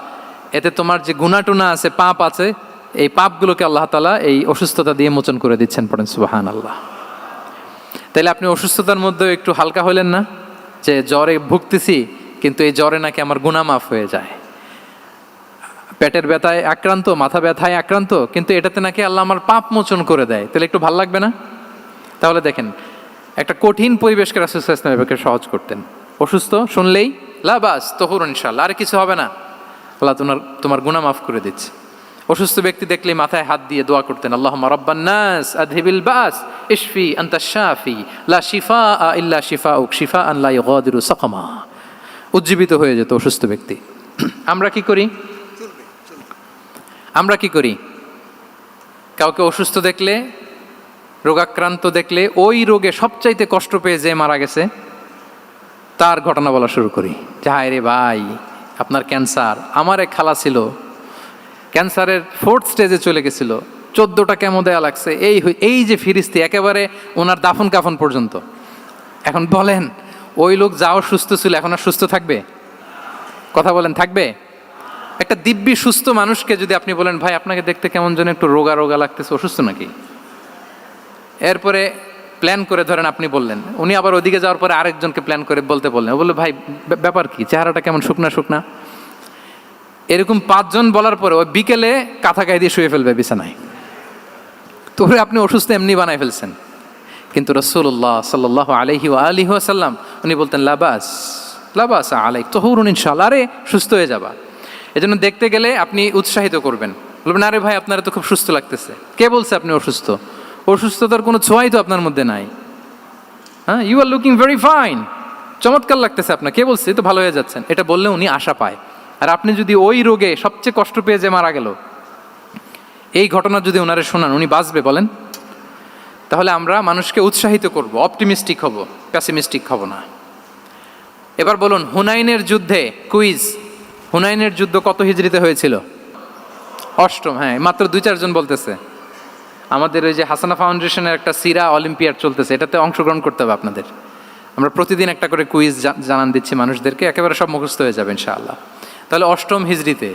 এতে তোমার যে গুনাহ টুনা আছে, পাপ আছে, এই পাপগুলোকে আল্লাহ তাআলা এই অসুস্থতা দিয়ে মোচন করে দিচ্ছেন। পড়েন সুবহানাল্লাহ। তাইলে আপনি অসুস্থতার মধ্যে একটু হালকা হলেন না, যে জ্বরে ভুগতেছি কিন্তু এই জ্বরে নাকি আমার গুনাহ মাফ হয়ে যায়। পেটের ব্যথায় আক্রান্ত, মাথা ব্যথায় আক্রান্ত, কিন্তু এটাতে নাকি আল্লাহ আমার পাপ মোচন করে দেয়, তাহলে একটু ভালো লাগবে না? তাহলে দেখেন একটা কঠিন পরিবেশকে রাসূল সাল্লাল্লাহু আলাইহি ওয়াসাল্লাম সহজ করতেন। অসুস্থ শুনলেই লা বাস তুহুরুন ইনশাআল্লাহ, আর কিছু হবে না, আল্লাহ তোমার গুনাহ মাফ করে দিচ্ছে। অসুস্থ ব্যক্তি দেখলেই মাথায় হাত দিয়ে দোয়া করতেন আল্লাহুম্মা রাব্বান নাস আযহিবিল বাস ইশফি আনতা শাফি লা শিফাআ ইল্লা শিফাউক শিফাআন লা ইউগাদিরু সাকামা। উজ্জীবিত হয়ে যেত অসুস্থ ব্যক্তি। আমরা কি করি? কাউকে অসুস্থ দেখলে, রোগাক্রান্ত দেখলে, ওই রোগে সবচাইতে কষ্ট পেয়ে যে মারা গেছে তার ঘটনা বলা শুরু করি যে হায় রে ভাই আপনার ক্যান্সার, আমার এক খালা ছিল ক্যান্সারের 4th স্টেজে চলে গেছিল, 14টা কেমো দেয়া লাগছে, এই যে ফিরিস্তি একেবারে ওনার দাফন কাফন পর্যন্ত। এখন বলেন ওই লোক যাও সুস্থ ছিল, এখন আর সুস্থ থাকবে? কথা বলেন, থাকবে? একটা দিব্যি সুস্থ মানুষকে যদি আপনি বলেন ভাই আপনাকে দেখতে কেমন যেন একটু রোগা রোগা লাগতেছে, অসুস্থ নাকি? এরপরে প্ল্যান করে ধরেন আপনি বললেন, উনি আবার ওদিকে যাওয়ার পরে আরেকজনকে প্ল্যান করে বলতে বললেন, ও বললো ভাই ব্যাপার কি, চেহারাটা কেমন শুকনা শুকনা। এরকম 5 জন বলার পরে ওই বিকেলে কাঁথা গায়ে দিয়ে শুয়ে ফেলবে বিছানায়। তো আপনি অসুস্থ এমনি বানাই ফেলছেন। কিন্তু রাসূলুল্লাহ সাল্লাল্লাহু আলাইহি ওয়া আলিহি ওয়াসাল্লাম উনি বলতেন লাবাস আলাইক তাহুরুন ইনশাআল্লাহ, আরে সুস্থ হয়ে যাবা। এজন্য দেখতে গেলে আপনি উৎসাহিত করবেন, বলবেন আরে ভাই আপনারা তো খুব সুস্থ লাগতেছে। কে বলছে আপনি অসুস্থ? অসুস্থতার কোনো ছোঁয়াই তো আপনার মধ্যে নাই। হ্যাঁ, you are looking very fine, চমৎকার লাগতেছে আপনার, কে বলছে? তো ভালো হয়ে যাচ্ছেন। এটা বললে উনি আশা পায়। আর আপনি যদি ওই রোগে সবচেয়ে কষ্ট পেয়ে যে মারা গেল, এই ঘটনা যদি ওনারে শোনান, উনি বাঁচবে বলেন? তাহলে আমরা মানুষকে উৎসাহিত করব, অপটিমিস্টিক হব, প্যাসিমিস্টিক হব না। এবার বলুন হুনাইনের যুদ্ধে, কুইজ, হুনাইনের যুদ্ধ কত হিজরিতে হয়েছিল? 8ম। হ্যাঁ, মাত্র 2-4 জন বলতেছে। আমাদের ওই যে হাসানা ফাউন্ডেশনের একটা সিরা অলিম্পিয়াড চলতেছে, এটাতে অংশগ্রহণ করতে হবে আপনাদের। আমরা প্রতিদিন একটা করে কুইজ জানান দিচ্ছি মানুষদেরকে, একেবারে সব মুখস্থ হয়ে যাবে ইনশাআল্লাহ। তাহলে 8ম হিজরিতে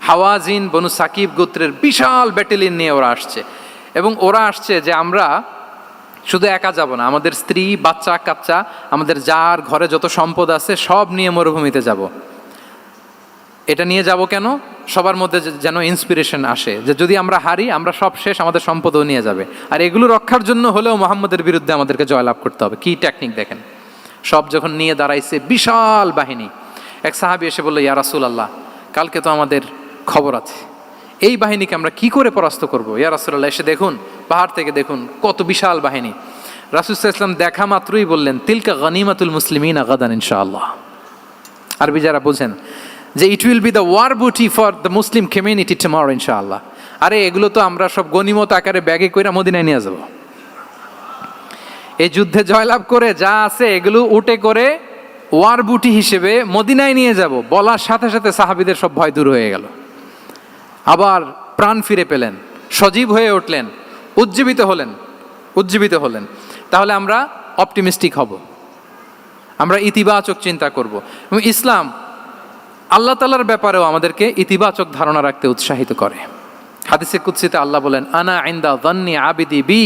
হাওয়াজিন বনু সাকিব গোত্রের বিশাল ব্যাটালিয়ন নিয়ে ওরা আসছে, এবং ওরা আসছে যে আমরা শুধু একা যাব না, আমাদের স্ত্রী বাচ্চা কাচ্চা, আমাদের যার ঘরে যত সম্পদ আছে সব নিয়ে মরুভূমিতে যাব। এটা নিয়ে যাব কেন? সবার মধ্যে যেন ইন্সপিরেশন আসে যে যদি আমরা হারি, আমরা সব শেষ, আমাদের সম্পদও নিয়ে যাবে। আর এগুলো রক্ষার জন্য হলেও মুহাম্মদের বিরুদ্ধে আমাদেরকে জয়লাভ করতে হবে। কি টেকনিক দেখেন! সব যখন নিয়ে দাঁড়াইছে বিশাল বাহিনী, এক সাহাবী এসে বলল, ইয়া রাসূলুল্লাহ, কালকে তো আমাদের খবর আছে, এই বাহিনীকে আমরা কি করে পরাস্ত করব? ইয়া রাসূলুল্লাহ, এসে দেখুন, পাহাড় থেকে দেখুন কত বিশাল বাহিনী। রাসূল সাল্লাল্লাহু আলাইহি ওয়াসাল্লাম দেখা মাত্রই বললেন, তিলকা গনিমাতুল মুসলিমিনা গাদান ইনশাআল্লাহ। আরবি যারা বোঝেন যে it will be the war booty for the Muslim community tomorrow ইনশাআল্লাহ। আরে এগুলো তো আমরা সব গনিমত আকারে ব্যাগে কইরা মদিনায় নিয়ে যাব। এই যুদ্ধে জয়লাভ করে যা আছে এগুলো উটে করে ওয়ার বুটি হিসেবে মদিনায় নিয়ে যাব। বলার সাথে সাথে সাহাবীদের সব ভয় দূর হয়ে গেল, আবার প্রাণ ফিরে পেলেন, সজীব হয়ে উঠলেন, উজ্জীবিত হলেন। তাহলে আমরা অপটিমিস্টিক হব, আমরা ইতিবাচক চিন্তা করব। এবং ইসলাম আল্লাহ তাআলার ব্যাপারেও আমাদেরকে ইতিবাচক ধারণা রাখতে উৎসাহিত করে। হাদিসে কুদসিতে আল্লাহ বলেন, আনা ইনদা যান্নি আবিদি বি,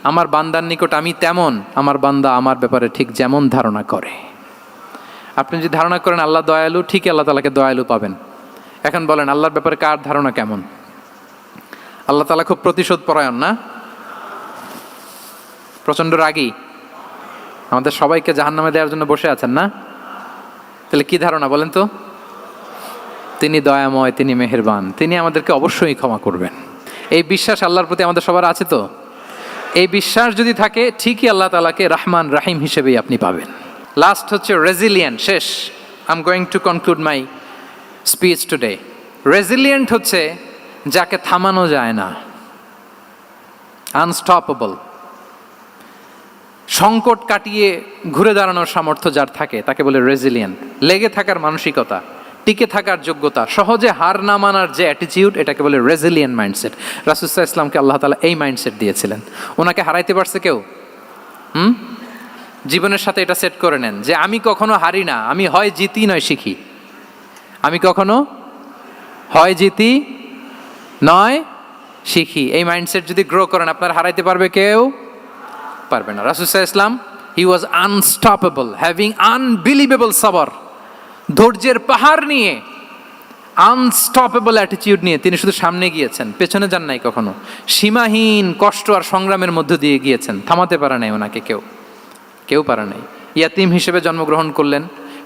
আমার বান্দার নিকট আমি তেমন, আমার বান্দা আমার ব্যাপারে ঠিক যেমন ধারণা করে। আপনি যদি ধারণা করেন আল্লাহ দয়ালু, ঠিকই আল্লাহ তাআলাকে দয়ালু পাবেন। এখন বলেন আল্লাহর ব্যাপারে কার ধারণা কেমন? আল্লাহ তাআলা খুব প্রতিশোধ পরায়ণ না? প্রচন্ড রাগী, আমাদের সবাইকে জাহান্নামে দেওয়ার জন্য বসে আছেন না? তাহলে কি ধারণা বলেন তো? তিনি দয়াময়, তিনি মেহেরবান, তিনি আমাদেরকে অবশ্যই ক্ষমা করবেন। এই বিশ্বাস আল্লাহর প্রতি আমাদের সবার আছে তো? এই বিশ্বাস যদি থাকে, ঠিকই আল্লাহ তাআলাকে রহমান রাহিম হিসেবেই আপনি পাবেন। লাস্ট হচ্ছে রেজিলিয়েন্ট। শেষ, I am going to conclude my speech today. Resilient হচ্ছে যাকে থামানো যায় না, আনস্টপেবল। সংকট কাটিয়ে ঘুরে দাঁড়ানোর সামর্থ্য যার থাকে তাকে বলে রেজিলিয়েন্ট। লেগে থাকার মানসিকতা, টিকে থাকার যোগ্যতা, সহজে হার না মানার যে অ্যাটিটিউড, এটাকে বলে রেজিলিয়েন্ট মাইন্ডসেট। রাসূল সাল্লাল্লাহু আলাইহি ওয়াসাল্লামকে আল্লাহ তাআলা এই মাইন্ডসেট দিয়েছিলেন। ওনাকে হারাইতে পারছে কেউ? জীবনের সাথে এটা সেট করে নেন যে আমি কখনো হারি না, আমি হয় জিতি নয় শিখি। আমি কখনো হয় জিতি নয় শিখি। এই মাইন্ডসেট যদি গ্রো করেন, আপনার হারাইতে পারবে কেউ? পারবে না। রাসূল সাল্লাল্লাহু আলাইহি ওয়াসাল্লাম, he was unstoppable, having unbelievable সাবর। ধৈর্যের পাহাড় নিয়ে, আনস্টপেবল অ্যাটিটিউড নিয়ে তিনি শুধু সামনে গিয়েছেন, পেছনে যান নাই কখনো। সীমাহীন কষ্ট আর সংগ্রামের মধ্য দিয়ে গিয়েছেন, থামাতে পারে নাই ওনাকে কেউ পারে নাই। ইয়াতিম হিসেবে জন্মগ্রহণ করলেন,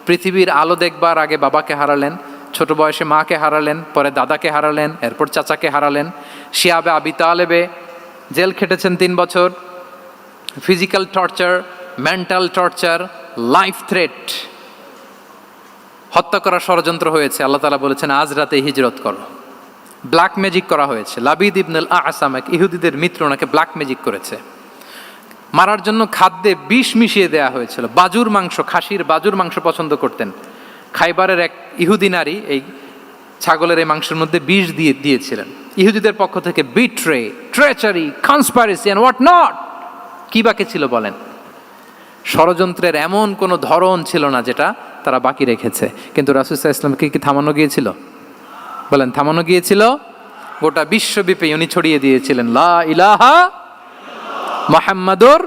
পৃথিবীর আলো দেখবার আগে বাবাকে হারালেন, ছোট বয়সে মাকে হারালেন, পরে দাদাকে হারালেন, এরপর চাচাকে হারালেন। শিয়াবে আবি তালেবে জেল খেটেছেন 3 বছর। Physical torture, mental torture, life threat, হত্যা করার ষড়যন্ত্র হয়েছে। আল্লাহ তাআলা বলেছেন আজ রাতে হিজরত করো। ব্ল্যাক ম্যাজিক করা হয়েছে। লাবিদ ইবনুল আসাম, এক ইহুদিদের মিত্র, ওনাকে ব্ল্যাক ম্যাজিক করেছে। মারার জন্য খাদ্যে বিষ মিশিয়ে দেওয়া হয়েছিল। বাজুর মাংস, খাসির বাজুর মাংস পছন্দ করতেন। খাইবারের এক ইহুদি নারী এই ছাগলের এই মাংসের মধ্যে বিষ দিয়েছিলেন। ইহুদিদের পক্ষ থেকে betray, treachery, conspiracy and what not, কি বাকি ছিল বলেন? ষড়যন্ত্রের এমন কোনো ধরন ছিল না যেটা তারা বাকি রেখেছে। কিন্তু রাসূল সাল্লাল্লাহু আলাইহি ওয়াসাল্লামকে কি থামানো গিয়েছিল? বলেন, থামানো গিয়েছিল? গোটা বিশ্বব্যাপী উনি ছড়িয়ে দিয়েছিলেন লা ইলাহা মুহাম্মাদুর,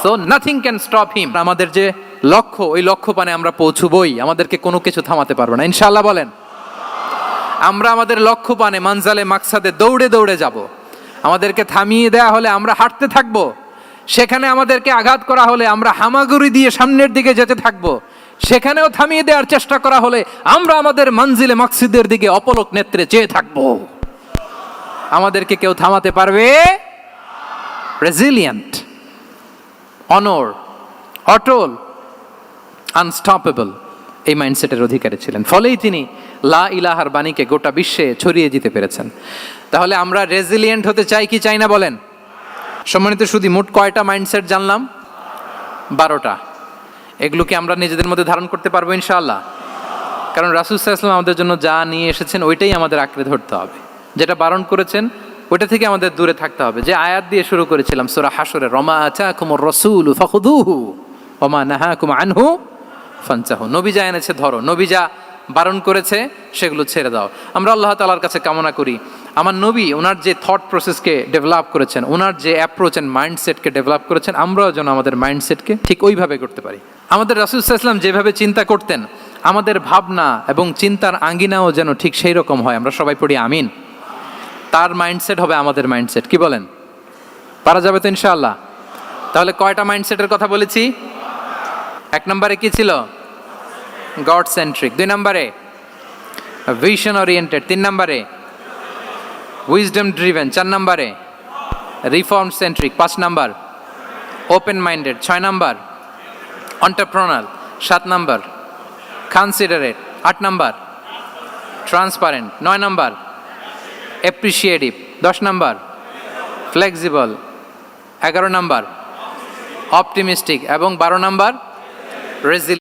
so nothing can stop him. আমাদের যে লক্ষ্য, ওই লক্ষ্য পানে আমরা পৌঁছবই, আমাদেরকে কোনো কিছু থামাতে পারবে না ইনশাআল্লাহ। বলেন, আমরা আমাদের লক্ষ্য পানে মানজালে মাকসাদে দৌড়ে দৌড়ে যাব। আমাদেরকে থামিয়ে দেয়া হলে আমরা হাঁটতে থাকব, সেখানে আমাদেরকে আঘাত করা হলে আমরা হামাগুড়ি দিয়ে সামনের দিকে যেতে থাকব, সেখানেও থামিয়ে দেওয়ার চেষ্টা করা হলে আমরা আমাদের মঞ্জিলে মাকসিদের দিকে অপলক নেত্রে চেয়ে থাকব। আমাদেরকে কেউ থামাতে পারবে? রেজিলিয়েন্ট, অনর, অটল, আনস্টপেবল, এই মাইন্ডসেটের অধিকারী ছিলেন। ফলেই তিনি লা ইলাহার বাণীকে গোটা বিশ্বে ছড়িয়ে দিতে পেরেছেন। তাহলে আমরা রেজিলিয়েন্ট হতে চাই কি চাই না বলেন? সম্মানিত শুধু মোট কয়টা মাইন্ডসেট জানলাম? 12টা। এগুলোকে আমরা নিজেদের মধ্যে ধারণ করতে পারবো ইনশাআল্লাহ। কারণ রাসূল সাল্লাল্লাহু আলাইহি ওয়াসাল্লাম আমাদের জন্য যা নিয়ে এসেছেন ওইটাই আমাদের আঁকড়ে ধরতে হবে। যেটা বারণ করেছেন ওইটা থেকে আমাদের দূরে থাকতে হবে। যে আয়াত দিয়ে শুরু করেছিলাম সূরা হাশরে, ওমা আতাকুমুর রাসূলু ফাখুযুহু ওমা নাহাকুম আনহু ফানতাহু। নবী যা এনেছে ধরো, নবী যা বারণ করেছে সেগুলো ছেড়ে দাও। আমরা আল্লাহ তাআলার কাছে কামনা করি আমার নবী ওনার যে থট প্রসেসকে ডেভেলপ করেছেন, ওনার যে অ্যাপ্রোচ অ্যান্ড মাইন্ডসেটকে ডেভেলপ করেছেন, আমরাও যেন আমাদের মাইন্ডসেটকে ঠিক ওইভাবে করতে পারি। আমাদের রাসূল সাল্লাল্লাহু আলাইহি ওয়াসাল্লাম যেভাবে চিন্তা করতেন, আমাদের ভাবনা এবং চিন্তার আঙ্গিনাও যেন ঠিক সেই রকম হয়। আমরা সবাই পড়ি আমিন। তার মাইন্ডসেট হবে আমাদের মাইন্ডসেট। কি বলেন? পারা যাবে তো ইনশাআল্লাহ? তাহলে কয়টা মাইন্ডসেটের কথা বলেছি? 1 নম্বরে কি ছিল? God centric. 2 নম্বরে ভিশন ওরিয়েন্টেড। 3 নম্বরে উইজডম ড্রিভেন। 4 নম্বরে রিফর্ম সেন্ট্রিক। 5 নম্বর ওপেন মাইন্ডেড। 6 নম্বর এন্টারপ্রেনার। 7 নম্বর কনসিডারেট। 8 নম্বর ট্রান্সপারেন্ট। 9 নম্বর অ্যাপ্রিসিয়েটিভ। 10 নম্বর ফ্লেক্সিবল। 11 নম্বর অপটিমিস্টিক এবং 12 নম্বর রেজিলিয়েন্ট।